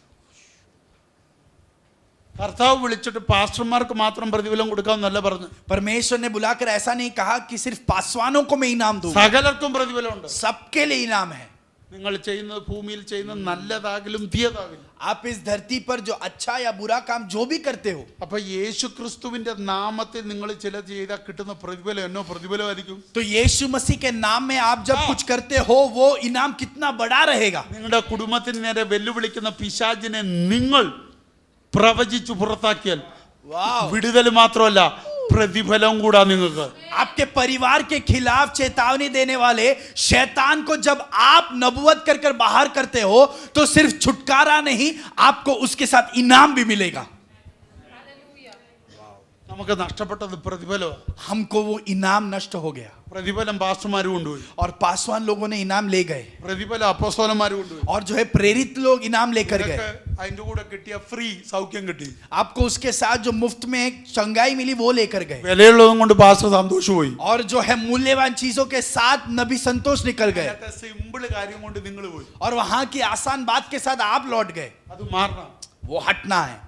കർത്താവ് വിളിച്ചിട്ട് പാസ്റ്റർമാർക്ക് മാത്രം പ്രതിഫലം കൊടുക്കാമെന്നല്ല പറഞ്ഞു. परमेश्वर ने बुलाकर ऐसा नहीं कहा कि सिर्फ पासवानों को मैं इनाम दूंगा, സകലർക്കും പ്രതിഫലമുണ്ട്. सबके लिए इनाम है। നിങ്ങൾ ചെയ്യുന്നത് ഭൂമിയിൽ ചെയ്യുന്നത് നല്ലതാകിലും തീയതാകിലും. आप इस धरती पर जो अच्छा या बुरा काम जो भी करते हो, അപ്പൊ യേശു ക്രിസ്തുവിന്റെ നാമത്തിൽ നിങ്ങൾ ചിലത് ചെയ്താൽ കിട്ടുന്ന പ്രതിഫലം എന്നോ പ്രതിഫലമായിരിക്കും. तो यीशु मसीह के नाम में आप जब कुछ करते हो वो इनाम कितना बड़ा रहेगा। നിങ്ങളുടെ കുടുംബത്തിന് നേരെ വെല്ലുവിളിക്കുന്ന പിശാചിനെ നിങ്ങൾ പ്രവചിച്ചു പുറത്താക്കിയാൽ വിടുതൽ മാത്രമല്ല പ്രതിഫലം കൂടാ നിങ്ങൾക്ക്. आपके परिवार के खिलाफ चेतावनी देने वाले शैतान को जब आप नबूवत कर कर बाहर करते हो तो सिर्फ छुटकारा नहीं, आपको उसके साथ इनाम भी मिलेगा। നമുക്ക് നഷ്ടപ്പെട്ടത് പ്രതിഫലം. हमको वो इनाम नष्ट हो गया പ്രതിഫലം പാസ്റ്റർമാർ കൊണ്ടുപോയി, और पासवान लोगों ने इनाम ले गए, പ്രതിഫലം അപ്പോസ്തലന്മാർ കൊണ്ടുപോയി. और जो है प्रेरित लोग इनाम लेकर गए। അതിന്റെ കൂടെ കിട്ടിയ ഫ്രീ സൗഖ്യം കിട്ടി, आपको उसके साथ जो मुफ्त में एक चंगाई मिली वो लेकर गए, വിലയുള്ളതും കൊണ്ട് പാസ്റ്റർ സന്തോഷം പോയി. और जो है मूल्यवान चीजों के साथ नबी संतोष निकल गए, സിമ്പിൾ കാര്യം കൊണ്ട് നിങ്ങൾ പോയി. और वहां की आसान बात के साथ आप लौट गए। അത് മാറണം. वो हटना है।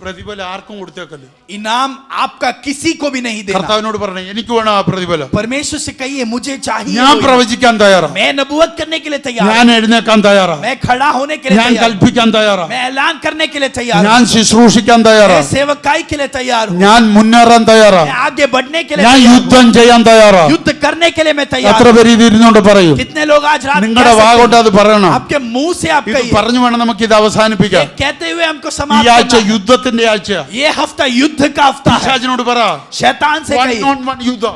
പ്രതിഫലം ആർക്കും കൊടുത്തേക്കല്ലേ. इनाम आपका किसी को भी नहीं देना। കർത്താവിനോട് പറഞ്ഞു എനിക്ക് വേണം ആ പ്രതിഫലം. परमेश्वर से कहिए मुझे चाहिए, ഞാൻ പ്രവചിക്കാൻ തയ്യാറാണ്, मैं नबूवत करने के लिए तैयार ഞാൻ हूं, എഴുന്നേക്കാൻ തയ്യാറാണ്, मैं खड़ा होने के लिए ഞാൻ तैयार हूं, കൽപ്പിക്കാൻ തയ്യാറാണ്, मैं ऐलान करने के लिए तैयार ഞാൻ हूं, ശുശ്രൂഷിക്കാൻ मैं തയ്യാറാണ്, सेवकाई के लिए तैयार हूं, ഞാൻ മുന്നേറാൻ मैं തയ്യാറാണ്, आगे बढ़ने के लिए ഞാൻ तैयार യുദ്ധം ചെയ്യാൻ हूं, തയ്യാറാണ്. युद्ध करने के लिए मैं तैयार എത്ര हूं। പേര് ഇത് ഇരുന്നുകൊണ്ട് പറയും? कितने लोग आज रात നിങ്ങളുടെ कह വാ सकते കൊണ്ട് हैं? അത് പറയണം. आपके मुंह से आप ഇത് कहिए, പറഞ്ഞു വേണം നമുക്ക് ഇത് അവസാനിപ്പിക്കാം. ये कहते हुए हमको ഈ समाप्त ആഴ്ച करना है। യുദ്ധത്തിന്റെ ആഴ്ച. ये हफ्ता युद्ध का हफ्ता है। പിശാചിനോട് പറ, शैतान से വൺ कहिए, ഓൺ വൺ യുദ്ധം.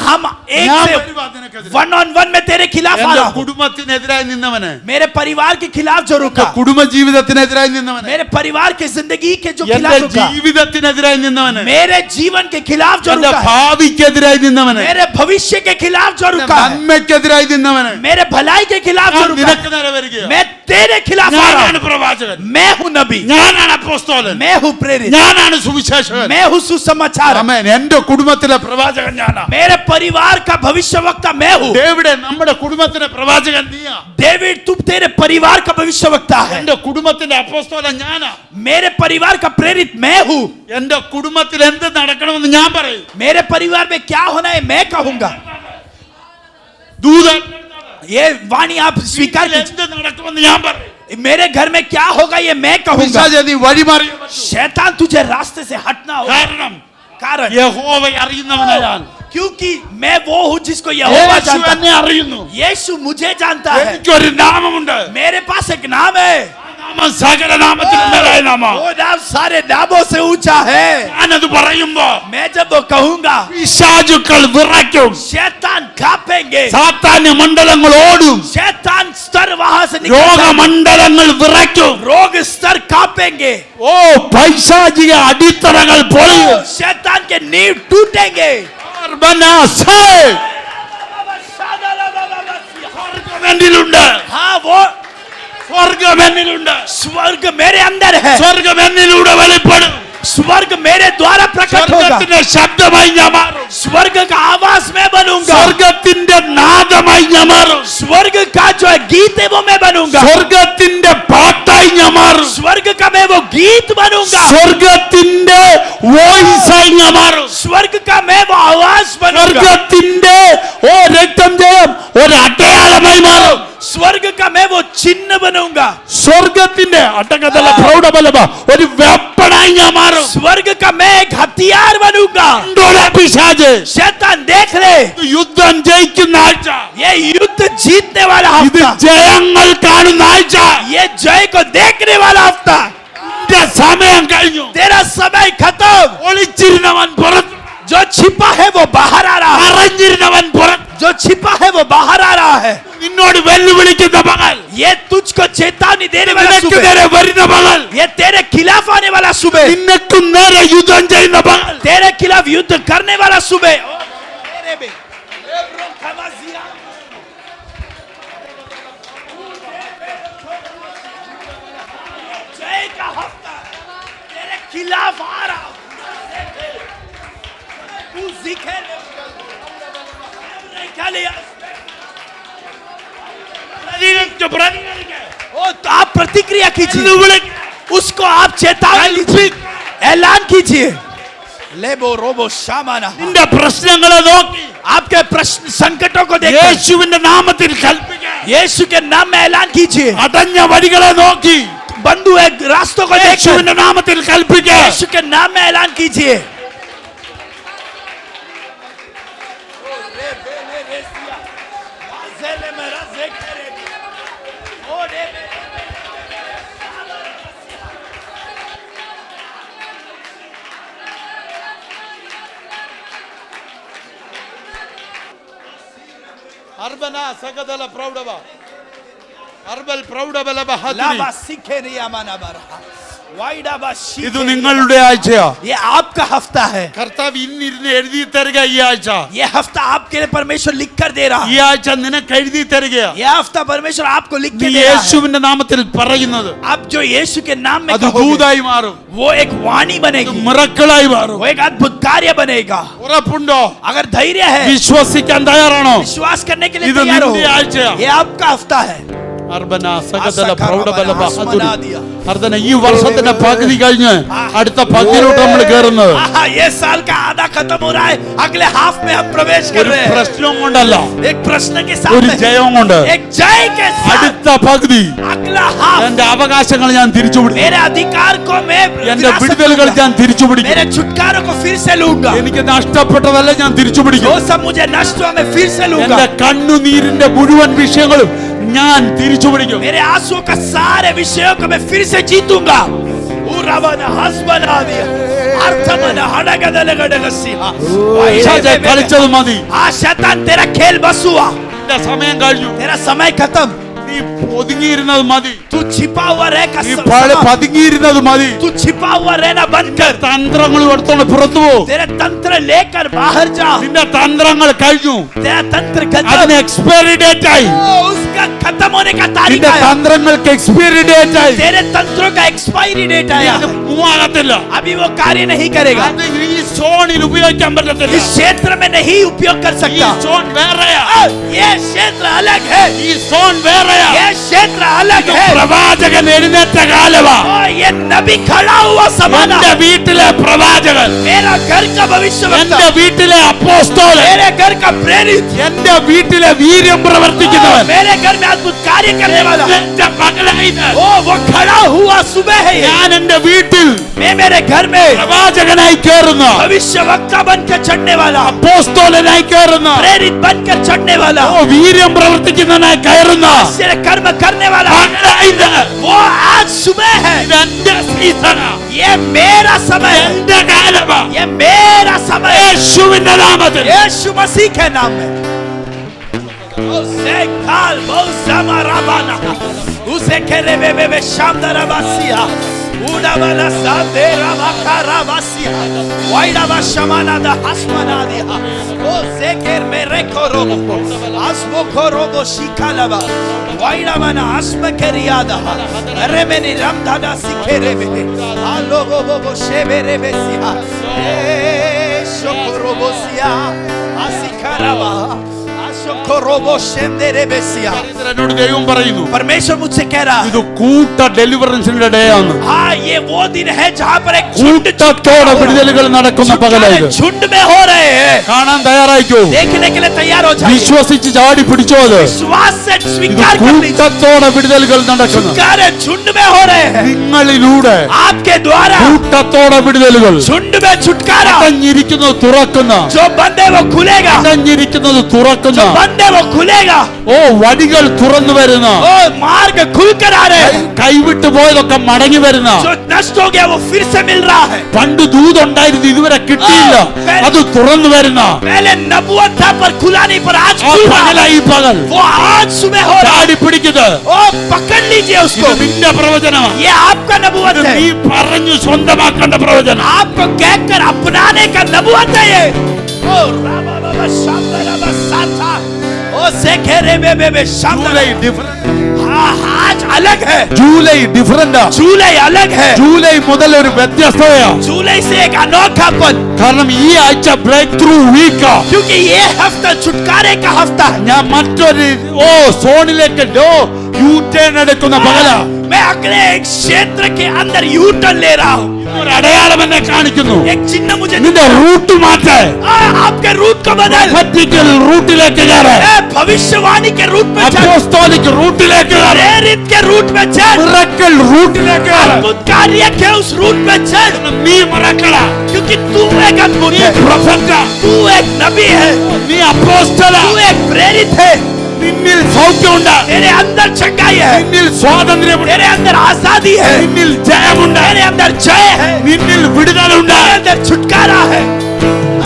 हम एक ഞാൻ से വരുവാ നിനക്കെതിരെ. 1-on-1 में तेरे खिलाफ आ എന്റെ रहा हूं। കുടുംബത്തിനെതിരായി നിന്നവനെ, मेरे परिवार के खिलाफ जो എന്റെ रुका, കുടുംബ ജീവിതത്തിനെതിരായി നിന്നവനെ, मेरे परिवार के जिंदगी के जो എന്റെ खिलाफ रुका, ജീവിതത്തിനെതിരായി നിന്നവനെ, मेरे जीवन के खिलाफ जो എന്റെ रुका है, ഭാവിക്കെതിരായി നിന്നവനെ, मेरे भविष्य के खिलाफ जो എന്റെ रुका है, നന്മയ്ക്കെതിരായി നിന്നവനെ, मेरे भलाई के खिलाफ जो ഞാൻ रुका നിനക്ക് है, നേരെ വരികയാണ്. मैं तेरे खिलाफ आ रहा ഞാനാണ് हूं। പ്രവാചകൻ, मैं हूं नबी, ഞാനാണ് അപ്പോസ്തലൻ, मैं हूं प्रेरित, ഞാനാണ് സുവിശേഷകൻ. मैं हूं सुसमाचार, ആമേൻ. എന്റെ കുടുംബത്തിലെ പ്രവാചകൻ ഞാനാ. मेरे परिवार का भविष्यवक्ता मैं हूं। ഡേവിഡ് നമ്മുടെ കുടുംബത്തിലെ പ്രവാചകൻ നീയാ. डेविड तुम तेरे परिवार का भविष्यवक्ता है, എന്റെ കുടുംബത്തിന്റെ അപ്പോസ്തലൻ ഞാനാ. मेरे परिवार का प्रेरित मैं हूं। എന്റെ കുടുംബത്തിൽ എന്ത് നടക്കണമെന്ന് ഞാൻ പറയും. मेरे परिवार में क्या होना है मैं कहूंगा। ദൂതൻ ये वाणी आप स्वीकार कीजिए। എന്ത് നടക്കുമെന്ന് ഞാൻ പറയും. मेरे घर में क्या होगा ये मैं कहूंगा। പിശാചേ, നീ വഴിമാറിയേ പറ്റൂ. शैतान तुझे रास्ते से हटना होगा। കാരണം कारण യഹോവയെ അറിയുന്നവനാ ഞാൻ. क्योंकि मैं वो हूं जिसको यहोवा യേശു जानता है। എന്നെ അറിയുന്നു. यीशु मुझे जानता है। എനിക്കൊരു നാമമുണ്ട്. मेरे पास एक नाम है, ആ നാമം സകല നാമത്തിലും മേലായ നാമം. वो नाम सारे नामों से ऊंचा है। ഞാനത് പറയുമ്പോ मैं जब वो कहूंगा പിശാചുക്കൾ വിറയ്ക്കും, शैतान कांपेंगे, സാത്താന്യ മണ്ഡലങ്ങൾ ഓടും, शैतान स्तर वहां से निकल രോഗമണ്ഡലങ്ങൾ വിറയ്ക്കും. रोग स्तर कांपेंगे, ഓ പൈശാചിക അടിത്തറകൾ പൊളിയും. शैतान के नींव टूटेंगे। സ്വർഗ്ഗം എന്നിലുണ്ട്, हाँ वो സ്വർഗ്ഗം എന്നിലുണ്ട്, स्वर्ग मेरे अंदर है, സ്വർഗ്ഗം എന്നിലൂടെ വെളിപ്പെടും. स्वर्ग मेरे द्वारा प्रकट होगा, സ്വർഗ്ഗത്തിന്റെ ശബ്ദമായി ഞാൻ മാറും, स्वर्ग का आवाज मैं बनूंगा, സ്വർഗ്ഗത്തിന്റെ നാദമായി ഞാൻ മാറും, स्वर्ग का जो है गीत है वो मैं बनूंगा, സ്വർഗ്ഗത്തിന്റെ പാട്ടായി ഞാൻ മാറും, स्वर्ग का मैं वो गीत बनूंगा, സ്വർഗ്ഗത്തിന്റെ വോയിസായി ഞാൻ മാറും, स्वर्ग का मैं वो आवाज बनूंगा, സ്വർഗ്ഗത്തിന്റെ ഓ രക്തം ജയം ഒരു അടയാളമായി മാറും, स्वर्ग का मैं वो चिन्ह बनूंगा, സ്വർഗത്തിന്റെ അട്ടകതല പ്രൗഢബലമ ഒരു വെപ്പണായി ഞാൻ മാറും. स्वर्ग का मैं एक हथियार बनूंगा. പിശാച് शैतान देख ले, യുദ്ധം ജയിക്കുന്ന ആഴ്ച, ये युद्ध जीतने वाला ഇത് हफ्ता, ജയങ്ങൾ കാണുന്ന ആഴ്ച. ये जय को देखने वाला हफ्ता. എന്റെ സമയം കഴിഞ്ഞു. तेरा समय खत्म. ഒളിച്ചിരുന്നവൻ പുറത്ത്, जो छिपा है वो बाहर आ रहा है. അറിഞ്ഞിരുന്നവൻ പുറത്ത്. जो छिपा है वो बाहर आ रहा है. നിന്നോട് വെല്ലുവിളിക്കുന്ന പകൽ, ये तुझको चेतावनी देने वाला നിനക്ക് सुबह, നേരെ വരുന്ന പകൽ, ये तेरे खिलाफ आने वाला सुबह, നിനക്ക് നേരെ യുദ്ധം ചെയ്യുന്ന പകൽ, तेरे खिलाफ युद्ध करने वाला सुबह. जय का हफ्ता तेरे खिलाफ आ रहा. तू सीखे तो आप प्रतिक्रिया कीजिए, उसको आप चेतावनी कीजिए, ऐलान कीजिए. लेबो रोबो शामाना. നിന്റെ പ്രശ്നങ്ങളെ നോക്കി आपके प्रश्न संकटों को देखकर യേശുവിന്റെ നാമത്തിൽ കൽപ്പിക്കുക. यीशु के नाम में ऐलान कीजिए. അടഞ്ഞ വഴികളെ നോക്കി बंधु है रास्तों को देखकर യേശുവിന്റെ നാമത്തിൽ കൽപ്പിക്കുക. यीशु के नाम में ऐलान कीजिए. അർബന സകദല പ്രൗഢവ അർബൽ പ്രൗഢബലബ लाबा सीखे रिया माना बारा. वाइडा बा सीखे. ഇത് നിങ്ങളുടെ ആഴ്ചയാ. ये आपका हफ्ता है. കർത്താവ് ഇന്നിരുന്ന് എഴുതി തരിക. ഈ ആഴ്ച, ये हफ्ता आपके लिए परमेश्वर लिख कर दे रहा ഈ है. ആഴ്ച നിനക്ക് എഴുതി തരികയാ. ये हफ्ता परमेश्वर आपको लिख നീ के दे रहा है. യേശുവിന്റെ നാമത്തിൽ പറയുന്നത് आप जो यीशु के नाम में അത് कहोगे, ദൂതായി മാറും. वो एक वाणी അത് बनेगी, മിറക്കിളായി മാറും. वो एक अद्भुत कार्य बनेगा. ഉറപ്പുണ്ടോ? अगर धैर्य है, വിശ്വസിക്കാൻ തയ്യാറാണോ? विश्वास करने के लिए ഇത് तैयार हो. നിന്റെ ആഴ്ചയാ. ये आपका हफ्ता है. അർബന സകദല പ്രൗഢബലബ ആസ്മനാ ദിയ. അർദ്ധന ഈ വർഷത്തിന്റെ പകുതി കഴിഞ്ഞ് അടുത്ത പകുതിയിലോട്ട് നമ്മൾ കയറുന്നത്. आहा, ये साल का आधा खत्म हो रहा है, अगले हाफ में हम प्रवेश कर ഒരു रहे हैं. പ്രശ്നവും കൊണ്ടല്ല, एक प्रश्न के ഒരു साथ, ജയവും കൊണ്ട്. एक जय के साथ അടുത്ത പകുതി अगला हाफ. എന്റെ അവകാശങ്ങൾ ഞാൻ തിരിച്ചുപിടിക്കും. मेरे अधिकार को मैं എന്റെ विरासत വിടുതലുകൾ लूंगा. ഞാൻ തിരിച്ചുപിടിക്കും. मेरे छुटकारों को फिर से लूंगा. എനിക്ക് നഷ്ടപ്പെട്ടതല്ല ഞാൻ जो തിരിച്ചുപിടിക്കും. सब मुझे नष्ट हुआ मैं फिर से लूंगा. എന്റെ കണ്ണുനീരിന്റെ മുഴുവൻ വിഷയങ്ങളും ഞാൻ തിരിച്ചുപിടിക്കും. मेरे आंसुओं का सारे विषयों को मैं फिर से जीतूंगा. उरावना हस्बना दिया अर्थमना हड़गदलगडगसिहा. പിശാചേ, കളിച്ചത് മതി. आ शैतान तेरा खेल बस हुआ. എന്റെ സമയം കഴിഞ്ഞു. तेरा समय खत्म. നീ ഒതുങ്ങിയിരുന്നത് മതി. तू छिपा हुआ रह का നീ പതുങ്ങിയിരുന്നത് മതി. तू छिपा हुआ रहना बंद कर. തന്ത്രങ്ങൾ എടുത്തോണ്ട് പുറത്തു പോ. तेरे तंत्र लेकर बाहर जा. നിന്റെ തന്ത്രങ്ങൾ കഴിഞ്ഞു. तेरा तंत्र അതിന് खत्म. എക്സ്പയറി ഡേറ്റ് ആയി. उसका खत्म होने का तारीख നിന്റെ आया. തന്ത്രങ്ങൾക്ക് എക്സ്പയറി ഡേറ്റ് ആയി. तेरे तंत्रों का एक्सपायरी डेट आया. ഇത് മൂവാകത്തില്ല. अभी वो कार्य नहीं करेगा. അത് ഈ സോണിൽ ഉപയോഗിക്കാൻ പറ്റത്തില്ല. इस क्षेत्र में नहीं उपयोग कर ഈ सकता. സോൺ വേറെയാ. ये क्षेत्र अलग है. ഈ സോൺ വേറെയാ. ये क्षेत्र अलग ഇത് है. പ്രവാചകൻ എഴുന്നേറ്റ കാലമാ. ये नबी खड़ा हुआ समाना. എന്റെ വീട്ടിലെ പ്രവാചകൻ, मेरा घर का भविष्यवक्ता, എന്റെ വീട്ടിലെ അപ്പോസ്തലൻ, मेरे घर का प्रेरित, എന്റെ വീട്ടിലെ വീര്യം പ്രവർത്തിക്കുന്നവൻ, मेरे घर में अद्भुत कार्य करने वाला. എന്റെ മകളായത്. ओ वो खड़ा हुआ सुबह है. ये ഞാൻ എന്റെ വീട്ടിൽ मैं मेरे घर में പ്രവാചകനായി കയറുന്ന, भविष्यवक्ता बनकर चढ़ने वाला, അപ്പോസ്തലനായി കയറുന്ന, प्रेरित बनकर चढ़ने वाला, ഓ വീര്യം പ്രവർത്തിക്കുന്നവനായി കയറുന്ന आश्चर्य कर्म करने वाला. മകളായത്. वो आज सुबह है. ഇതെന്റെ സീസണാ. ये मेरा समय है. എന്റെ കാലമാ. ये मेरा समय है. യേശുവിന്റെ നാമത്തിൽ यीशु मसीह के नाम में. उसे काल बहु समाराबाना उसे खेले बे शामदारा बासिया उड़ा वाला सादेरा मकारा बासिया वाइडा बाशमाना दा हस्मना दिया उसे केर मेरे कोरोबो आसमो कोरोबो शिकालाबा वाइडा मना आसम केरियादा अरे मेनी रामदादा सिखेरे बे आलो बो शेबेरे बेसिया ए शोकोरोबो सिया आसिकाराबा എന്നോട് ദൈവം പറയുന്നു परमेश्वर मुझसे कह रहा है ഇത് കൂട്ട ഡെലിവറൻസിന്റെ ഡേ ആണ് हाँ ये वो दिन है जहाँ पर एक കൂട്ടത്തോടെ വിടുതലുകൾ നടക്കുന്ന പകലായത് झुंड में हो रहे हैं കാണാൻ തയ്യാറായിക്കോ देखने के लिए तैयार हो जाइए വിശ്വസിച്ച് ചാടി പിടിച്ചോ അത് विश्वास से ഇത് स्वीकार कर लीजिए കൂട്ടത്തോടെ വിടുതലുകൾ നടക്കുന്നു छुटकारे झुंड में हो रहे हैं നിങ്ങളിലൂടെ आपके द्वारा കൂട്ടത്തോടെ വിടുതലുകൾ झुंड में छुटकारा അടഞ്ഞിരിക്കുന്നത് തുറക്കുന്ന जो बंदे वो खुलेगा അടഞ്ഞിരിക്കുന്നത് തുറക്കുന്ന जो बंदे वो खुलेगा ഓ വഴികൾ തുറന്നു വരുന്ന ओ मार्ग खुल कर आ रहे हैं കൈവിട്ടു പോയതൊക്കെ മടങ്ങി വരുന്ന जो नष्ट हो गया वो फिर से मिल रहा है പണ്ട് ദൂതുണ്ടായിരുന്നു ഇതുവരെ കിട്ടിയില്ല അത് തുറന്നു വരുന്ന पहले नबूवत था पर खुला नहीं पर आज ആ खुल रहा है പകലായി പകൽ वो आज सुबह हो रहा है ചാടി പിടിക്കുന്നത് ओ पकड़ लीजिए ഇത് उसको നിന്റെ പ്രവചനമാണ് ये आपका नबूवत है നീ പറഞ്ഞു സ്വന്തമാക്കേണ്ട പ്രവചനം आपको कहकर अपनाने का नबूवत है ये ओ रामा बाबा शांता रामा साथा ओ सेखेरे बे शांता ജൂലൈ ഡിഫറെന്റ് हाँ आज अलग है ജൂലൈ ഡിഫറെന്റ് जुलाई अलग है ജൂലൈ മുതൽ ഒരു വ്യത്യസ്തതയാണ് जुलाई से एक अनोखापन കാരണം ഈ ആഴ്ച ബ്രേക്ക് ത്രൂ വീക്കാ क्योंकि ये हफ्ता छुटकारे का हफ्ता है ഞാൻ മറ്റൊരു സോണിലേക്ക് യൂ ടേൺ എടുക്കുന്ന പകല मैं अगले एक क्षेत्र के अंदर यू टर्न ले रहा हूँ ഒരു അടയാളം എന്നെ കാണിക്കുന്നു एक चिन्ह मुझे നിന്റെ റൂട്ട് മാറ്റേ आपके रूट को बदल പ്രൊഫറ്റിക്കൽ റൂട്ടിലേക്ക് കയറ് भविष्यवाणी के रूट में चल അപ്പോസ്തോലിക് റൂട്ടിലേക്ക് കയറ് प्रेरित के रूट में चल മിറക്കൽ റൂട്ടിലേക്ക് കയറ് अद्भुत कार्य के उस रूट में चल നീ മിറക്കലാ क्योंकि तू एक अद्भुत നീ है പ്രൊഫറ്റാ तू एक नबी है നീ അപ്പോസ്തലാ तू एक प्रेरित है നിന്നിൽ സൗഖ്യമുണ്ട് तेरे अंदर चंगाई है നിന്നിൽ സ്വാതന്ത്ര്യമുണ്ട് तेरे अंदर आजादी है നിന്നിൽ ജയമുണ്ട് तेरे अंदर जय है നിന്നിൽ വിടുതലുണ്ട് तेरे अंदर छुटकारा है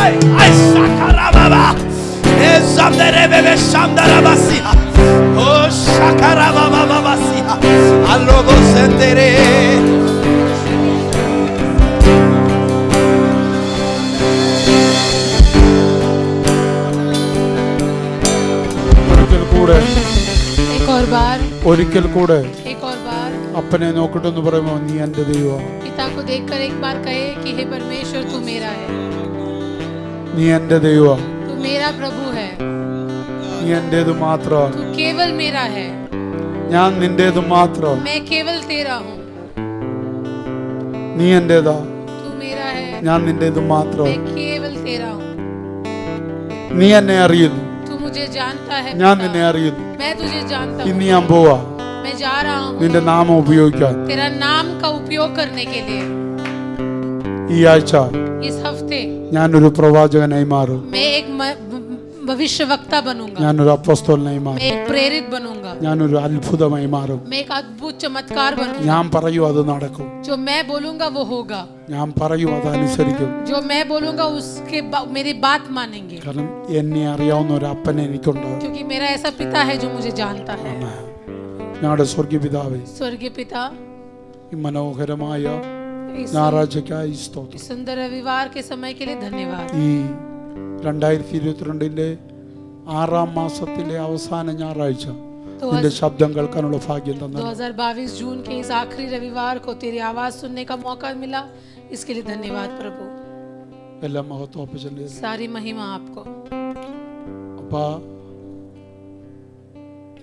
आई आई साकारा बाबा ए समदरे बेबे शामदारा बासिया ओ साकारा बाबा बाबासिया अलोगो सेंतेरे ഒരിക്കൽ കൂടെ एक और बार ഒരിക്കൽ കൂടെ एक और बार അപ്പനെ നോക്കിട്ടെന്ന് പറയുമ്പോ നീ എന്റെ ദൈവം पिता को देखकर एक बार कहे कि हे परमेश्वर तू मेरा है നീ എന്റെ ദൈവം तू मेरा प्रभु है നീ എന്റേത് മാത്രമാണ് तू केवल मेरा है ഞാൻ നിന്റേത് മാത്രം मैं केवल तेरा हूँ നീ എന്റേതാ तू मेरा है ഞാൻ നിന്റേത് മാത്രം मैं केवल तेरा हूँ നീ എന്നെ അറിയുന്നു तू मुझे जानता है ഞാൻ पिता। നിന്നെ അറിയുന്നു मैं तुझे जानता ഇന്ന് हूँ ഞാൻ പോവാ मैं जा रहा हूँ നിന്റെ നാമം ഉപയോഗിക്കാൻ तेरा नाम का उपयोग करने के लिए ഈ ആഴ്ച इस हफ्ते ഞാനൊരു പ്രവാചകനായി മാറും मैं एक भविष्य वक्ता बनूंगा ഞാനൊരു അപ്പോസ്തലനായി मैं മാറും एक प्रेरित बनूंगा ഞാനൊരു അത്ഭുതമായി മാറും मैं एक अद्भुत चमत्कार बनूंगा ഞാൻ പറയൂ അത് നടക്കും जो मैं बोलूंगा वो होगा ഞാൻ പറയൂ അത് അനുസരിക്കും जो मैं बोलूंगा उसके मेरी बात मानेंगे കാരണം എന്നെ അറിയാവുന്ന ഒരു അപ്പൻ എനിക്കുണ്ട് क्योंकि मेरा ऐसा पिता है जो मुझे जानता है ഞങ്ങളുടെ സ്വർഗീയ പിതാവേ स्वर्गीय पिता ഈ മനോഹരമായ इस ഞായറാഴ്ചയ്ക്കായി സ്തോത്രം सुंदर रविवार के समय के लिए धन्यवाद ഈ 2022 6 മാസത്തിലെ അവസാന ഞായറാഴ്ച നിന്റെ ശബ്ദം കേൾക്കാനുള്ള ഭാഗ്യം തന്നെ 2022 जून के इस आखिरी रविवार को तेरी आवाज सुनने का मौका मिला इसके लिए धन्यवाद प्रभु എല്ലാ മഹത്വം അപ്പച്ചൻ്റെ सारी महिमा आपको അപ്പാ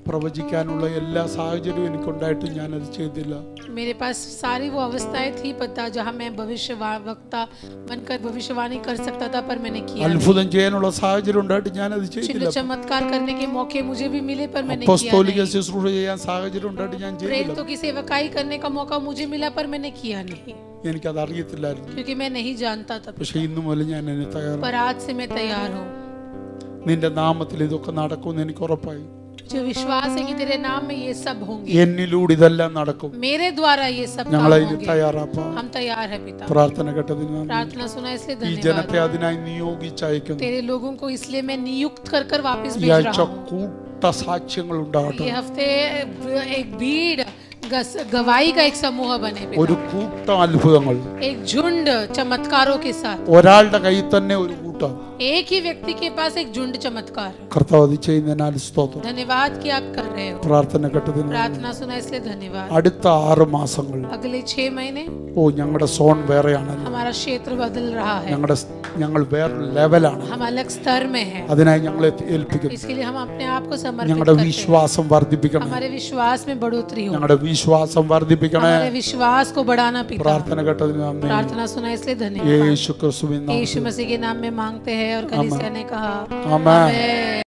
പ്രവചിക്കാനുള്ള എല്ലാ സാഹചര്യവും എനിക്കുണ്ടായിട്ടും ഞാനത് ചെയ്തില്ല मेरे पास सारी वो अवस्थाएं थी पता जहाँ मैं भविष्य वक्ता बनकर भविष्यवाणी कर सकता था पर मैंने किया नहीं। അത്ഭുതം ചെയ്യാനുള്ള സാഹചര്യം ഉണ്ടായിട്ട് ഞാനത് चिन्ह ചെയ്തില്ല चमत्कार करने के मौके मुझे भी मिले पर मैंने किया അപ്പോസ്തോലിക नहीं। ശുശ്രൂഷ ചെയ്യാൻ സാഹചര്യം ഉണ്ടായിട്ട് ഞാൻ ചെയ്തില്ല प्रेरितों की सेवकाई करने का मौका मुझे मिला पर मैंने किया नहीं എനിക്കത് അറിയത്തില്ലായിരുന്നു क्योंकि मैं नहीं जानता था പക്ഷെ ഇന്നു മുതൽ ഞാൻ എന്നെ തയ്യാറാണ് पर आज से मैं तैयार हूँ നിന്റെ നാമത്തിൽ ഇതൊക്കെ നടക്കുമെന്ന് എനിക്ക് ഉറപ്പായി जो विश्वास है कि तेरे नाम में ये सब होंगे എന്നിലൂടെ ഇതെല്ലാം നടക്കും मेरे द्वारा ये सब काम ഞങ്ങൾ അതിന് होंगे തയ്യാറാപ്പാ हम तैयार है पिता പ്രാർത്ഥന കേട്ടതിന് നന്ദി. प्रार्थना सुना इसलिए ഈ धन्यवाद ജനത്തെ അതിനായി നിയോഗിച്ചയക്കുന്നു तेरे लोगों को इसलिए मैं नियुक्त कर कर वापस ഈ भेज ആഴ്ച रहा हूँ കൂട്ട സാക്ഷ്യങ്ങൾ ഉണ്ടാകട്ടെ ये हफ्ते एक भीड़ गवाही का एक समूह बने पिता। ഒരു കൂട്ടം അത്ഭുതങ്ങൾ एक झुंड चमत्कारों के साथ ഒരാളുടെ കയ്യിൽ തന്നെ ഒരു കൂട്ടം एक ही व्यक्ति के पास एक झुंड चमत्कार കർത്താവ് അത് ചെയ്യുന്നതിനാൽ സ്തോത്രം धन्यवाद कि आप कर रहे हो പ്രാർത്ഥന കേട്ടതിന് നന്ദി. प्रार्थना सुना इसलिए धन्यवाद അടുത്ത 6 മാസങ്ങൾ अगले 6 महीने ഓ ഞങ്ങളുടെ സോൺ വേറെയാണല്ലോ हमारा क्षेत्र बदल रहा है ഞങ്ങളുടെ ഞങ്ങൾ വേറൊരു ലെവലാണ്. हम अलग स्तर में हैं, അതിനായി ഞങ്ങളെ ഏൽപ്പിക്കുന്നു. इसके लिए हम अपने आप को समर्पित ഞങ്ങളുടെ करते हैं। വിശ്വാസം വർദ്ധിപ്പിക്കണം. हमारे विश्वास में बढ़ोतरी हो, ഞങ്ങളുടെ വിശ്വാസം വർദ്ധിപ്പിക്കണേ. हमारे विश्वास को बढ़ाना पिता। പ്രാർത്ഥന കേട്ടതിന് നന്ദി. प्रार्थना सुना इसलिए धन्यवाद। യേശു ക്രിസ്തുവിൻ यीशु നാമത്തിൽ मसीह के नाम में मांगते हैं और कलीसिया ने कहा ആമേൻ. आमीन।